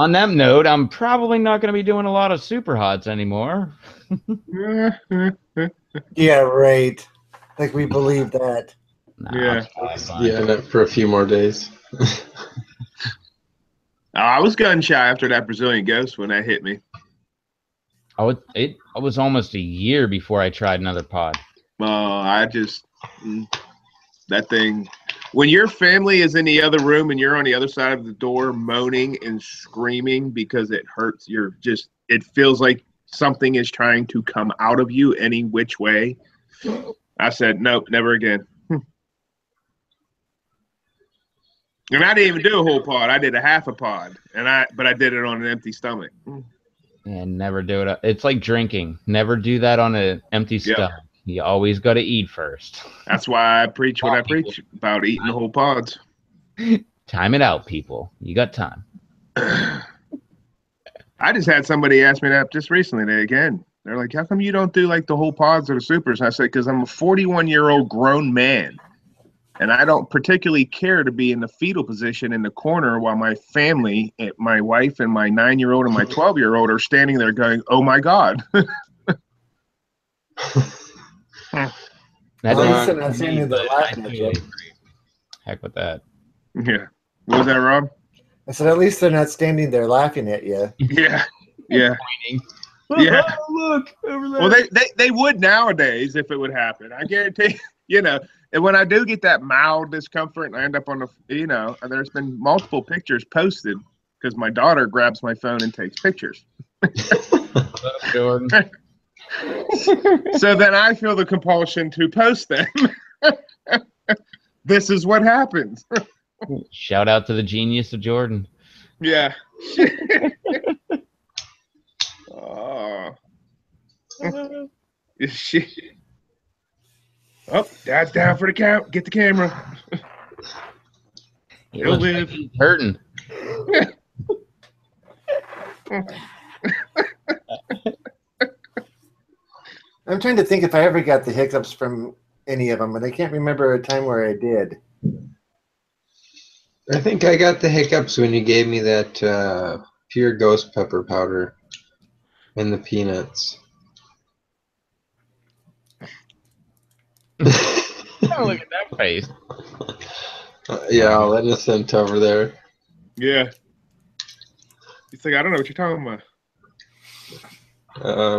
On that note, I'm probably not going to be doing a lot of super hots anymore. Yeah, right. Like we believe that. Nah, Yeah. Yeah, not for a few more days. I was gun shy after that Brazilian ghost when that hit me. It was almost a year before I tried another pod. I just that thing. When your family is in the other room and you're on the other side of the door moaning and screaming because it hurts, it feels like something is trying to come out of you any which way. I said, nope, never again. And I didn't even do a whole pod. I did a half a pod, but I did it on an empty stomach. And never do it. It's like drinking. Never do that on an empty stomach. You always got to eat first. That's why I preach what I preach about eating the whole pods. Time it out, people. You got time. I just had somebody ask me that just recently. They're like, how come you don't do like the whole pods or the supers? And I said, because I'm a 41-year-old grown man. And I don't particularly care to be in the fetal position in the corner while my family, my wife and my 9-year-old and my 12-year-old are standing there going, oh my God. That heck with that. Yeah. Was that wrong? I said, at least they're not standing there laughing at you. Yeah. Yeah. Yeah. Oh, look over there. Well, they would nowadays if it would happen. I guarantee, and when I do get that mild discomfort and I end up on there's been multiple pictures posted because my daughter grabs my phone and takes pictures. Jordan. So then I feel the compulsion to post them. This is what happens. Shout out to the genius of Jordan. Yeah. Oh. Shit. Oh, Dad's down for the count. Get the camera. He'll live. He's hurting. I'm trying to think if I ever got the hiccups from any of them, but I can't remember a time where I did. I think I got the hiccups when you gave me that pure ghost pepper powder and the peanuts. Oh, look at that face. Yeah, all innocent over there. Yeah. He's like, I don't know what you're talking about.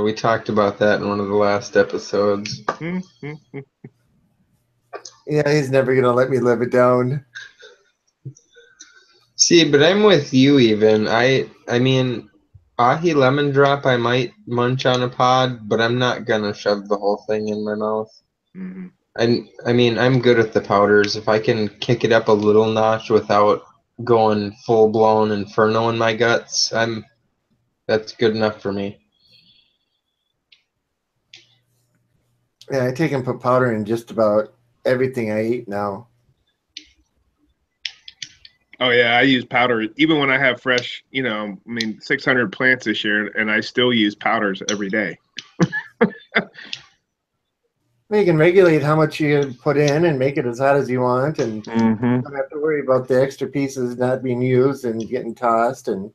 We talked about that in one of the last episodes. Yeah, he's never going to let me live it down. See, but I'm with you even. I mean, ahi lemon drop I might munch on a pod, but I'm not going to shove the whole thing in my mouth. Mm-hmm. I mean, I'm good with the powders. If I can kick it up a little notch without going full-blown inferno in my guts, that's good enough for me. Yeah, I take and put powder in just about everything I eat now. Oh, yeah, I use powder. Even when I have fresh, 600 plants this year, and I still use powders every day. Well, you can regulate how much you put in and make it as hot as you want, and you don't have to worry about the extra pieces not being used and getting tossed. And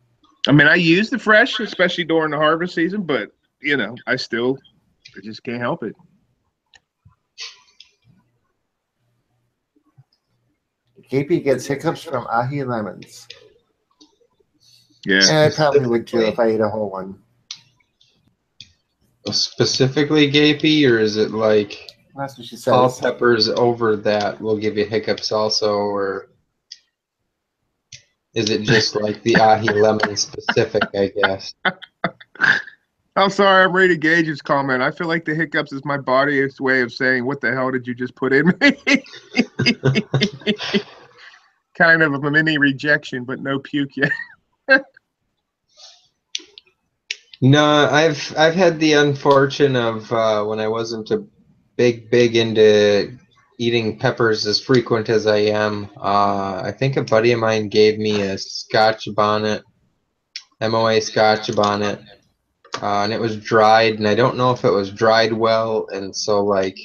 I use the fresh, especially during the harvest season, but, I just can't help it. KP gets hiccups from ahi lemons. Yeah. And I probably would too if I ate a whole one. Specifically gapey, or is it like that's what she says. All peppers over that will give you hiccups also, or is it just like the ahi lemon specific, I guess? I'm sorry, I'm ready to gauge his comment. I feel like the hiccups is my body's way of saying, what the hell did you just put in me? Kind of a mini rejection, but no puke yet. No, I've had the unfortune of when I wasn't a big into eating peppers as frequent as I am. I think a buddy of mine gave me a Scotch bonnet MOA Scotch bonnet, and it was dried, and I don't know if it was dried well, and so like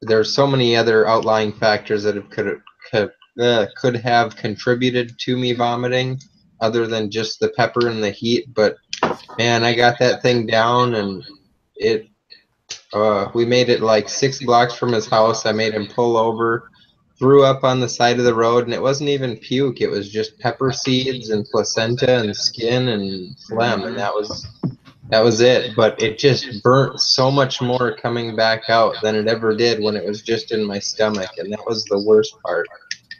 there's so many other outlying factors that could have contributed to me vomiting, other than just the pepper and the heat. But man, I got that thing down, and we made it like 6 blocks from his house. I made him pull over, threw up on the side of the road, and it wasn't even puke. It was just pepper seeds and placenta and skin and phlegm, and that was it. But it just burnt so much more coming back out than it ever did when it was just in my stomach, and that was the worst part.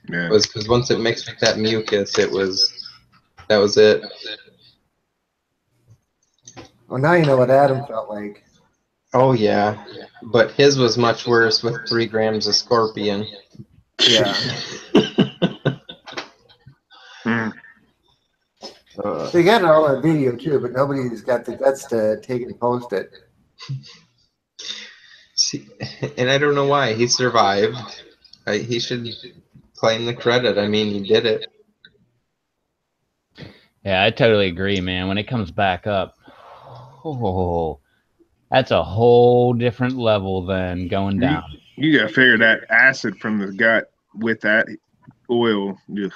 Yeah. Was because once it mixed with that mucus, that was it. Well, now you know what Adam felt like. Oh yeah, but his was much worse with 3 grams of scorpion. Yeah. They got it all on video too, but nobody's got the guts to take and post it. See, and I don't know why he survived. He should claim the credit. I mean, he did it. Yeah, I totally agree, man. When it comes back up, oh, that's a whole different level than going down. You gotta figure that acid from the gut with that oil. Ugh.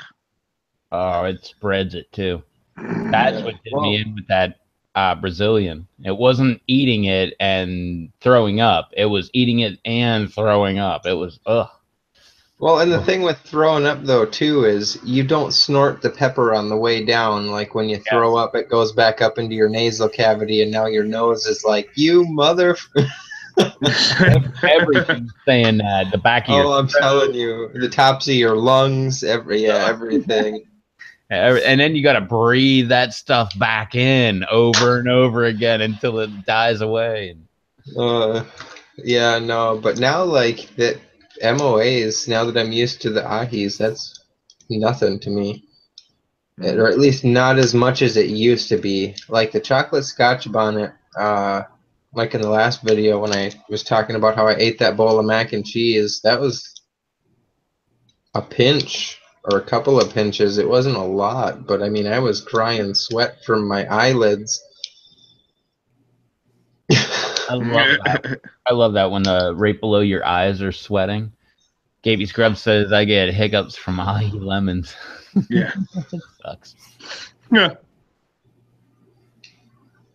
Oh, it spreads it too. That's what did me in with that Brazilian. It wasn't eating it and throwing up. It was eating it and throwing up. It was, ugh. Well, and the thing with throwing up, though, too, is you don't snort the pepper on the way down. Like when you throw up, it goes back up into your nasal cavity, and now your nose is like, you mother... Everything's saying that. The back of your I'm telling you. The tops of your lungs, everything. And then you got to breathe that stuff back in over and over again until it dies away. Yeah, no, but now, like, that MOAs, now that I'm used to the ahis, that's nothing to me. Or at least not as much as it used to be. Like the chocolate scotch bonnet, like in the last video when I was talking about how I ate that bowl of mac and cheese, that was a pinch or a couple of pinches. It wasn't a lot, but I mean, I was crying sweat from my eyelids. I love that. I love that when right below your eyes are sweating. Gaby Scrub says I get hiccups from ahi lemons. Yeah. It sucks. Yeah.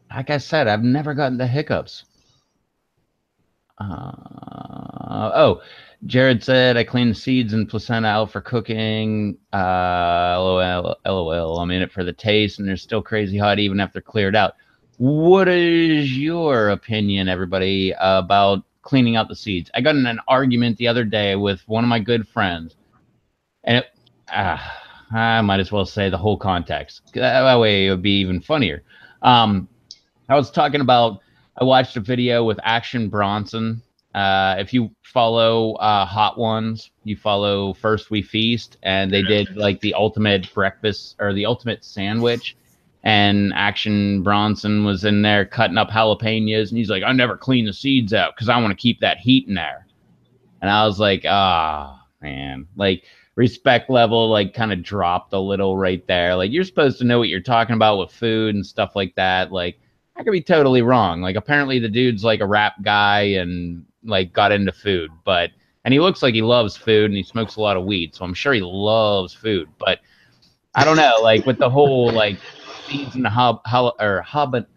Like I said, I've never gotten the hiccups. Jared said I clean the seeds and placenta out for cooking. LOL. I'm in it for the taste, and they're still crazy hot even after cleared out. What is your opinion, everybody, about cleaning out the seeds? I got in an argument the other day with one of my good friends, and I might as well say the whole context. That way it would be even funnier. I was talking about, I watched a video with Action Bronson. If you follow Hot Ones, you follow First We Feast, and they did like the ultimate breakfast or the ultimate sandwich. And Action Bronson was in there cutting up jalapenos, and he's like, I never clean the seeds out because I want to keep that heat in there. And I was like, man, like respect level, like kind of dropped a little right there. Like you're supposed to know what you're talking about with food and stuff like that. Like I could be totally wrong. Like apparently the dude's like a rap guy and like got into food, and he looks like he loves food and he smokes a lot of weed. So I'm sure he loves food, but I don't know, like with the whole like seeds in the jalapeno.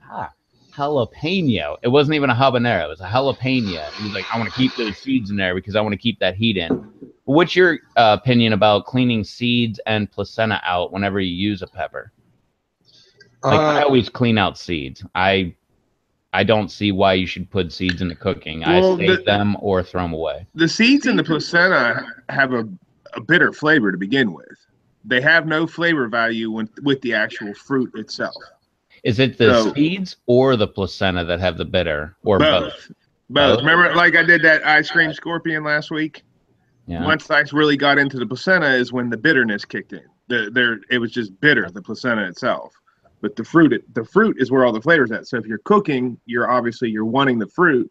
It wasn't even a habanero. It was a jalapeno. And he's like, I want to keep those seeds in there because I want to keep that heat in. What's your opinion about cleaning seeds and placenta out whenever you use a pepper? Like I always clean out seeds. I don't see why you should put seeds into cooking. I save them or throw them away. The seeds in the placenta have a bitter flavor to begin with. They have no flavor value with the actual fruit itself. Is it the seeds or the placenta that have the bitter, or both? Both. Remember, like I did that ice cream scorpion last week? Yeah. Once I really got into the placenta is when the bitterness kicked in. It was just bitter, the placenta itself. But the fruit is where all the flavor's at. So if you're cooking, you're wanting the fruit.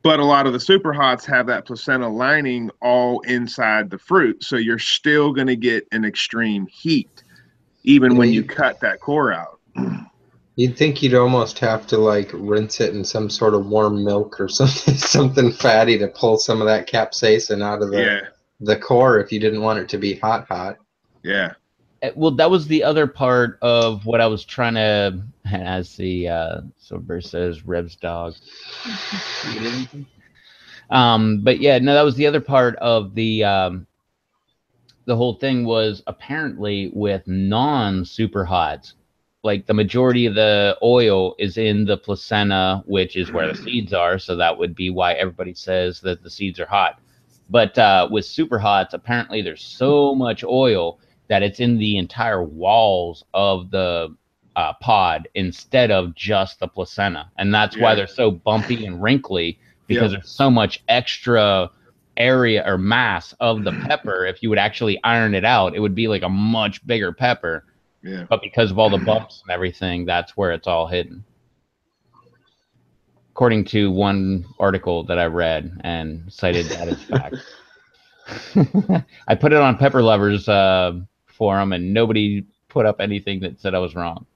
But a lot of the super hots have that placenta lining all inside the fruit. So you're still going to get an extreme heat, even when you cut that core out. You'd think you'd almost have to like rinse it in some sort of warm milk or something, something fatty to pull some of that capsaicin out of the core if you didn't want it to be hot. Yeah. Well, that was the other part of what I was trying to, as the Silver says, Rev's dog. But yeah, no, that was the other part of the whole thing was apparently with non-super hots, like the majority of the oil is in the placenta, which is where the seeds are. So that would be why everybody says that the seeds are hot. But with super hots, apparently there's so much oil that it's in the entire walls of the pod instead of just the placenta. And that's why they're so bumpy and wrinkly, because there's so much extra area or mass of the pepper. If you would actually iron it out, it would be like a much bigger pepper. Yeah. But because of all the bumps and everything, that's where it's all hidden. According to one article that I read and cited that as fact. I put it on Pepper Lovers forum, and nobody put up anything that said I was wrong.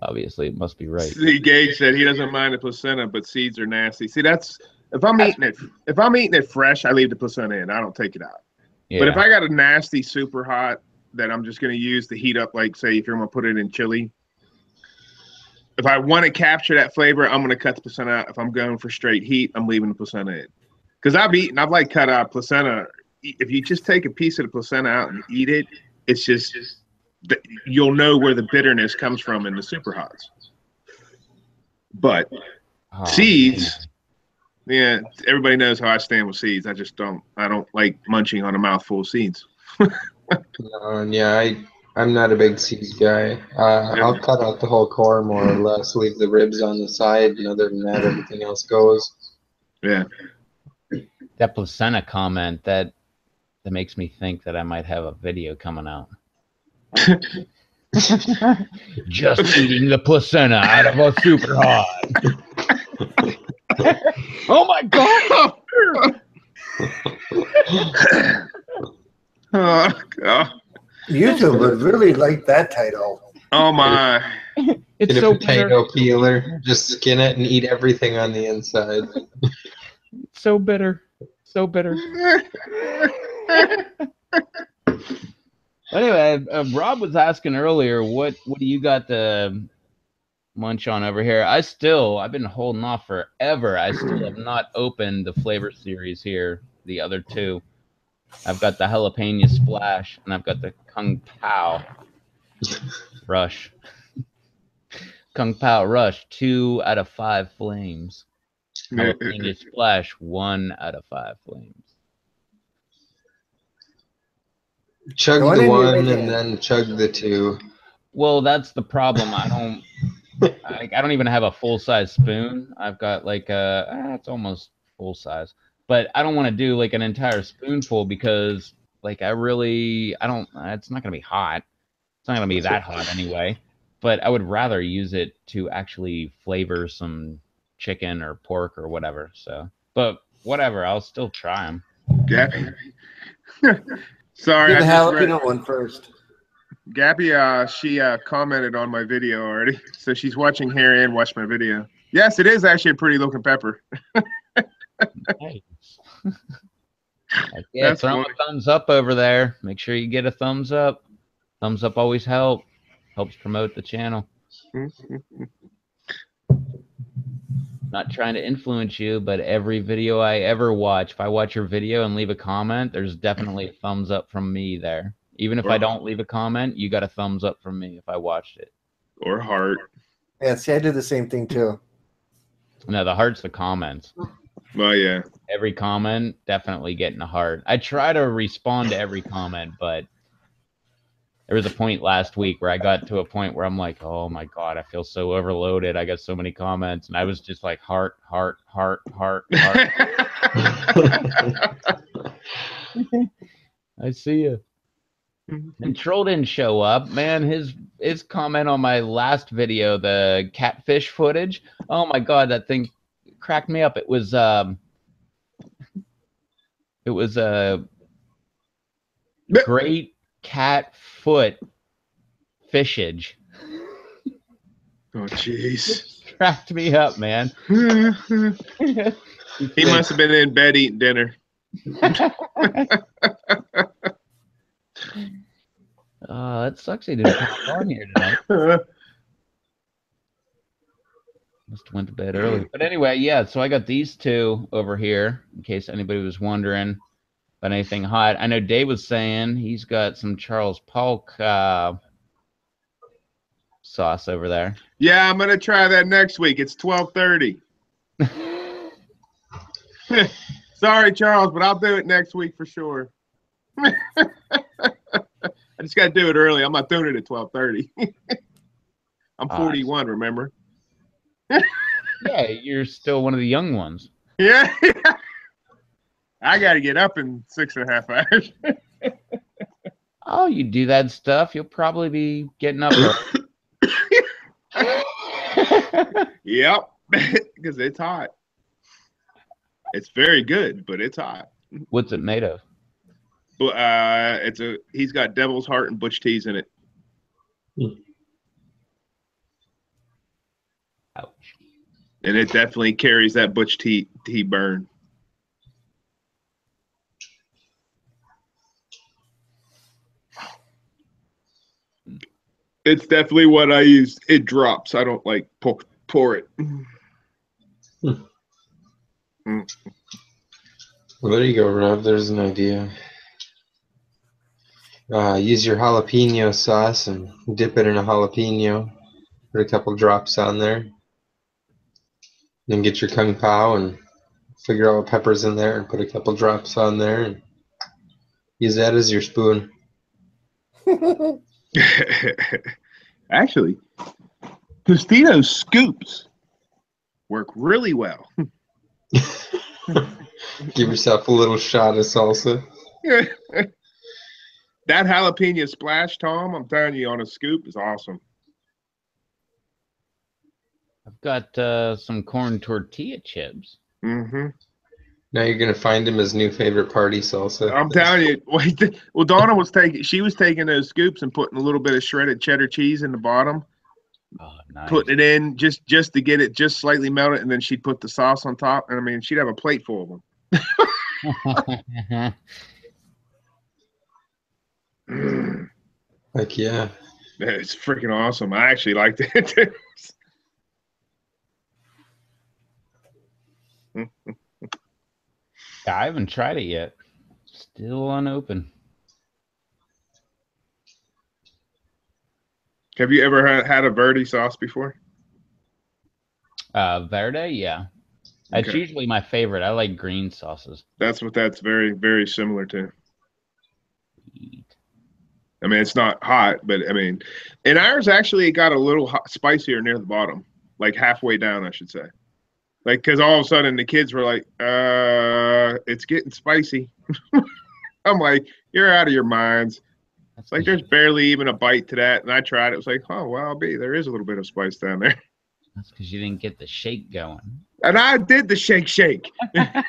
Obviously, it must be right. See, Gage said he doesn't mind the placenta, but seeds are nasty. See, that's if I'm eating it fresh, I leave the placenta in. I don't take it out. Yeah. But if I got a nasty super hot that I'm just going to use to heat up, like say if you're going to put it in chili, if I want to capture that flavor, I'm going to cut the placenta out. If I'm going for straight heat, I'm leaving the placenta in. Because I've like cut out placenta. If you just take a piece of the placenta out and eat it, it's just you'll know where the bitterness comes from in the super hots. But seeds, yeah, everybody knows how I stand with seeds. I don't like munching on a mouthful of seeds. I'm not a big seeds guy. I'll cut out the whole core more or less, leave the ribs on the side, and other than that, everything else goes. Yeah. That placenta comment, that makes me think that I might have a video coming out. Just eating the placenta out of a super hot. Oh my god! Oh god! YouTube would really like that title. Oh my! It's Get so a potato peeler, just skin it and eat everything on the inside. It's so bitter, so bitter. Anyway, Rob was asking earlier, what do you got to munch on over here? I've been holding off forever. I still have not opened the flavor series here, the other two. I've got the jalapeno splash, and I've got the Kung Pao Rush. Kung Pao Rush, 2 out of 5 flames. Jalapeno splash, 1 out of 5 flames. Chug the one and then chug the 2. Well, that's the problem. I don't even have a full-size spoon. I've got like it's almost full size, but I don't want to do like an entire spoonful because like it's not gonna be hot. It's not gonna be that hot anyway. But I would rather use it to actually flavor some chicken or pork or whatever. So, but whatever, I'll still try them. Gappy. Sorry, do the jalapeno one first. Gappy, she commented on my video already, so she's watching here and watched my video. Yes, it is actually a pretty looking pepper. Nice. Yeah, throw a thumbs up over there. Make sure you get a thumbs up. Thumbs up always helps promote the channel. Not trying to influence you, but every video I ever watch, if I watch your video and leave a comment, there's definitely a thumbs up from me there. Even if I don't leave a comment, you got a thumbs up from me if I watched it. Or heart. Yeah, see, I did the same thing too. No, the heart's the comments. Well, yeah. Every comment, definitely getting a heart. I try to respond to every comment, but there was a point last week where I got to a point where I'm like, oh my God, I feel so overloaded. I got so many comments. And I was just like, heart, heart, heart, heart, heart. I see you. And Troll didn't show up. Man, his comment on my last video, the catfish footage, oh my God, that thing cracked me up. It was a great cat foot fishage. Oh, jeez. Cracked me up, man. He must have been in bed eating dinner. It sucks he didn't pop on here tonight. Must have went to bed early. But anyway, yeah, so I got these two over here, in case anybody was wondering about anything hot. I know Dave was saying he's got some Charles Polk sauce over there. Yeah, I'm going to try that next week. It's 12:30. Sorry, Charles, but I'll do it next week for sure. I just got to do it early. I'm not doing it at 12:30. I'm 41, remember? Yeah, you're still one of the young ones. Yeah. I got to get up in 6.5 hours. Oh, you do that stuff, you'll probably be getting up early. Yep, because it's hot. It's very good, but it's hot. What's it made of? He's got devil's heart and butch teas in it. Ouch. And it definitely carries that butch tea burn. It's definitely what I use. It drops. I don't like pour it. Well, there you go, Rob. There's an idea. Use your jalapeno sauce and dip it in a jalapeno. Put a couple drops on there. Then get your Kung Pao and figure out what pepper's in there and put a couple drops on there and use that as your spoon. Actually, Tostitos scoops work really well. Give yourself a little shot of salsa. That jalapeno splash, Tom, I'm telling you, on a scoop is awesome. I've got some corn tortilla chips. Mm-hmm. Now you're gonna find him his new favorite party salsa. I'm telling you. Well, Donna was taking those scoops and putting a little bit of shredded cheddar cheese in the bottom. Oh, nice. Putting it in just to get it just slightly melted, and then she'd put the sauce on top. And I mean, she'd have a plate full of them. Like, yeah. It's freaking awesome. I actually liked it. I haven't tried it yet. Still unopened. Have you ever had a Verde sauce before? Verde, yeah. That's Okay. usually my favorite. I like green sauces. That's what that's very, very similar to. I mean, it's not hot, but I mean, and ours actually got a little spicier near the bottom, like halfway down, I should say. Like, because all of a sudden the kids were like, it's getting spicy. I'm like, you're out of your minds. It's like there's barely even a bite to that. And I tried it. It was like, oh, well, there is a little bit of spice down there. That's because you didn't get the shake going. And I did the shake. I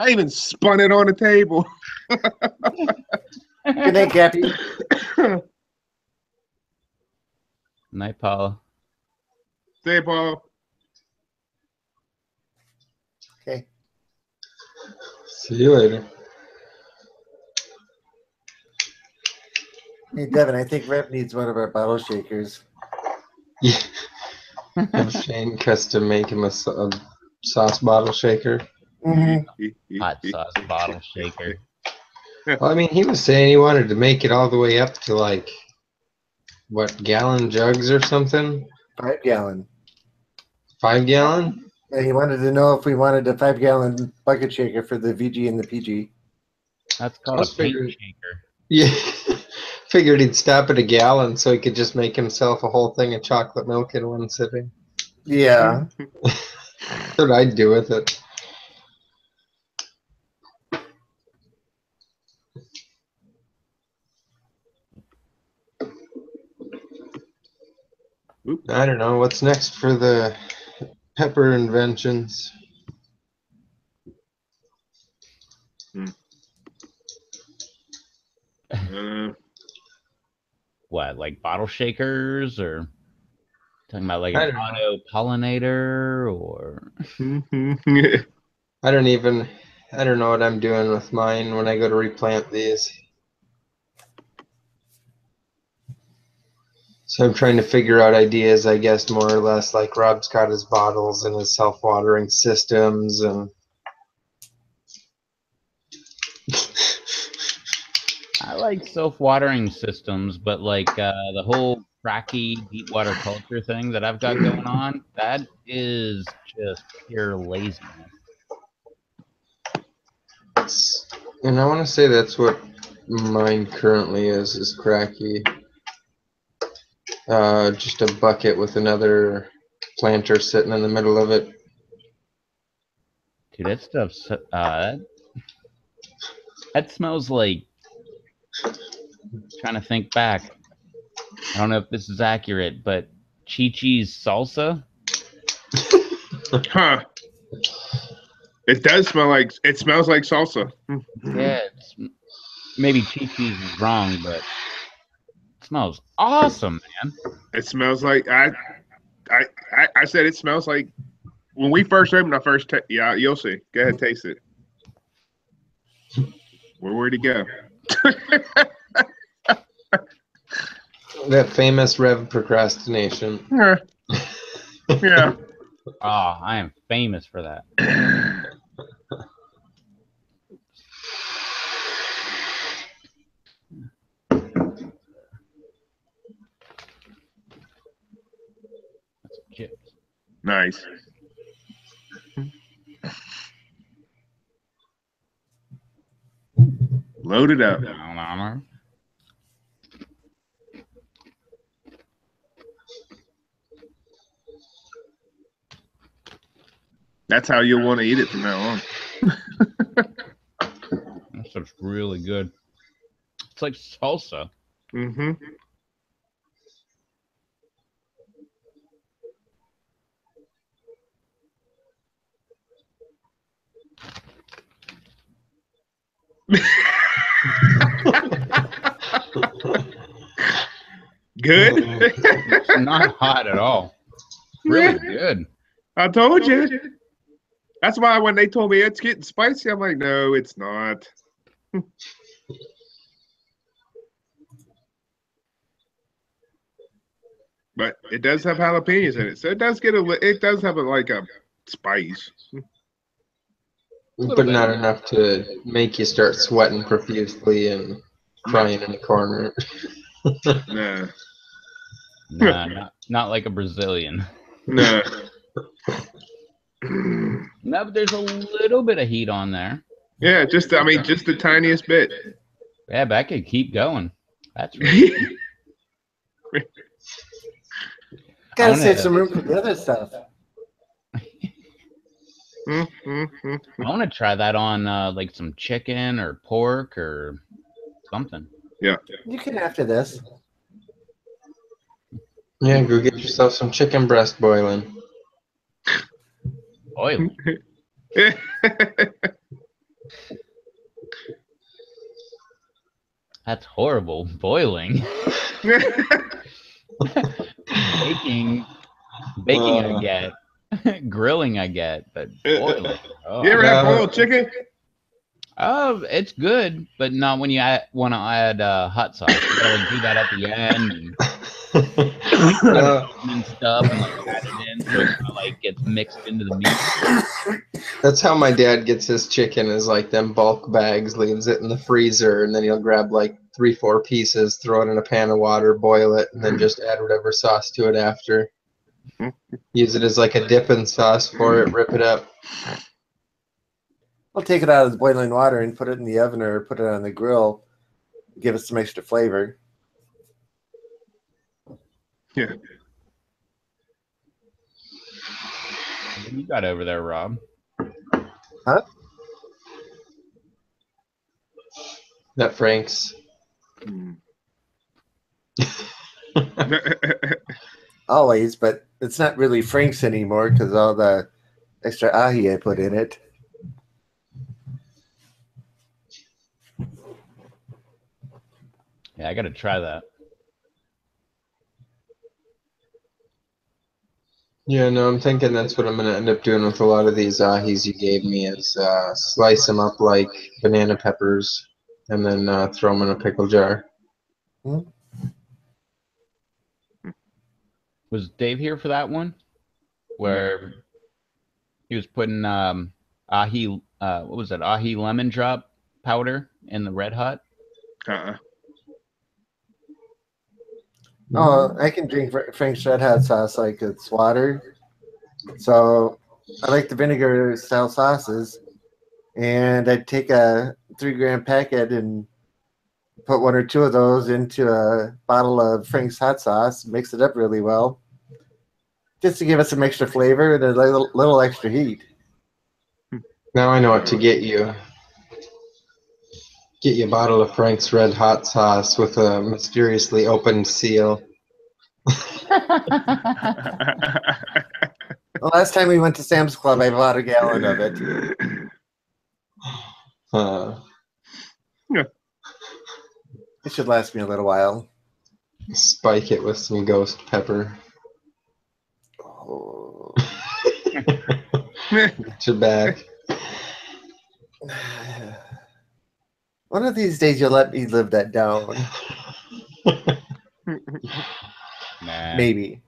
even spun it on the table. Good night, Cappy. Night, Paula. Say, Paul. Okay. See you later. Hey, Devin, I think Rep needs one of our bottle shakers. Yeah. Have Shane custom make him a sauce bottle shaker. Mm-hmm. Hot sauce bottle shaker. Well, I mean, he was saying he wanted to make it all the way up to like, what, gallon jugs or something? 5 gallon. 5 gallon? Yeah, he wanted to know if we wanted a 5-gallon bucket shaker for the VG and the PG. That's called a paint shaker. Yeah. Figured he'd stop at a gallon so he could just make himself a whole thing of chocolate milk in one sitting. Yeah. That's what I'd do with it. I don't know. What's next for the pepper inventions? what, like bottle shakers, or talking about like I an don't know. auto pollinator, or I don't know what I'm doing with mine when I go to replant these. So I'm trying to figure out ideas, I guess, more or less, like Rob's got his bottles and his self-watering systems, and I like self-watering systems, but like the whole cracky deep water culture thing that I've got going on, that is just pure laziness. and I want to say that's what mine currently is cracky. Just a bucket with another planter sitting in the middle of it. Dude, that stuff's that smells like, trying to think back. I don't know if this is accurate, but Chi-Chi's salsa. Huh. It does smell like, it smells like salsa. Yeah, it's, maybe Chi-Chi's is wrong, but it smells awesome, man. It smells like, I said it smells like, when we first opened our first, yeah, you'll see. Go ahead, taste it. Where'd he go? That famous Rev procrastination. Yeah. Yeah. Oh, I am famous for that. That's chips. Nice. Load it up. That's how you'll want to eat it from now on. That stuff's really good. It's like salsa. Mm-hmm. Good. It's not hot at all. Really good. I told you. That's why when they told me it's getting spicy, I'm like, no, it's not. But it does have jalapenos in it, so it does get it does have like a spice. But not enough to make you start sweating profusely and crying in the corner. Nah. Nah, not like a Brazilian. Nah. No, but there's a little bit of heat on there. Yeah, just the tiniest bit. Yeah, but I could keep going. That's really Gotta save some room for the other stuff. I want to try that on like some chicken or pork or something. Yeah. You can after this. Yeah, go get yourself some chicken breast boiling. Oil. That's horrible. Boiling. Baking I get. Grilling I get, but boiling. Oh. You ever have boiled chicken? Oh, it's good, but not when you want to add hot sauce. You gotta like, do that at the end and stuff, and like add it in so it kind of like gets mixed into the meat. That's how my dad gets his chicken, is like them bulk bags, leaves it in the freezer, and then he'll grab like 3-4 pieces, throw it in a pan of water, boil it, and then just add whatever sauce to it after. Use it as like a dipping sauce for it, rip it up. I'll take it out of the boiling water and put it in the oven or put it on the grill. Give it some extra flavor. Yeah. What you got over there, Rob? Huh? That Frank's. Always, but it's not really Frank's anymore because all the extra ahi I put in it. Yeah, I gotta try that. Yeah, no, I'm thinking that's what I'm gonna end up doing with a lot of these ahis you gave me is slice them up like banana peppers and then throw them in a pickle jar. Hmm? Was Dave here for that one? Where he was putting ahi, what was it? Ahi lemon drop powder in the Red Hot. Oh, I can drink Frank's Red Hot sauce like it's water. So I like the vinegar style sauces, and I'd take a 3-gram packet and put 1 or 2 of those into a bottle of Frank's hot sauce, mix it up really well, just to give it some extra flavor and a little extra heat. Now I know what to get you. Get you a bottle of Frank's Red Hot sauce with a mysteriously opened seal. The last time we went to Sam's Club, I bought a gallon of it. It should last me a little while. Spike it with some ghost pepper. Oh. Get your back. One of these days, you'll let me live that down. Nah. Maybe.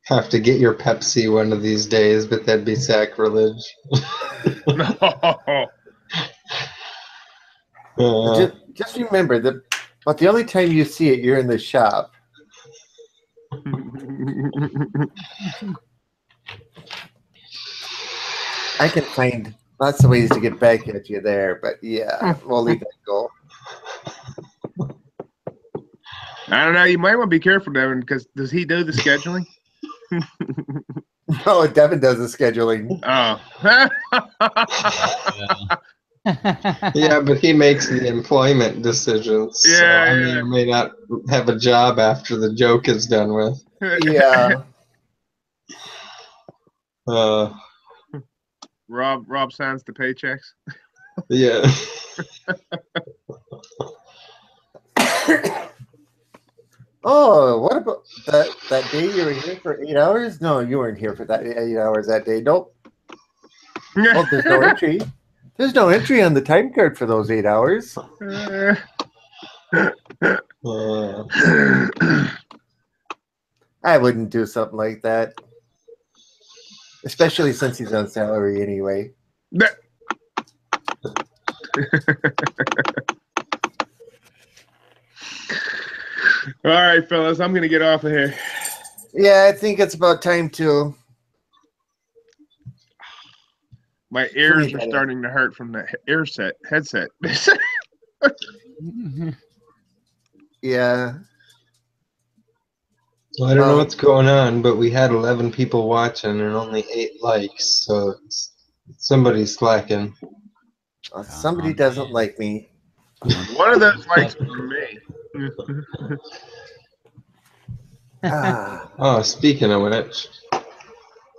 Have to get your Pepsi one of these days, but that'd be sacrilege. Just remember that, but the only time you see it, you're in the shop. I can find lots of ways to get back at you there, but yeah, we'll leave that go. I don't know. You might want to be careful, Devin, because does he do the scheduling? No, Devin does the scheduling. Oh. Yeah, but he makes the employment decisions. Yeah, so I yeah. may or may not have a job after the joke is done with. Yeah. Rob signs the paychecks. Yeah. Oh, what about that day you were here for 8 hours? No, you weren't here for that 8 hours that day. Nope. Oh, there's no entry. There's no entry on the time card for those 8 hours. I wouldn't do something like that. Especially since he's on salary anyway. All right, fellas, I'm going to get off of here. Yeah, I think it's about time to. My ears are starting to hurt from the headset. Yeah. Well, I don't know what's going on, but we had 11 people watching and only 8 likes, so somebody's slacking. Somebody doesn't like me. One of those likes from me. Oh, speaking of which.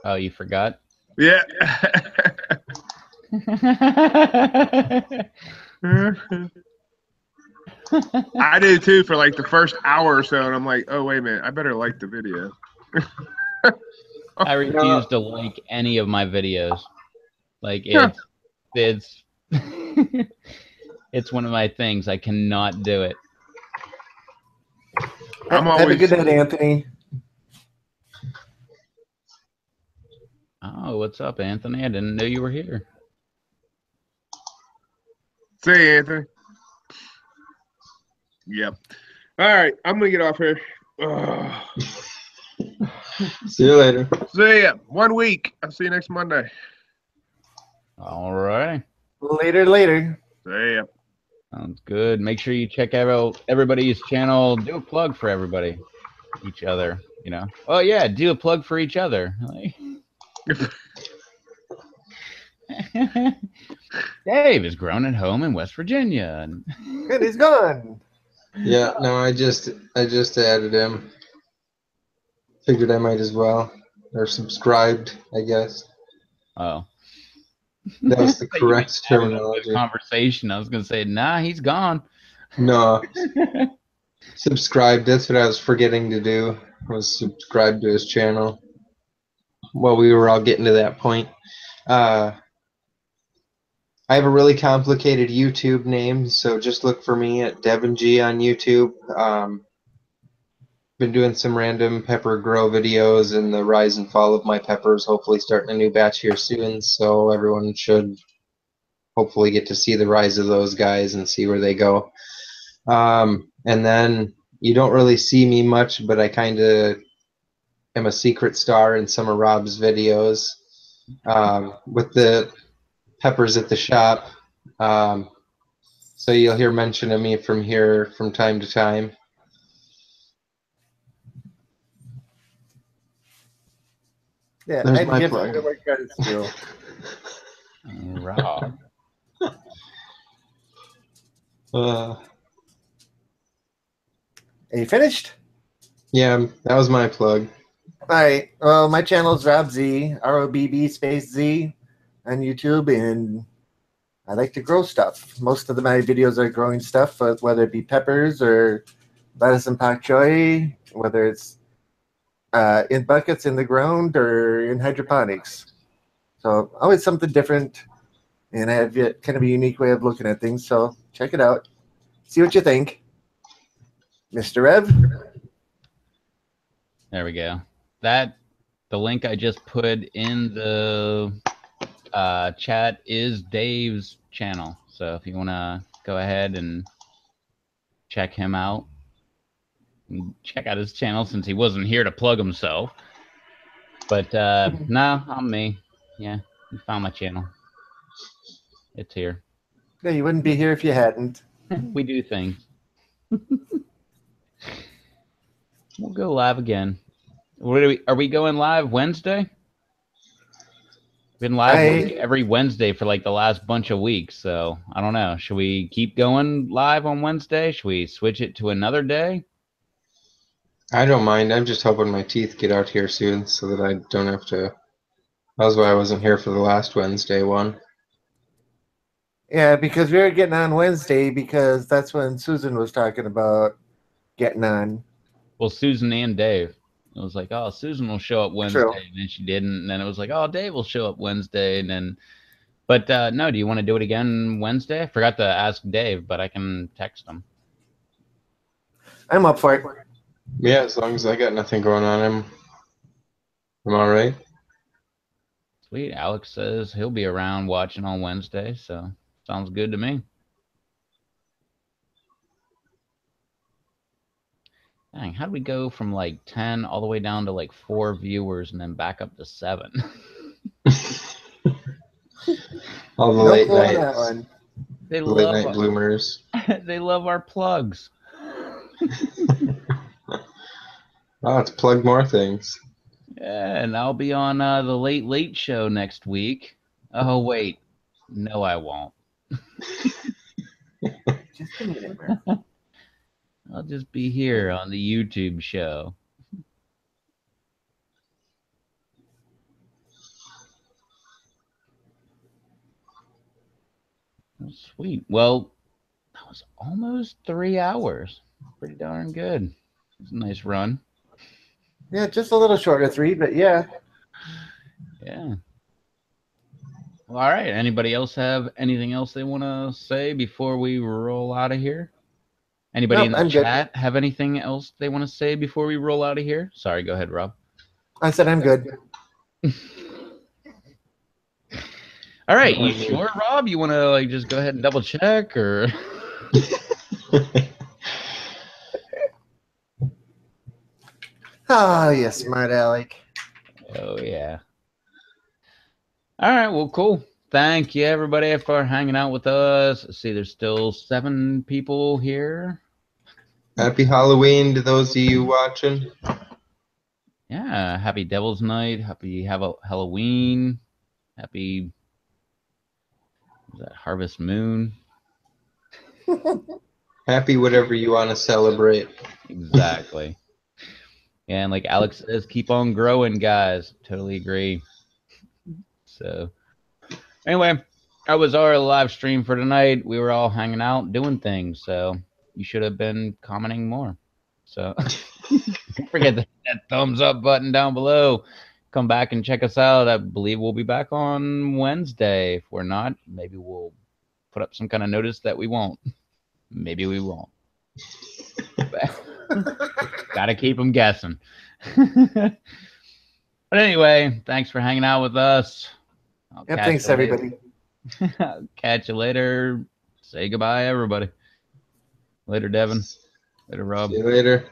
Oh, you forgot? Yeah. I do too for like the first hour or so, and I'm like, oh, wait a minute, I better like the video. I refuse to like any of my videos. Like it's it's one of my things. I cannot do it. I'm always... Have a good night, Anthony. Oh, what's up, Anthony? I didn't know you were here. Say, Anthony. Yep. All right, I'm gonna get off here. See you later. See ya. 1 week. I'll see you next Monday. All right. Later. See ya. Sounds good. Make sure you check out everybody's channel. Do a plug for everybody, each other. You know. Oh yeah, do a plug for each other. Dave is grown at home in West Virginia, and he's gone. Yeah, no, I just added him. Figured I might as well, or subscribed, I guess. Oh, that was the correct terminology. Conversation. I was gonna say, nah, he's gone. No, subscribed. That's what I was forgetting to do. was subscribed to his channel. Well, we were all getting to that point. I have a really complicated YouTube name, so just look for me at Devin G on YouTube. Been doing some random pepper grow videos and the rise and fall of my peppers. Hopefully starting a new batch here soon, so everyone should hopefully get to see the rise of those guys and see where they go. And then you don't really see me much, but I kind of am a secret star in some of Rob's videos with the peppers at the shop. So you'll hear mention of me from here from time to time. Yeah, There's I'd my give plug. it what credit's due. Rob. Are you finished? Yeah, that was my plug. All right. Well, my channel is Rob Z, ROBB space Z on YouTube, and I like to grow stuff. Most of my videos are growing stuff, whether it be peppers or lettuce and pak choi, whether it's in buckets in the ground or in hydroponics. So always something different, and I have kind of a unique way of looking at things. So check it out. See what you think. Mr. Rev? There we go. The link I just put in the chat is Dave's channel. So if you want to go ahead and check him out, check out his channel since he wasn't here to plug himself. But no, I'm me. Yeah, you found my channel. It's here. Yeah, you wouldn't be here if you hadn't. We do things. We'll go live again. Are we going live Wednesday? Been live like every Wednesday for like the last bunch of weeks, so I don't know. Should we keep going live on Wednesday? Should we switch it to another day? I don't mind. I'm just hoping my teeth get out here soon so that I don't have to. That's why I wasn't here for the last Wednesday one. Yeah, because we were getting on Wednesday because that's when Susan was talking about getting on. Well, Susan and Dave. It was like, oh, Susan will show up Wednesday, True. and then she didn't. And then it was like, oh, Dave will show up Wednesday, and then. But no, do you want to do it again Wednesday? I forgot to ask Dave, but I can text him. I'm up for it. Yeah, as long as I got nothing going on, I'm all right. Sweet. Alex says he'll be around watching on Wednesday, so sounds good to me. Dang, how do we go from like 10 all the way down to like 4 viewers and then back up to 7? All the late nights. They late love night bloomers. They love our plugs. Oh, let's plug more things. Yeah, and I'll be on the Late Late Show next week. Oh wait, no, I won't. Just a minute, man. I'll just be here on the YouTube show. Sweet. Well, that was almost 3 hours. Pretty darn good. It's a nice run. Yeah, just a little short of 3, but yeah. Yeah. Well, all right. Anybody else have anything else they want to say before we roll out of here? Anybody in the chat have anything else they want to say before we roll out of here? Sorry, go ahead, Rob. I said I'm good. All right, you sure, Rob? You want to like just go ahead and double check, or? Oh, yes, smart Alec. Oh yeah. All right, well, cool. Thank you, everybody, for hanging out with us. Let's see, there's still 7 people here. Happy Halloween to those of you watching. Yeah, happy Devil's Night. Happy Halloween. Happy Harvest Moon. Happy whatever you want to celebrate. Exactly. And like Alex says, keep on growing, guys. Totally agree. So anyway, that was our live stream for tonight. We were all hanging out doing things, so you should have been commenting more. So forget that thumbs up button down below. Come back and check us out. I believe we'll be back on Wednesday. If we're not, maybe we'll put up some kind of notice that we won't. Maybe we won't. Gotta keep them guessing. But anyway, thanks for hanging out with us. Thanks, everybody. Catch you later. Say goodbye, everybody. Later, Devin. Later, Rob. See you later.